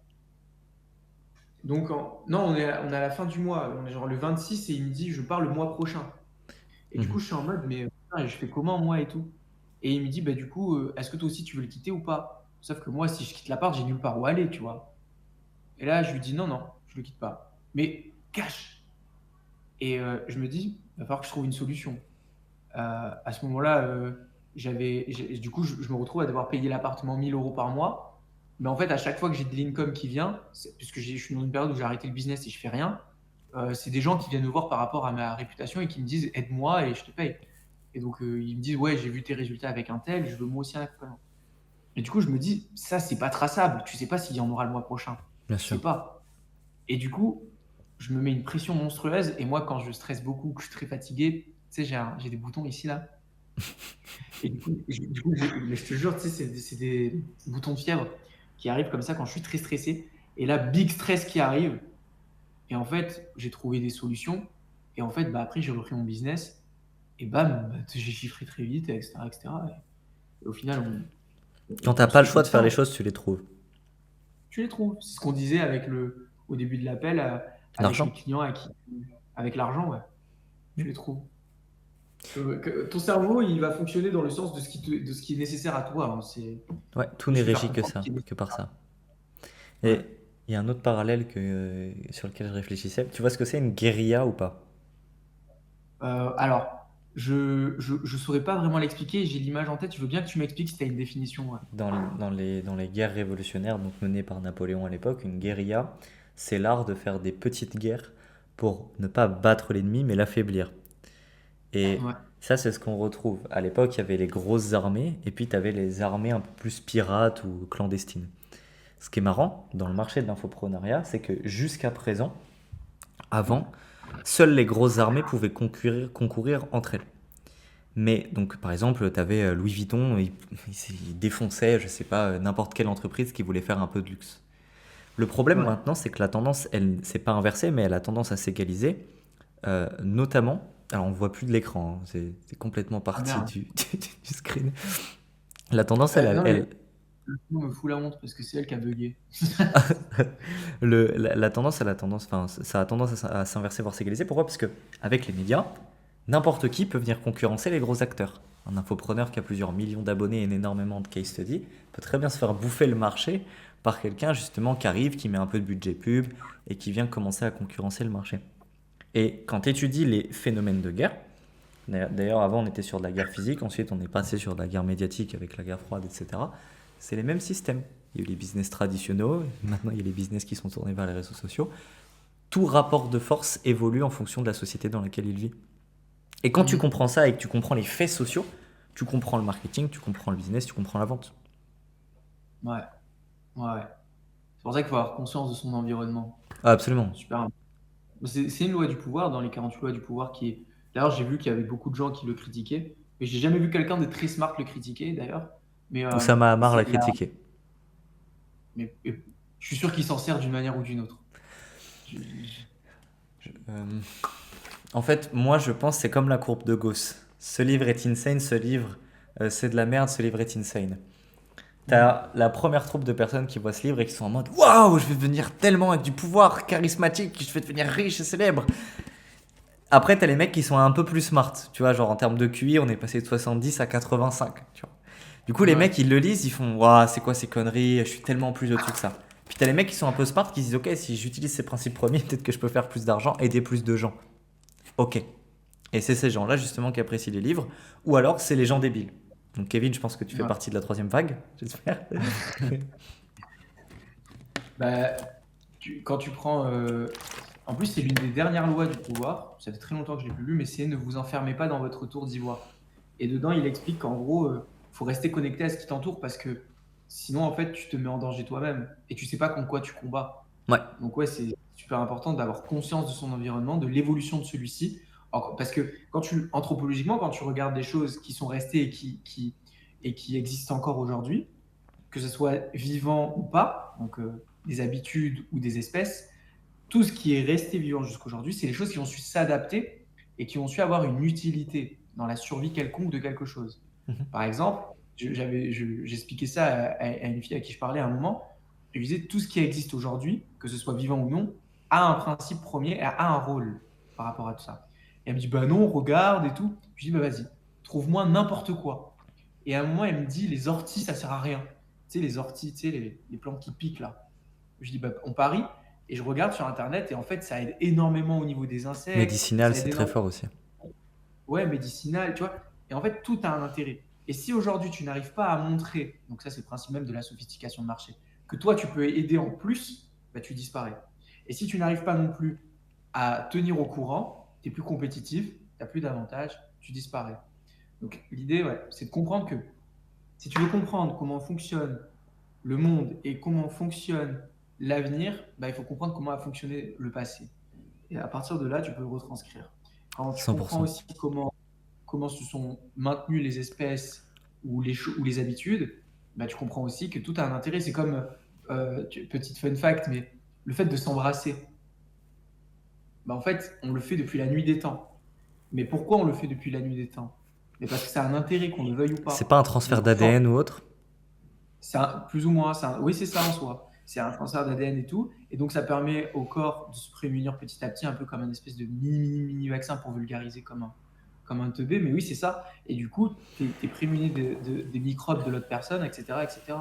Donc, non, on est à la fin du mois. On est genre le 26 et il me dit, je pars le mois prochain. Et du coup, Mhm. je suis en mode, mais putain, je fais comment moi et tout? Et il me dit, bah du coup, est-ce que toi aussi tu veux le quitter ou pas? Sauf que moi, si je quitte l'appart, j'ai nulle part où aller, tu vois. Et là, je lui dis, non, non, je le quitte pas. Mais cash. Et je me dis, il va falloir que je trouve une solution. À ce moment-là, du coup, je me retrouve à devoir payer l'appartement 1000 euros par mois. Mais en fait, à chaque fois que j'ai de l'income qui vient, puisque je suis dans une période où j'ai arrêté le business et je fais rien, c'est des gens qui viennent me voir par rapport à ma réputation et qui me disent aide-moi et je te paye. Et donc, ils me disent ouais, j'ai vu tes résultats avec un tel, je veux moi aussi un accompagnement. Et du coup, je me dis ça, c'est pas traçable. Tu sais pas s'il y en aura le mois prochain. Bien Tu sais sûr. pas. Et du coup, je me mets une pression monstrueuse. Et moi, quand je stresse beaucoup, que je suis très fatigué, tu sais, j'ai des boutons ici là. Et je te jure, tu sais, c'est des boutons de fièvre qui arrivent comme ça quand je suis très stressé. Et là, big stress qui arrive. Et en fait, j'ai trouvé des solutions. Et en fait, bah, après, j'ai repris mon business. Et bam, bah, j'ai chiffré très vite, etc. etc. Et au final, Quand t'as on se pas le fait choix de faire les confiance. choses, tu les trouves. Tu les trouves. C'est ce qu'on disait au début de l'appel avec les L'argent? clients, avec l'argent, ouais. Hmm. Tu les trouves. Ton cerveau, il va fonctionner dans le sens de ce qui est nécessaire à toi, hein. Ouais, tout Faut n'est juste lui faire régi que comprendre ce ça, qui est que par nécessaire. ça. Ouais. Et il y a un autre parallèle sur lequel je réfléchissais. Tu vois ce que c'est une guérilla ou pas? Alors, je saurais pas vraiment l'expliquer. J'ai l'image en tête. Je veux bien que tu m'expliques si tu as une définition. Ouais. Dans les guerres révolutionnaires donc menées par Napoléon à l'époque, une guérilla, c'est l'art de faire des petites guerres pour ne pas battre l'ennemi mais l'affaiblir. Et Ouais. ça, c'est ce qu'on retrouve. À l'époque, il y avait les grosses armées et puis tu avais les armées un peu plus pirates ou clandestines. Ce qui est marrant dans le marché de l'infoprenariat, c'est que jusqu'à présent, avant, seules les grosses armées pouvaient concourir entre elles. Mais donc, par exemple, tu avais Louis Vuitton, il défonçait, je sais pas, n'importe quelle entreprise qui voulait faire un peu de luxe. Le problème Ouais. maintenant, c'est que la tendance, elle, c'est pas inversée, mais elle a tendance à s'égaliser, notamment. Alors, on voit plus de l'écran, hein, c'est complètement Ah parti merde. du screen. La tendance, elle, Non, mais elle, le film me fout la honte parce que c'est elle qui a bugué. la tendance, enfin, ça a tendance à s'inverser, voire s'égaliser. Pourquoi? Parce que avec les médias, n'importe qui peut venir concurrencer les gros acteurs. un infopreneur qui a plusieurs millions d'abonnés et énormément de case studies peut très bien se faire bouffer le marché par quelqu'un justement qui arrive, qui met un peu de budget pub et qui vient commencer à concurrencer le marché. Et quand tu étudies les phénomènes de guerre, d'ailleurs avant on était sur de la guerre physique, ensuite on est passé sur de la guerre médiatique avec la guerre froide, etc. C'est les mêmes systèmes. Il y a eu les business traditionnels, maintenant il y a les business qui sont tournés vers les réseaux sociaux. Tout rapport de force évolue en fonction de la société dans laquelle il vit. Et quand tu Mhm. comprends ça et que tu comprends les faits sociaux, tu comprends le marketing, tu comprends le business, tu comprends la vente. Ouais, ouais, ouais. C'est pour ça qu'il faut avoir conscience de son environnement. Ah, absolument. Super. C'est une loi du pouvoir dans les 48 lois du pouvoir qui est. D'ailleurs, j'ai vu qu'il y avait beaucoup de gens qui le critiquaient. Et j'ai jamais vu quelqu'un de très smart le critiquer d'ailleurs. Mais, Oussama Hamar l'a critiqué. mais je suis sûr qu'il s'en sert d'une manière ou d'une autre. Je- je- Euh, En fait, moi je pense que c'est comme la courbe de Gauss. Ce livre est insane, ce livre c'est de la merde, ce livre est insane. Mhm. T'as la première troupe de personnes qui voient ce livre et qui sont en mode waouh, je vais devenir tellement avec du pouvoir charismatique, je vais devenir riche et célèbre. Après, t'as les mecs qui sont un peu plus smart, tu vois, genre en termes de QI, on est passé de 70 à 85, tu vois. Du coup, les Ouais. mecs ils le lisent, ils font waouh, c'est quoi ces conneries, je suis tellement plus au-dessus que ça. Puis t'as les mecs qui sont un peu smart qui se disent ok, si j'utilise ces principes premiers, peut-être que je peux faire plus d'argent, aider plus de gens. Ok. Et c'est ces gens-là justement qui apprécient les livres, ou alors c'est les gens débiles. Donc Kevin, je pense que tu fais Ouais. partie de la troisième vague, j'espère. Bah, quand tu prends. En plus, c'est l'une des dernières lois du pouvoir. Ça fait très longtemps que je l'ai plus lu, mais c'est ne vous enfermez pas dans votre tour d'ivoire. Et dedans, il explique qu'en gros, faut rester connecté à ce qui t'entoure parce que sinon, en fait, tu te mets en danger toi-même et tu sais pas contre quoi tu combats. Ouais. Donc ouais, c'est super important d'avoir conscience de son environnement, de l'évolution de celui-ci. Parce que anthropologiquement, quand tu regardes des choses qui sont restées et qui existent encore aujourd'hui, que ce soit vivant ou pas, donc des habitudes ou des espèces, tout ce qui est resté vivant jusqu'aujourd'hui, c'est les choses qui ont su s'adapter et qui ont su avoir une utilité dans la survie quelconque de quelque chose. Mhm. Par exemple, j'expliquais ça à une fille à qui je parlais à un moment. Je lui disais tout ce qui existe aujourd'hui, que ce soit vivant ou non, a un principe premier, a un rôle par rapport à tout ça. Et elle me dit bah non, regarde et tout. Je lui dis bah vas-y, trouve-moi n'importe quoi. Et à un moment, elle me dit les orties, ça sert à rien. Tu sais, les orties, tu sais, les plantes qui piquent là. Je dis bah on parie. Et je regarde sur Internet et en fait, ça aide énormément au niveau des insectes, Médicinal, ça aide c'est très énormément. fort aussi. Ouais, médicinal, tu vois. Et en fait, tout a un intérêt. Et si aujourd'hui, tu n'arrives pas à montrer, donc ça, c'est le principe même de la sophistication de marché, que toi, tu peux aider en plus, bah, tu disparais. Et si tu n'arrives pas non plus à tenir au courant, tu es plus compétitif, tu n'as plus d'avantages, tu disparais. Donc, l'idée, ouais, c'est de comprendre que si tu veux comprendre comment fonctionne le monde et comment fonctionne l'avenir, bah, il faut comprendre comment a fonctionné le passé. Et à partir de là, tu peux le retranscrire. Quand tu comprends 100%. aussi comment se sont maintenues les espèces ou les habitudes, bah, tu comprends aussi que tout a un intérêt. C'est comme, petite fun fact, mais le fait de s'embrasser, bah, en fait, on le fait depuis la nuit des temps. Mais pourquoi on le fait depuis la nuit des temps? Mais parce que ça a un intérêt, qu'on le veuille ou C'est pas. pas un Les transfert enfants, d'ADN ou autre? plus ou moins, oui, c'est ça en soi. C'est un transfert d'ADN et tout. Et donc, ça permet au corps de se prémunir petit à petit, un peu comme un espèce de mini vaccin pour vulgariser comme un teubé. Mais oui, c'est ça. Et du coup, tu es prémuni des microbes de l'autre personne, etc., etc.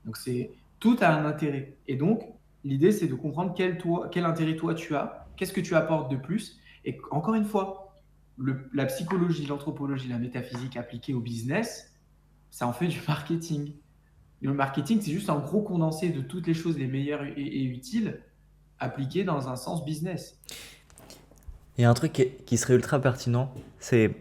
Donc, tout a un intérêt. Et donc, l'idée, c'est de comprendre quel intérêt toi tu as, qu'est-ce que tu apportes de plus. Et encore une fois, la psychologie, l'anthropologie, la métaphysique appliquée au business, ça en fait du marketing. Le marketing, c'est juste un gros condensé de toutes les choses les meilleures et utiles appliquées dans un sens business. Il y a un truc qui serait ultra pertinent, c'est,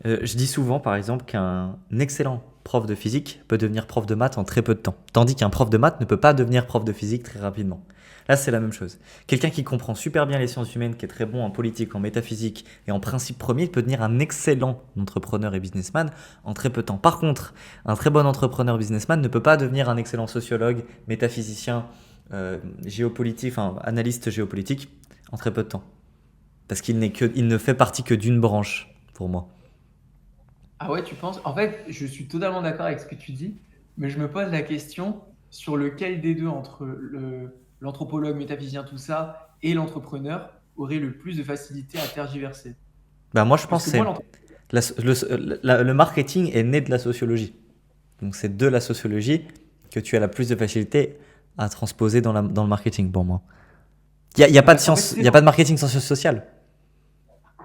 je dis souvent par exemple qu'un excellent prof de physique peut devenir prof de maths en très peu de temps, tandis qu'un prof de maths ne peut pas devenir prof de physique très rapidement. Là, c'est la même chose. Quelqu'un qui comprend super bien les sciences humaines, qui est très bon en politique, en métaphysique et en principe premier, peut devenir un excellent entrepreneur et businessman en très peu de temps. Par contre, un très bon entrepreneur businessman ne peut pas devenir un excellent sociologue, métaphysicien, géopolitique, enfin analyste géopolitique en très peu de temps. Parce il ne fait partie que d'une branche, pour moi. Ah ouais, tu penses? En fait, je suis totalement d'accord avec ce que tu dis, mais je me pose la question sur lequel des deux, entre l'anthropologue, métaphysicien, tout ça, et l'entrepreneur, aurait le plus de facilité à tergiverser. Bah moi, je Parce pense que que moi, c'est Le marketing est né de la sociologie. Donc c'est de la sociologie que tu as la plus de facilité à transposer dans le marketing pour moi. Il y a pas de En fait, science, tu il sais, y a pas de marketing sans sciences sociales.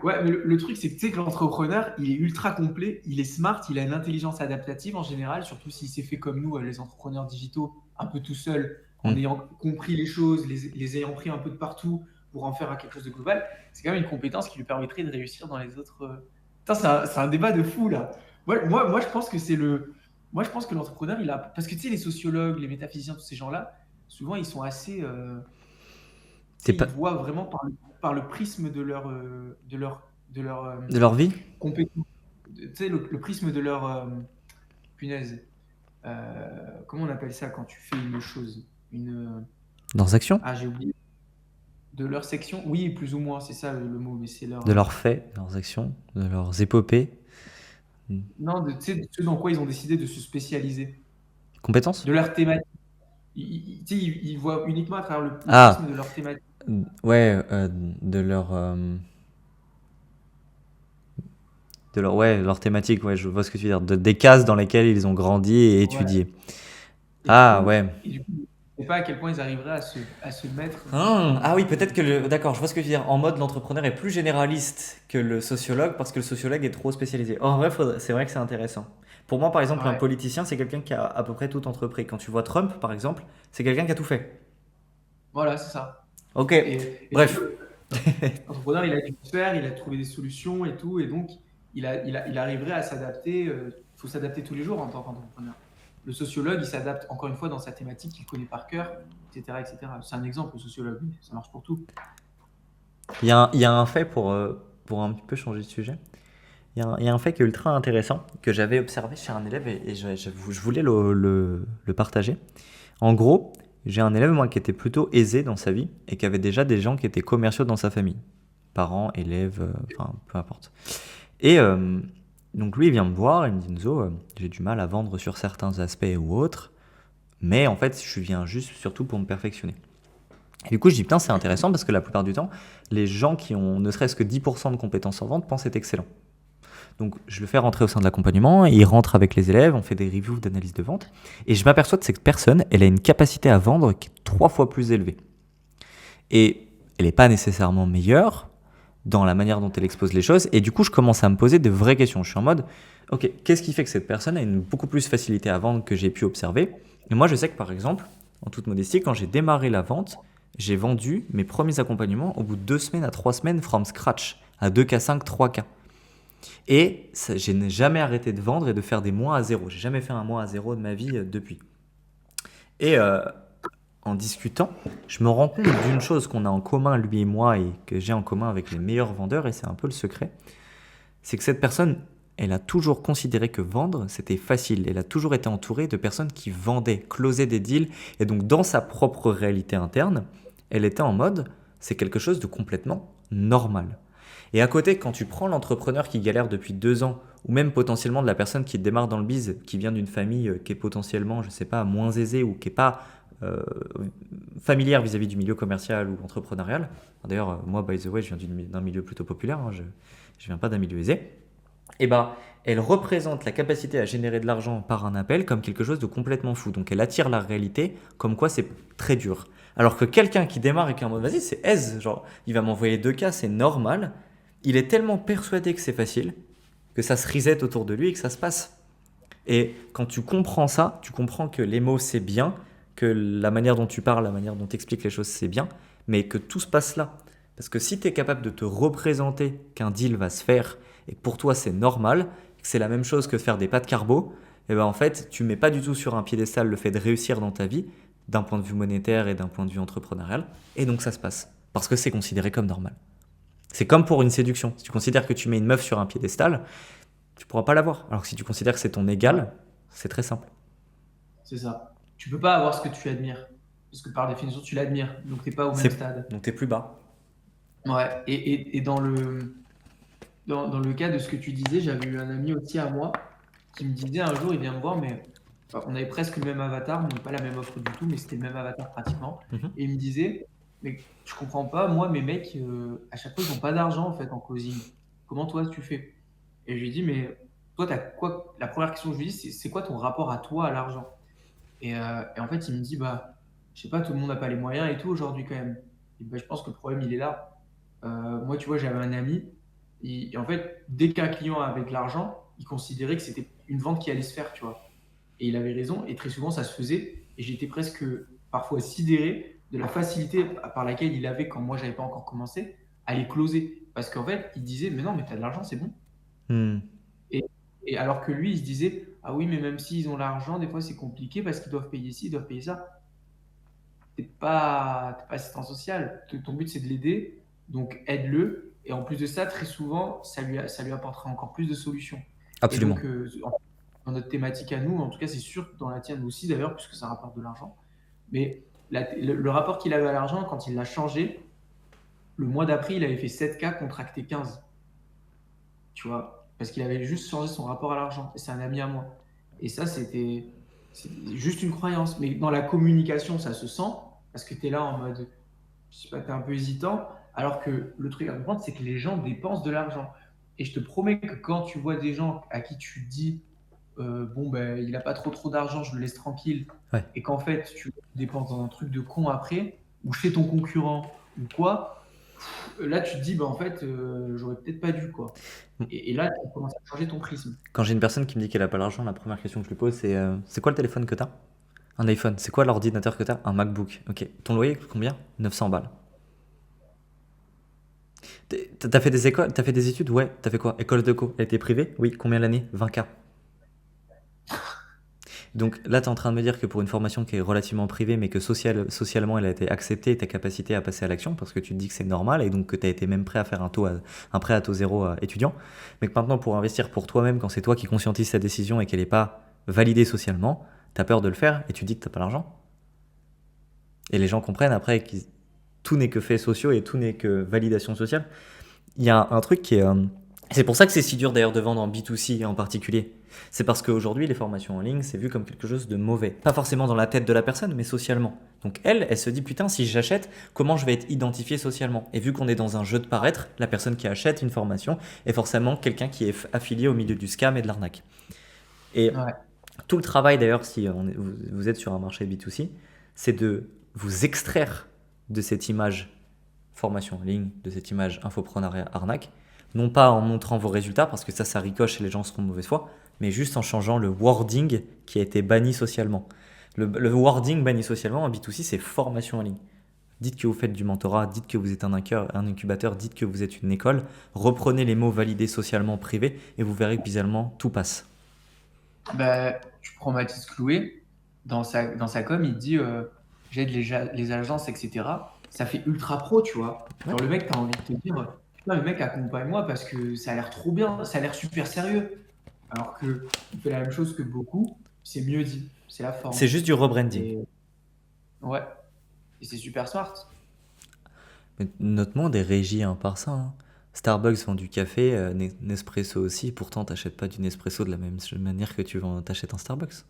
ouais, mais le truc, c'est que tu sais que l'entrepreneur, il est ultra complet, il est smart, il a une intelligence adaptative en général, surtout s'il s'est fait comme nous, les entrepreneurs digitaux, un peu tout seul, en Hmm. ayant compris les choses, les ayant pris un peu de partout pour en faire quelque chose de global. C'est quand même une compétence qui lui permettrait de réussir dans les autres. Putain, c'est un débat de fou là. Moi, je pense que c'est le. Moi, je pense que l'entrepreneur, il a. Parce que tu sais, les sociologues, les métaphysiciens, tous ces gens-là, souvent, ils sont assez. Tu T'es sais, pas ils voient vraiment par le prisme de leur de leur vie compétence. Tu sais, le prisme de leur. Punaise. Comment on appelle ça quand tu fais une chose? dans leurs actions, Ah, j'ai oublié. De leur section? Oui, plus ou moins, c'est ça le mot, mais c'est leur. de leurs faits, de leurs actions, de leurs épopées, Non, tu sais, de ce dans quoi ils ont décidé de se spécialiser. compétences. De leur thématique. Tu sais, ils voient uniquement à travers le prisme Ah, de leur thématique. ouais, ouais, leur thématique, ouais, je vois ce que tu veux dire, des cases dans lesquelles ils ont grandi et Ouais. étudié. Et du Ah, coup, ouais. je sais pas à quel point ils arriveraient à se mettre Ah oui, dans. peut-être que d'accord, je vois ce que tu veux dire. En mode, l'entrepreneur est plus généraliste que le sociologue parce que le sociologue est trop spécialisé. En vrai, c'est vrai que c'est intéressant. Pour moi, par exemple, un Ouais, politicien, c'est quelqu'un qui a à peu près tout entrepris. Quand tu vois Trump, par exemple, c'est quelqu'un qui a tout fait. voilà, c'est ça. Ok, Et tu bref. vois, l'entrepreneur, il a dû faire, il a trouvé des solutions et tout, et donc il arriverait à s'adapter. Il faut s'adapter tous les jours en tant qu'entrepreneur. Le sociologue, il s'adapte encore une fois dans sa thématique qu'il connaît par cœur, etc., etc. C'est un exemple, le sociologue, mais ça marche pour tout. Il y a un fait pour un petit peu changer de sujet. Il y a un fait qui est ultra intéressant que j'avais observé chez un élève et je voulais le partager. En gros, j'ai un élève, moi, qui était plutôt aisé dans sa vie et qui avait déjà des gens qui étaient commerciaux dans sa famille. Parents, élèves, enfin, peu importe. Et donc lui, il vient me voir, il me dit, Enzo, j'ai du mal à vendre sur certains aspects ou autres, mais en fait, je viens juste surtout pour me perfectionner. Et du coup, je dis, putain, c'est intéressant parce que la plupart du temps, les gens qui ont ne serait-ce que 10% de compétences en vente pensent être excellents. Donc, je le fais rentrer au sein de l'accompagnement, il rentre avec les élèves, on fait des reviews d'analyse de vente, et je m'aperçois que cette personne, elle a une capacité à vendre qui est 3 fois plus élevée. Et elle n'est pas nécessairement meilleure dans la manière dont elle expose les choses, et du coup, je commence à me poser de vraies questions. Je suis en mode, ok, qu'est-ce qui fait que cette personne a une beaucoup plus facilité à vendre que j'ai pu observer? Et moi, je sais que par exemple, en toute modestie, quand j'ai démarré la vente, j'ai vendu mes premiers accompagnements au bout de 2 semaines à 3 semaines from scratch, à 2K, 5, 3K. Et je n'ai jamais arrêté de vendre et de faire des mois à zéro. J'ai jamais fait un mois à zéro de ma vie depuis. Et en discutant, je me rends compte d'une chose qu'on a en commun, lui et moi, et que j'ai en commun avec les meilleurs vendeurs, et c'est un peu le secret, c'est que cette personne, elle a toujours considéré que vendre, c'était facile. Elle a toujours été entourée de personnes qui vendaient, closaient des deals, et donc dans sa propre réalité interne, elle était en mode, c'est quelque chose de complètement normal. Et à côté, quand tu prends l'entrepreneur qui galère depuis 2 ans, ou même potentiellement de la personne qui démarre dans le biz, qui vient d'une famille qui est potentiellement, je sais pas, moins aisée ou qui est pas euh, familière vis-à-vis du milieu commercial ou entrepreneurial. D'ailleurs, moi, by the way, je viens d'un milieu plutôt populaire, hein, je viens pas d'un milieu aisé. Et ben, elle représente la capacité à générer de l'argent par un appel comme quelque chose de complètement fou. Donc elle attire la réalité comme quoi c'est très dur. Alors que quelqu'un qui démarre et qui est en mode vas-y, c'est aise, genre il va m'envoyer 2K, c'est normal. Il est tellement persuadé que c'est facile que ça se reset autour de lui et que ça se passe. Et quand tu comprends ça, tu comprends que les mots c'est bien, que la manière dont tu parles, la manière dont tu expliques les choses c'est bien, mais que tout se passe là. Parce que si tu es capable de te représenter qu'un deal va se faire et que pour toi c'est normal, que c'est la même chose que de faire des pâtes carbo, et ben en fait tu mets pas du tout sur un piédestal le fait de réussir dans ta vie, d'un point de vue monétaire et d'un point de vue entrepreneurial, et donc ça se passe. Parce que c'est considéré comme normal. C'est comme pour une séduction. Si tu considères que tu mets une meuf sur un piédestal, tu pourras pas l'avoir. Alors que si tu considères que c'est ton Ouais, égal, c'est très simple. c'est ça. Tu peux pas avoir ce que tu admires, parce que par définition, tu l'admires, donc t'es pas au même stade. Donc t'es plus bas. Ouais. Et dans le cas de ce que tu disais, j'avais eu un ami aussi à moi qui me disait un jour, il vient me voir, mais enfin, on avait presque le même avatar, on n'avait pas la même offre du tout, mais c'était le même avatar pratiquement. Mhm. Et il me disait, mais je comprends pas, moi, mes mecs, à chaque fois, ils n'ont pas d'argent en fait en closing. Comment toi, tu fais? Et je lui dis, mais toi, t'as quoi? La première question que je lui dis, c'est quoi ton rapport à toi, à l'argent? Et en fait, il me dit, bah, je sais pas, tout le monde n'a pas les moyens et tout aujourd'hui quand même. Et bah, je pense que le problème, il est là. Moi, tu vois, j'avais un ami, et en fait, dès qu'un client avait de l'argent, il considérait que c'était une vente qui allait se faire, tu vois. Et il avait raison, et très souvent, ça se faisait. Et j'étais presque parfois sidéré de la facilité par laquelle il avait, quand moi, j'avais pas encore commencé, à les closer. Parce qu'en fait, il disait, mais non, mais t'as de l'argent, c'est bon. Hmm. Et, et alors que lui, il se disait, ah oui, mais même s'ils ont l'argent, des fois, c'est compliqué parce qu'ils doivent payer ci, ils doivent payer ça. T'es pas assistant social. Ton but, c'est de l'aider. Donc, aide-le. Et en plus de ça, très souvent, ça lui apportera encore plus de solutions. Et Absolument. donc, dans notre thématique à nous, en tout cas, c'est sûr que dans la tienne aussi, d'ailleurs, puisque ça rapporte de l'argent. Mais le rapport qu'il avait à l'argent, quand il l'a changé, le mois d'après, il avait fait 7K, contracté 15. Tu vois, parce qu'il avait juste changé son rapport à l'argent. Et c'est un ami à moi. Et ça, c'est juste une croyance. Mais dans la communication, ça se sent, parce que tu es là en mode, je sais pas, tu es un peu hésitant. Alors que le truc à comprendre, c'est que les gens dépensent de l'argent. Et je te promets que quand tu vois des gens à qui tu dis, bon, ben, il n'a pas trop d'argent, je le laisse tranquille, Ouais. et qu'en fait, tu dépenses dans un truc de con après, ou chez ton concurrent, ou quoi, là, tu te dis, bah, en fait, j'aurais peut-être pas dû, quoi. Et là, tu commences à changer ton prisme. Quand j'ai une personne qui me dit qu'elle a pas l'argent, la première question que je lui pose, c'est quoi le téléphone que t'as? Un iPhone. C'est quoi l'ordinateur que t'as? Un MacBook. Ok. Ton loyer coûte combien? 900 balles. T'as fait des écoles? T'as fait des études? Ouais. T'as fait quoi? École de co. Elle était privée? Oui. Combien l'année? 20K. Donc là, tu es en train de me dire que pour une formation qui est relativement privée, mais que socialement elle a été acceptée, ta capacité à passer à l'action, parce que tu te dis que c'est normal et donc que tu as été même prêt à faire un prêt à taux zéro étudiant, mais que maintenant pour investir pour toi-même, quand c'est toi qui conscientise ta décision et qu'elle n'est pas validée socialement, tu as peur de le faire et tu dis que tu n'as pas l'argent. Et les gens comprennent après que tout n'est que fait sociaux et tout n'est que validation sociale. Il y a un truc qui est... c'est pour ça que c'est si dur d'ailleurs de vendre en B2C en particulier. C'est parce qu'aujourd'hui, les formations en ligne, c'est vu comme quelque chose de mauvais. Pas forcément dans la tête de la personne, mais socialement. Donc elle se dit, putain, si j'achète, comment je vais être identifié socialement? Et vu qu'on est dans un jeu de paraître, la personne qui achète une formation est forcément quelqu'un qui est affilié au milieu du scam et de l'arnaque. Et Ouais. tout le travail d'ailleurs, si vous êtes sur un marché B2C, c'est de vous extraire de cette image formation en ligne, de cette image infoprenariat arnaque, non pas en montrant vos résultats, parce que ça ricoche et les gens seront de mauvaise foi, mais juste en changeant le wording qui a été banni socialement. Le wording banni socialement en B2C, c'est formation en ligne. Dites que vous faites du mentorat, dites que vous êtes un incubateur, dites que vous êtes une école, reprenez les mots validés socialement privés et vous verrez que bizarrement tout passe. Bah, tu prends Mathis Clouet, dans sa com, il dit, j'aide les agences, etc. Ça fait ultra pro, tu vois. Ouais. Genre, le mec, t'as envie de te dire, putain, le mec, accompagne-moi parce que ça a l'air trop bien, ça a l'air super sérieux. Alors que il fait la même chose que beaucoup, c'est mieux dit, c'est la C'est forme. juste du rebranding. Et ouais, et c'est super smart. Mais notre monde est régi par ça, hein. Starbucks vend du café, Nespresso aussi, pourtant t'achètes pas du Nespresso de la même manière que t'achètes un Starbucks.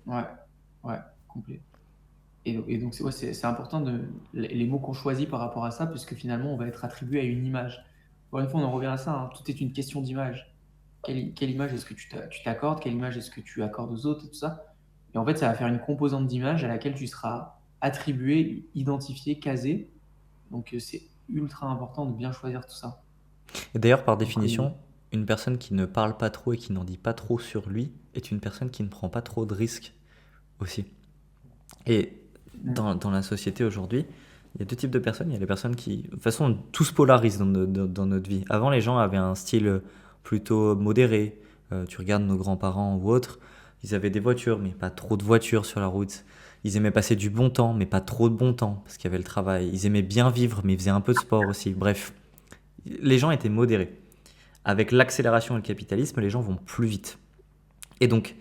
Ouais, ouais, complet. Et donc, c'est important les mots qu'on choisit par rapport à ça, puisque finalement, on va être attribué à une image. Encore une fois, on en revient à ça, hein, tout est une question d'image. Quelle image est-ce que tu t'accordes? Quelle image est-ce que tu accordes aux autres et tout ça? Et en fait, ça va faire une composante d'image à laquelle tu seras attribué, identifié, casé. Donc, c'est ultra important de bien choisir tout ça. Et d'ailleurs, par Donc, définition, une personne qui ne parle pas trop et qui n'en dit pas trop sur lui est une personne qui ne prend pas trop de risques aussi. Et dans la société aujourd'hui, il y a deux types de personnes. Il y a les personnes qui, de toute façon, tout se polarise dans notre vie. Avant, les gens avaient un style plutôt modéré. Tu regardes nos grands-parents ou autres, ils avaient des voitures, mais pas trop de voitures sur la route. Ils aimaient passer du bon temps, mais pas trop de bon temps, parce qu'il y avait le travail. Ils aimaient bien vivre, mais ils faisaient un peu de sport aussi. Bref, les gens étaient modérés. Avec l'accélération et le capitalisme, les gens vont plus vite. Et donc,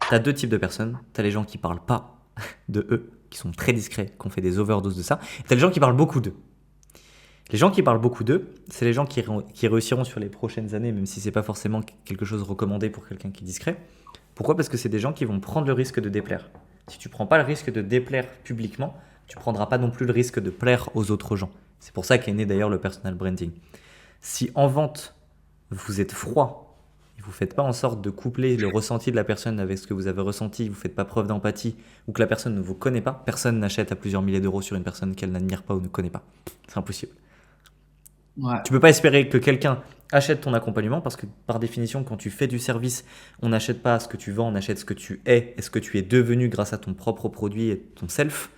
tu as deux types de personnes. Tu as les gens qui parlent pas de eux, qui sont très discrets, qui ont fait des overdoses de ça. Et tu as les gens qui parlent beaucoup d'eux. Les gens qui parlent beaucoup d'eux, c'est les gens qui réussiront sur les prochaines années, même si c'est pas forcément quelque chose recommandé pour quelqu'un qui est discret. Pourquoi? Parce que c'est des gens qui vont prendre le risque de déplaire. Si tu prends pas le risque de déplaire publiquement, tu prendras pas non plus le risque de plaire aux autres gens. C'est pour ça qu'est né d'ailleurs le personal branding. Si en vente, vous êtes froid et vous faites pas en sorte de coupler le ressenti de la personne avec ce que vous avez ressenti, vous faites pas preuve d'empathie ou que la personne ne vous connaît pas, personne n'achète à plusieurs milliers d'euros sur une personne qu'elle n'admire pas ou ne connaît pas. C'est impossible. Ouais, Tu peux pas espérer que quelqu'un achète ton accompagnement parce que par définition, quand tu fais du service, on n'achète pas ce que tu vends, on achète ce que tu es et ce que tu es devenu grâce à ton propre produit et ton self.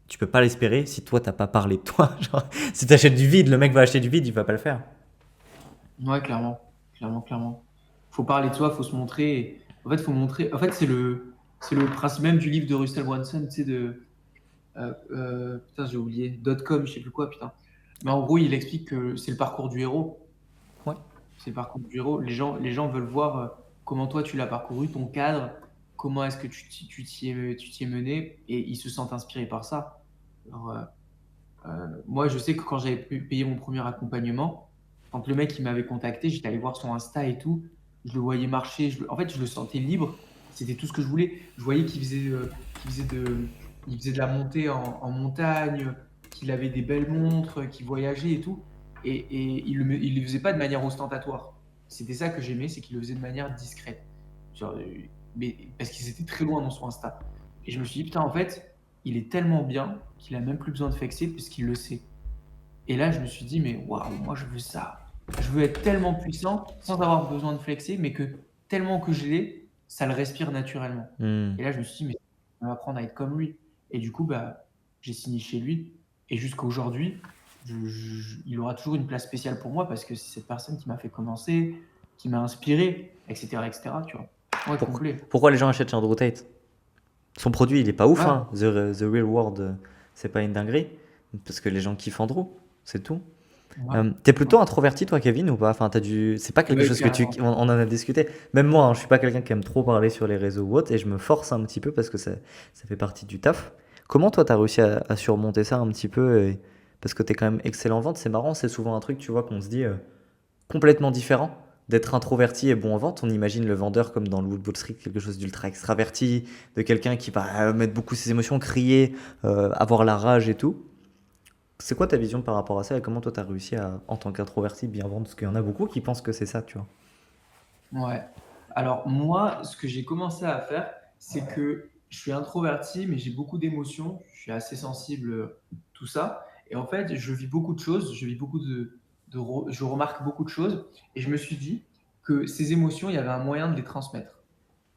Tu peux pas l'espérer si toi t'as pas parlé de toi. Genre, si tu achètes du vide, le mec va acheter du vide, il va pas le faire. ouais, clairement, clairement, clairement. Faut parler de soi, faut se montrer. En fait, faut montrer. En fait, c'est le principe même du livre de Russell Brunson, tu sais, putain, j'ai oublié, .com, je sais plus quoi, putain. Mais en gros, il explique que c'est le parcours du héros. Ouais. C'est le parcours du héros. Les gens veulent voir comment toi tu l'as parcouru, ton cadre, comment est-ce que tu t'y es mené, et ils se sentent inspirés par ça. Alors, moi, je sais que quand j'avais payé mon premier accompagnement, quand le mec il m'avait contacté, j'étais allé voir son Insta et tout, je le voyais marcher, en fait, je le sentais libre. C'était tout ce que je voulais. Je voyais qu'il faisait de la montée en montagne, qu'il avait des belles montres, qu'il voyageait et tout. Et il le faisait pas de manière ostentatoire. C'était ça que j'aimais, c'est qu'il le faisait de manière discrète. Genre, mais parce qu'ils étaient très loin dans son Insta. Et je me suis dit, putain, en fait, il est tellement bien qu'il a même plus besoin de flexer puisqu'il le sait. Et là, je me suis dit, mais waouh, moi je veux ça. Je veux être tellement puissant sans avoir besoin de flexer, mais que tellement que je l'ai, ça le respire naturellement. Hmm. Et là, je me suis dit, mais je vais apprendre à être comme lui. Et du coup, bah, j'ai signé chez lui. Et jusqu'à aujourd'hui, il aura toujours une place spéciale pour moi parce que c'est cette personne qui m'a fait commencer, qui m'a inspiré, etc., etc., tu vois. Ouais, complet. Pourquoi les gens achètent chez Andrew Tate? Son produit, il est pas ouf, Ouais, hein. The Real World, c'est pas une dinguerie. Parce que les gens kiffent Andrew, c'est tout. ouais, T'es plutôt ouais. introverti, toi, Kevin, ou pas? Enfin, c'est pas quelque Ouais, chose que carrément. on en a discuté. Même moi, hein, je suis pas quelqu'un qui aime trop parler sur les réseaux ou autre, et je me force un petit peu parce que ça fait partie du taf. Comment toi, t'as réussi à surmonter ça un petit peu parce que t'es quand même excellent en vente, c'est marrant, c'est souvent un truc, tu vois, qu'on se dit complètement différent. D'être introverti et bon en vente, on imagine le vendeur comme dans le Wolf of Wall Street, quelque chose d'ultra extraverti, de quelqu'un qui va mettre beaucoup ses émotions, crier, avoir la rage et tout. C'est quoi ta vision par rapport à ça et comment toi t'as réussi à, en tant qu'introverti, bien vendre? Parce qu'il y en a beaucoup qui pensent que c'est ça, tu vois. Ouais. Alors moi, ce que j'ai commencé à faire, c'est que je suis introverti, mais j'ai beaucoup d'émotions. Je suis assez sensible, tout ça. Et en fait, je vis beaucoup de choses. Je vis beaucoup je remarque beaucoup de choses. Et je me suis dit que ces émotions, il y avait un moyen de les transmettre.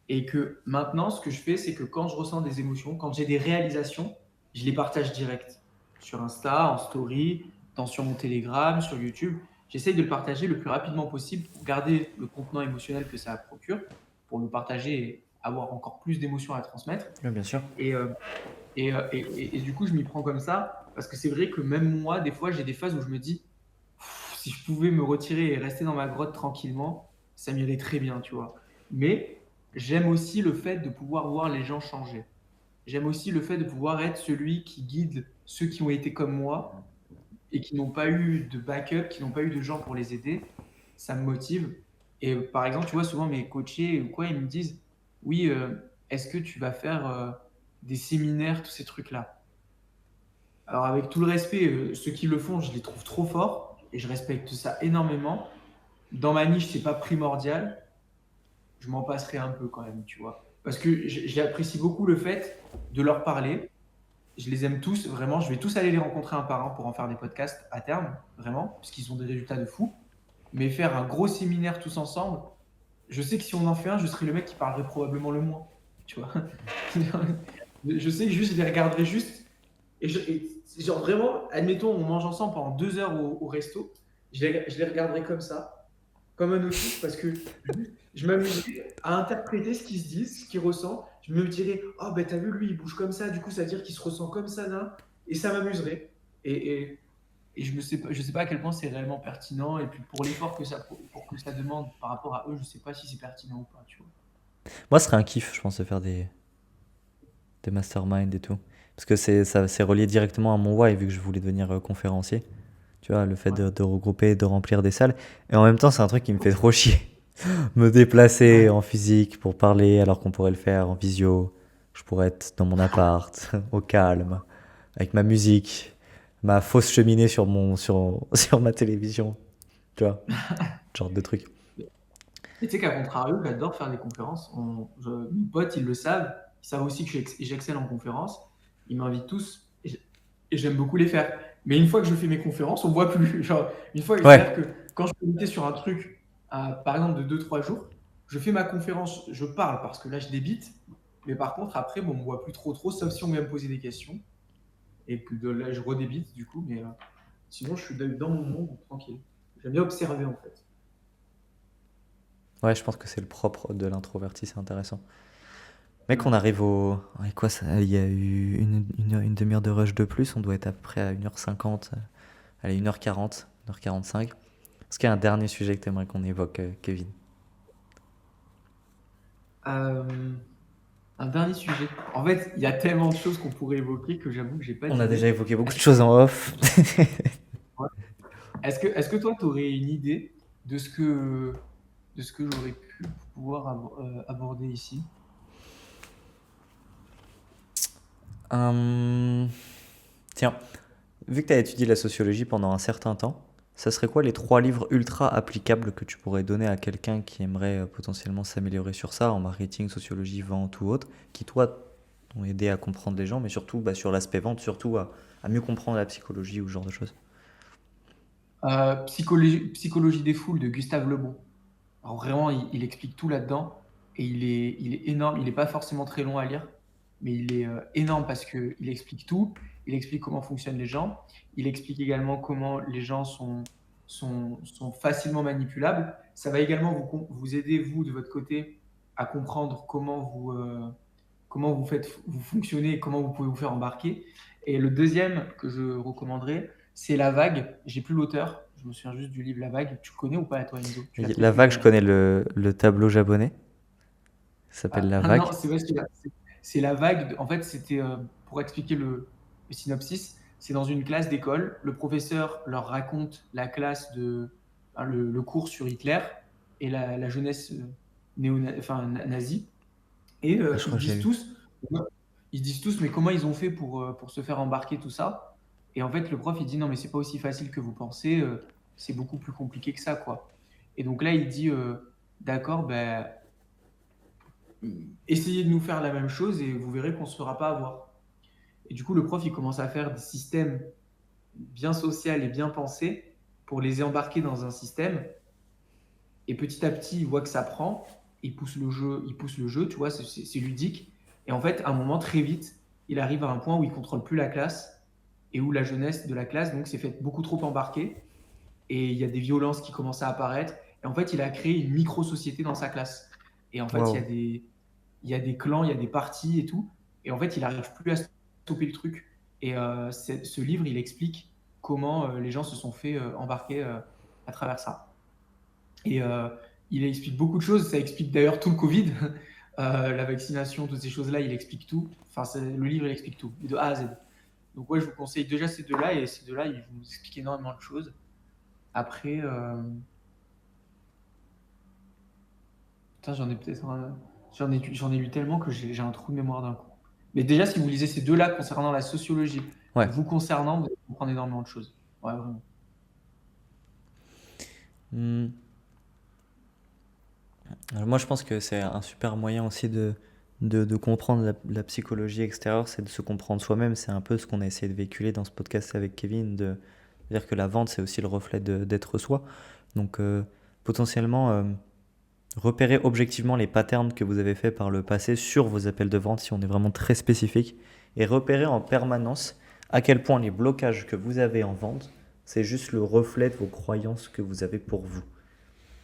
Et que maintenant, ce que je fais, c'est que quand je ressens des émotions, quand j'ai des réalisations, je les partage direct sur Insta, en story, sur mon Telegram, sur YouTube. J'essaye de le partager le plus rapidement possible pour garder le contenant émotionnel que ça procure, pour le partager et avoir encore plus d'émotions à transmettre. Oui, bien sûr. Et, et du coup, je m'y prends comme ça parce que c'est vrai que même moi, des fois, j'ai des phases où je me dis, si je pouvais me retirer et rester dans ma grotte tranquillement, ça m'irait très bien, tu vois. Mais j'aime aussi le fait de pouvoir voir les gens changer. J'aime aussi le fait de pouvoir être celui qui guide ceux qui ont été comme moi et qui n'ont pas eu de backup, qui n'ont pas eu de gens pour les aider. Ça me motive. Et par exemple, tu vois, souvent mes coachés ou quoi, ils me disent, oui, est-ce que tu vas faire des séminaires, tous ces trucs-là? Alors, avec tout le respect, ceux qui le font, je les trouve trop forts et je respecte ça énormément. Dans ma niche, c'est pas primordial. Je m'en passerai un peu quand même, tu vois. Parce que j'apprécie beaucoup le fait de leur parler. Je les aime tous, vraiment. Je vais tous aller les rencontrer un par un pour en faire des podcasts à terme, vraiment, parce qu'ils ont des résultats de fou. Mais faire un gros séminaire tous ensemble, je sais que si on en fait un, je serai le mec qui parlerait probablement le moins, tu vois. Je sais que juste, je les regarderai juste. Et genre vraiment, admettons, on mange ensemble pendant 2 heures au resto. Je les regarderai comme ça, comme un autiste, parce que je m'amuserais à interpréter ce qu'ils se disent, ce qu'ils ressentent. Je me dirais, oh ben t'as vu, lui, il bouge comme ça, du coup, ça veut dire qu'il se ressent comme ça, là. Et ça m'amuserait. Et je sais pas à quel point c'est réellement pertinent. Et puis pour l'effort pour que ça demande par rapport à eux, je sais pas si c'est pertinent ou pas, tu vois. Moi, ce serait un kiff, je pense, de faire des masterminds et tout. Parce que c'est relié directement à mon why, vu que je voulais devenir conférencier. Tu vois, le fait Ouais, de regrouper, de remplir des salles. Et en même temps, c'est un truc qui me fait trop chier. Me déplacer ouais, en physique pour parler alors qu'on pourrait le faire en visio. Je pourrais être dans mon appart, au calme, avec ma musique, ma fausse cheminée sur ma télévision. Tu vois, ce genre de truc. Et tu sais qu'à contrario, j'adore faire des conférences. Mes potes, ils savent aussi que j'excelle en conférence. Ils m'invitent tous et j'aime beaucoup les faire. Mais une fois que je fais mes conférences, on ne voit plus. Genre, une fois, c'est-à-dire Ouais, que quand je suis invité sur un truc, par exemple de 2 3 jours, je fais ma conférence, je parle parce que là, je débite. Mais par contre, après, bon, on ne me voit plus trop, sauf si on vient me poser des questions. Et que là, je redébite du coup. Mais sinon, je suis dans mon monde tranquille. J'aime bien observer en fait. ouais, je pense que c'est le propre de l'introverti, c'est intéressant. Mec, on Ouais. arrive au. Ouais, quoi, ça, il y a eu une demi-heure de rush de plus, on doit être à peu près à 1h50, allez, 1h40, 1h45. Est-ce qu'il y a un dernier sujet que tu aimerais qu'on évoque, Kevin? Euh, un dernier sujet. En fait, il y a tellement de choses qu'on pourrait évoquer que j'avoue que j'ai pas On a déjà d'idée. évoqué beaucoup de Est-ce choses en off. ouais. Est-ce que toi, tu aurais une idée de ce que j'aurais pu pouvoir aborder ici? Hum, Tiens, vu que tu as étudié la sociologie pendant un certain temps, ça serait quoi les 3 livres ultra applicables que tu pourrais donner à quelqu'un qui aimerait potentiellement s'améliorer sur ça, en marketing, sociologie, vente ou autre, qui toi t'ont aidé à comprendre les gens, mais surtout bah, sur l'aspect vente, surtout à mieux comprendre la psychologie ou ce genre de choses. Psychologie des foules de Gustave Le Bon. Alors vraiment, il explique tout là-dedans et il est énorme. Il n'est pas forcément très long à lire, mais il est énorme parce qu'il explique tout. Il explique comment fonctionnent les gens. Il explique également comment les gens sont facilement manipulables. Ça va également vous aider, vous, de votre côté, à comprendre comment vous fonctionnez et comment vous pouvez vous faire embarquer. Et le deuxième que je recommanderais, c'est La Vague. J'ai plus l'auteur, je me souviens juste du livre La Vague. Tu connais ou pas, toi, Enzo? Tu l'as La peut-être lu vague, je d'ailleurs. connais le tableau japonais, ça s'appelle la Non, vague. c'est vrai, c'est La Vague. En fait, c'était pour expliquer le synopsis. C'est dans une classe d'école. Le professeur leur raconte la classe enfin, le cours sur Hitler et la jeunesse enfin, nazie. Et Ah, je crois que je l'ai lu. ils se disent tous, mais comment ils ont fait pour se faire embarquer tout ça? Et en fait, le prof, il dit, non, mais c'est pas aussi facile que vous pensez, c'est beaucoup plus compliqué que ça, quoi. Et donc là, il dit, d'accord, ben, essayez de nous faire la même chose et vous verrez qu'on ne se fera pas avoir. Et du coup, le prof, il commence à faire des systèmes bien sociaux et bien pensés pour les embarquer dans un système. Et petit à petit, il voit que ça prend, il pousse le jeu, tu vois, c'est ludique. Et en fait, à un moment, très vite, il arrive à un point où il contrôle plus la classe et où la jeunesse de la classe donc s'est fait beaucoup trop embarquer. Et il y a des violences qui commencent à apparaître. Et en fait, il a créé une micro-société dans sa classe. Et en fait, Waouh. il y a des clans, il y a des partis et tout. Et en fait, il n'arrive plus à stopper le truc. Et ce livre, il explique comment les gens se sont fait embarquer à travers ça. Et il explique beaucoup de choses. Ça explique d'ailleurs tout le Covid, la vaccination, toutes ces choses-là. Il explique tout. Enfin, le livre, il explique tout, de A à Z. Donc, ouais, je vous conseille déjà ces deux-là. Et ces deux-là, ils vous expliquent énormément de choses. Après, putain, j'en ai peut-être j'en ai lu tellement que j'ai un trou de mémoire d'un coup. Mais déjà, si vous lisez ces deux-là concernant la sociologie, Ouais. vous concernant, vous allez comprendre énormément de choses. Ouais, vraiment. Hmm. Alors moi, je pense que c'est un super moyen aussi de comprendre la psychologie extérieure, c'est de se comprendre soi-même. C'est un peu ce qu'on a essayé de véhiculer dans ce podcast avec Kevin, de dire que la vente, c'est aussi le reflet d'être soi. Donc, potentiellement, repérer objectivement les patterns que vous avez fait par le passé sur vos appels de vente, si on est vraiment très spécifique, et repérer en permanence à quel point les blocages que vous avez en vente, c'est juste le reflet de vos croyances que vous avez pour vous.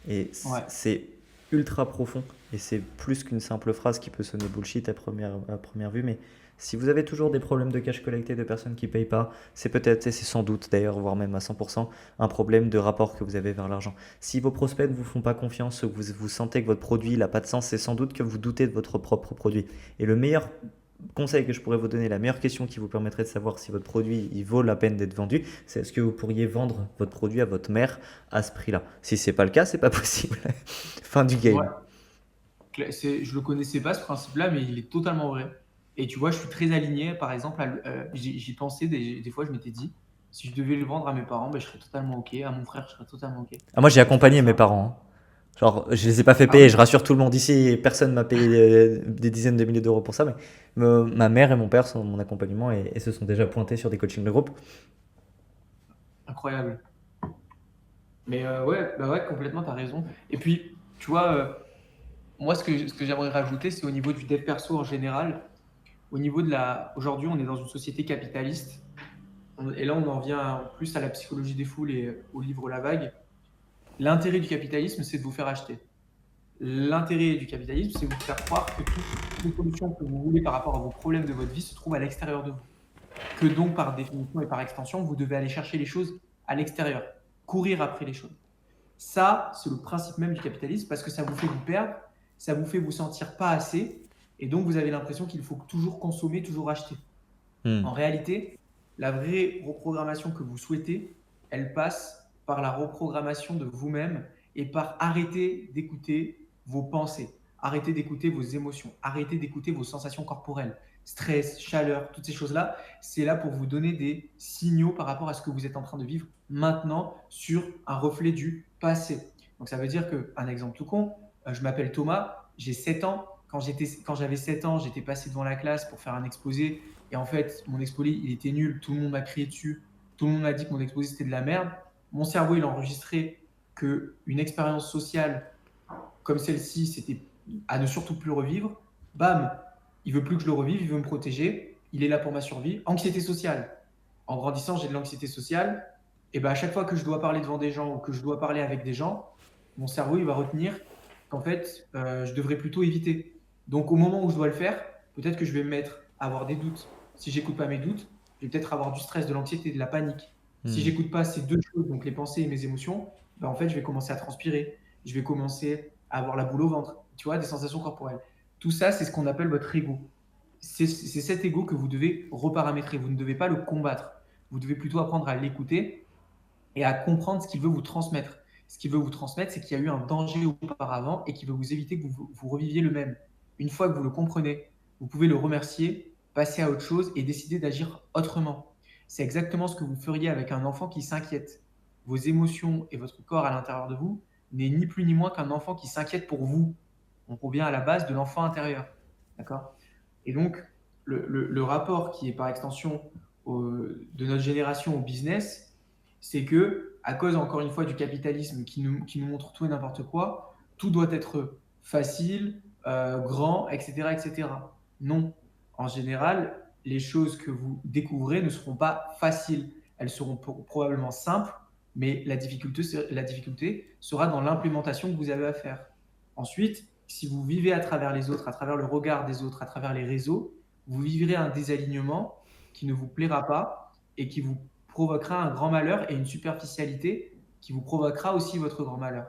Et Ouais. c'est ultra profond. Et c'est plus qu'une simple phrase qui peut sonner bullshit à première vue. Mais si vous avez toujours des problèmes de cash collecté de personnes qui ne payent pas, c'est peut-être, et c'est sans doute d'ailleurs, voire même à 100%, un problème de rapport que vous avez vers l'argent. Si vos prospects ne vous font pas confiance, ou que vous sentez que votre produit n'a pas de sens, c'est sans doute que vous doutez de votre propre produit. Et le meilleur conseil que je pourrais vous donner, la meilleure question qui vous permettrait de savoir si votre produit il vaut la peine d'être vendu, c'est est-ce que vous pourriez vendre votre produit à votre mère à ce prix-là. Si c'est pas le cas, c'est pas possible. Fin du game. Ouais. Je le connaissais pas ce principe-là, mais il est totalement vrai. Et tu vois, je suis très aligné. Par exemple, j'y pensais des fois, je m'étais dit, si je devais le vendre à mes parents, ben, je serais totalement OK. À mon frère, je serais totalement OK. Ah, moi j'ai Parce que accompagné mes ça, parents, hein. Genre, je les ai pas fait Ah payer, oui, je rassure tout le monde ici, personne m'a payé des dizaines de milliers d'euros pour ça, mais ma mère et mon père sont mon accompagnement et se sont déjà pointés sur des coachings de groupe. incroyable. Mais ouais, bah ouais, complètement, t'as raison. Et puis, tu vois, moi, ce que j'aimerais rajouter, c'est au niveau du dev perso en général. Au niveau de la. Aujourd'hui, on est dans une société capitaliste. Et là, on en vient plus à la psychologie des foules et au livre La Vague. L'intérêt du capitalisme, c'est de vous faire acheter. L'intérêt du capitalisme, c'est de vous faire croire que toutes les solutions que vous voulez par rapport à vos problèmes de votre vie se trouvent à l'extérieur de vous. Que donc, par définition et par extension, vous devez aller chercher les choses à l'extérieur, courir après les choses. Ça, c'est le principe même du capitalisme parce que ça vous fait vous perdre, ça vous fait vous sentir pas assez, et donc vous avez l'impression qu'il faut toujours consommer, toujours acheter. Hmm. En réalité, la vraie reprogrammation que vous souhaitez, elle passe par la reprogrammation de vous-même et par arrêter d'écouter vos pensées, arrêter d'écouter vos émotions, arrêter d'écouter vos sensations corporelles, stress, chaleur, toutes ces choses-là. C'est là pour vous donner des signaux par rapport à ce que vous êtes en train de vivre maintenant sur un reflet du passé. Donc ça veut dire que, un exemple tout con, je m'appelle Thomas, j'ai 7 ans. Quand j'avais 7 ans, j'étais passé devant la classe pour faire un exposé et en fait, mon exposé, il était nul. Tout le monde m'a crié dessus. Tout le monde m'a dit que mon exposé, c'était de la merde. Mon cerveau, il a enregistré qu'une expérience sociale comme celle-ci, c'était à ne surtout plus revivre. Bam, il veut plus que je le revive, il veut me protéger. Il est là pour ma survie. Anxiété sociale. En grandissant, j'ai de l'anxiété sociale. Et ben, à chaque fois que je dois parler devant des gens ou que je dois parler avec des gens, mon cerveau, il va retenir qu'en fait, je devrais plutôt éviter. Donc, au moment où je dois le faire, peut-être que je vais me mettre à avoir des doutes. Si j'écoute pas mes doutes, je vais peut-être avoir du stress, de l'anxiété, de la panique. Si Hmm. j'écoute pas ces deux choses, donc les pensées et mes émotions, ben en fait, je vais commencer à transpirer. Je vais commencer à avoir la boule au ventre. Tu vois, des sensations corporelles. Tout ça, c'est ce qu'on appelle votre ego. C'est cet ego que vous devez reparamétrer. Vous ne devez pas le combattre. Vous devez plutôt apprendre à l'écouter et à comprendre ce qu'il veut vous transmettre. Ce qu'il veut vous transmettre, c'est qu'il y a eu un danger auparavant et qu'il veut vous éviter que vous reviviez le même. Une fois que vous le comprenez, vous pouvez le remercier, passer à autre chose et décider d'agir autrement. C'est exactement ce que vous feriez avec un enfant qui s'inquiète. Vos émotions et votre corps à l'intérieur de vous n'est ni plus ni moins qu'un enfant qui s'inquiète pour vous. On revient à la base de l'enfant intérieur. D'accord. Et donc, le rapport qui est par extension de notre génération au business, c'est que, à cause encore une fois du capitalisme qui nous montre tout et n'importe quoi, tout doit être facile, grand, etc., etc. Non. En général, les choses que vous découvrez ne seront pas faciles. Elles seront probablement simples, mais la difficulté sera dans l'implémentation que vous avez à faire. Ensuite, si vous vivez à travers les autres, à travers le regard des autres, à travers les réseaux, vous vivrez un désalignement qui ne vous plaira pas et qui vous provoquera un grand malheur et une superficialité qui vous provoquera aussi votre grand malheur.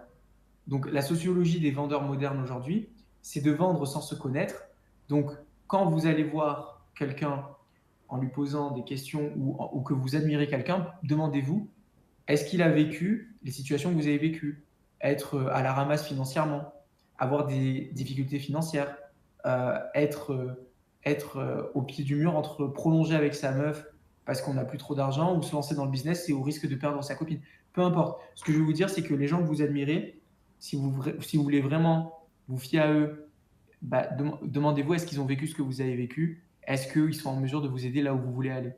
Donc la sociologie des vendeurs modernes aujourd'hui, c'est de vendre sans se connaître. Donc quand vous allez voir quelqu'un en lui posant des questions ou que vous admirez quelqu'un, demandez-vous, est-ce qu'il a vécu les situations que vous avez vécues? Être à la ramasse financièrement, avoir des difficultés financières, être au pied du mur entre prolonger avec sa meuf parce qu'on n'a plus trop d'argent ou se lancer dans le business et au risque de perdre sa copine. Peu importe. Ce que je veux vous dire, c'est que les gens que vous admirez, si vous voulez vraiment vous fier à eux, bah, demandez-vous est-ce qu'ils ont vécu ce que vous avez vécu? Est-ce qu'ils sont en mesure de vous aider là où vous voulez aller?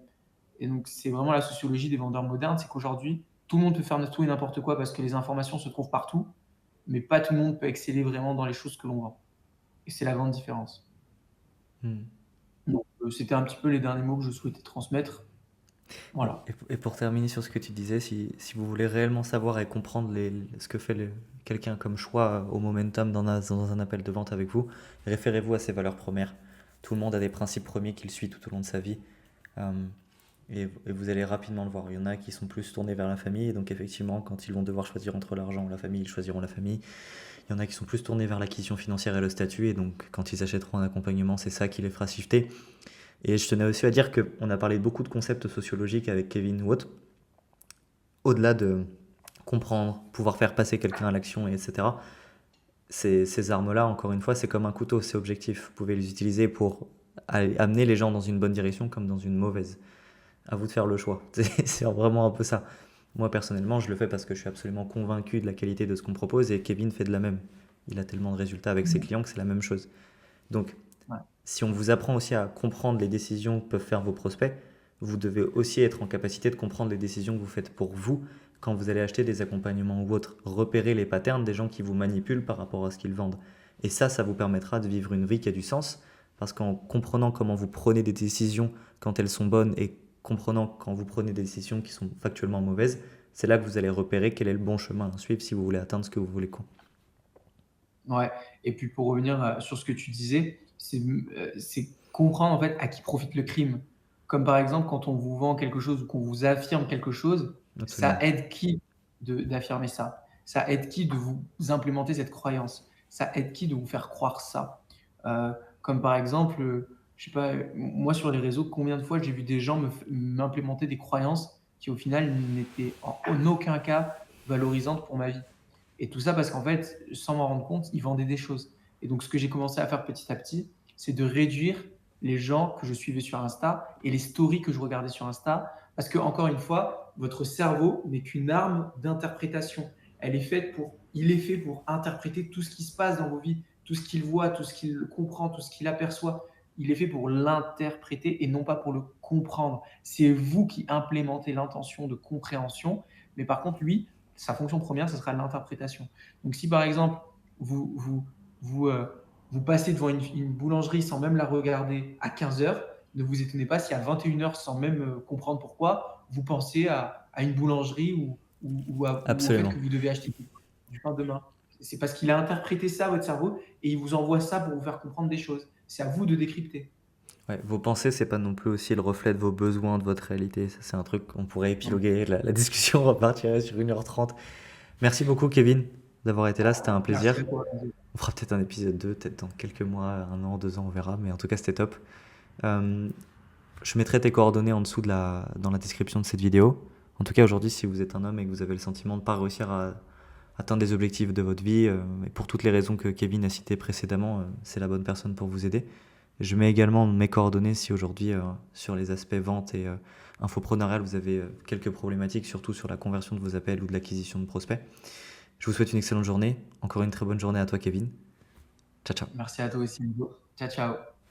Et donc, c'est vraiment la sociologie des vendeurs modernes, c'est qu'aujourd'hui, tout le monde peut faire tout et n'importe quoi parce que les informations se trouvent partout, mais pas tout le monde peut exceller vraiment dans les choses que l'on vend. Et c'est la grande différence. Hmm. Donc, c'était un petit peu les derniers mots que je souhaitais transmettre. Voilà. Et pour terminer sur ce que tu disais, si vous voulez réellement savoir et comprendre ce que fait quelqu'un comme choix au momentum dans un appel de vente avec vous, référez-vous à ses valeurs premières. Tout le monde a des principes premiers qu'il suit tout au long de sa vie. Euh, et vous allez rapidement le voir. Il y en a qui sont plus tournés vers la famille, et donc effectivement, quand ils vont devoir choisir entre l'argent ou la famille, ils choisiront la famille. Il y en a qui sont plus tournés vers l'acquisition financière et le statut, et donc quand ils achèteront un accompagnement, c'est ça qui les fera shifter. Et je tenais aussi à dire qu'on a parlé beaucoup de concepts sociologiques avec Kevin Watt, au-delà de comprendre, pouvoir faire passer quelqu'un à l'action, etc. Ces armes-là, encore une fois, c'est comme un couteau, c'est objectif. Vous pouvez les utiliser pour amener les gens dans une bonne direction comme dans une mauvaise. À vous de faire le choix. C'est vraiment un peu ça. Moi, personnellement, je le fais parce que je suis absolument convaincu de la qualité de ce qu'on propose et Kevin fait de la même. Il a tellement de résultats avec ses Mhm. clients que c'est la même chose. Donc, Ouais. si on vous apprend aussi à comprendre les décisions que peuvent faire vos prospects, vous devez aussi être en capacité de comprendre les décisions que vous faites pour vous quand vous allez acheter des accompagnements ou autres. Repérer les patterns des gens qui vous manipulent par rapport à ce qu'ils vendent. Et ça vous permettra de vivre une vie qui a du sens parce qu'en comprenant comment vous prenez des décisions quand elles sont bonnes et comprenant quand vous prenez des décisions qui sont factuellement mauvaises, c'est là que vous allez repérer quel est le bon chemin à suivre si vous voulez atteindre ce que vous voulez. Ouais. Et puis pour revenir sur ce que tu disais, c'est comprendre en fait à qui profite le crime. Comme par exemple quand on vous vend quelque chose ou qu'on vous affirme quelque chose, ça Absolument. aide qui d'affirmer ça? Ça aide qui de vous implémenter cette croyance? Ça aide qui de vous faire croire ça? Comme par exemple, je sais pas, moi sur les réseaux, combien de fois j'ai vu des gens m'implémenter des croyances qui au final n'étaient en aucun cas valorisantes pour ma vie. Et tout ça parce qu'en fait, sans m'en rendre compte, ils vendaient des choses. Et donc, ce que j'ai commencé à faire petit à petit, c'est de réduire les gens que je suivais sur Insta et les stories que je regardais sur Insta. Parce que, encore une fois, votre cerveau n'est qu'une arme d'interprétation. Il est fait pour interpréter tout ce qui se passe dans vos vies, tout ce qu'il voit, tout ce qu'il comprend, tout ce qu'il aperçoit. Il est fait pour l'interpréter et non pas pour le comprendre. C'est vous qui implémentez l'intention de compréhension. Mais par contre, lui, sa fonction première, ce sera l'interprétation. Donc, si par exemple, vous, vous, vous, euh, vous passez devant une boulangerie sans même la regarder à 15 heures, ne vous étonnez pas si à 21 heures, sans même comprendre pourquoi, vous pensez à une boulangerie ou au fait Absolument. que vous devez acheter du pain demain. C'est parce qu'il a interprété ça, votre cerveau, et il vous envoie ça pour vous faire comprendre des choses. C'est à vous de décrypter. Ouais, vos pensées, c'est pas non plus aussi le reflet de vos besoins, de votre réalité. Ça, c'est un truc qu'on pourrait Ouais. épiloguer. La discussion repartirait sur 1h30. Merci beaucoup, Kevin, d'avoir été là. C'était un Merci plaisir. à toi. On fera peut-être un épisode 2, peut-être dans quelques mois, 1 an, 2 ans, on verra. Mais en tout cas, c'était top. Euh, je mettrai tes coordonnées en dessous dans la description de cette vidéo. En tout cas, aujourd'hui, si vous êtes un homme et que vous avez le sentiment de ne pas réussir à atteindre les objectifs de votre vie, et pour toutes les raisons que Kevin a citées précédemment, c'est la bonne personne pour vous aider. Je mets également mes coordonnées si aujourd'hui, sur les aspects vente et infopreneurial, vous avez quelques problématiques, surtout sur la conversion de vos appels ou de l'acquisition de prospects. Je vous souhaite une excellente journée. Encore une très bonne journée à toi, Kevin. Ciao, ciao. Merci à toi aussi, Hugo. Ciao, ciao.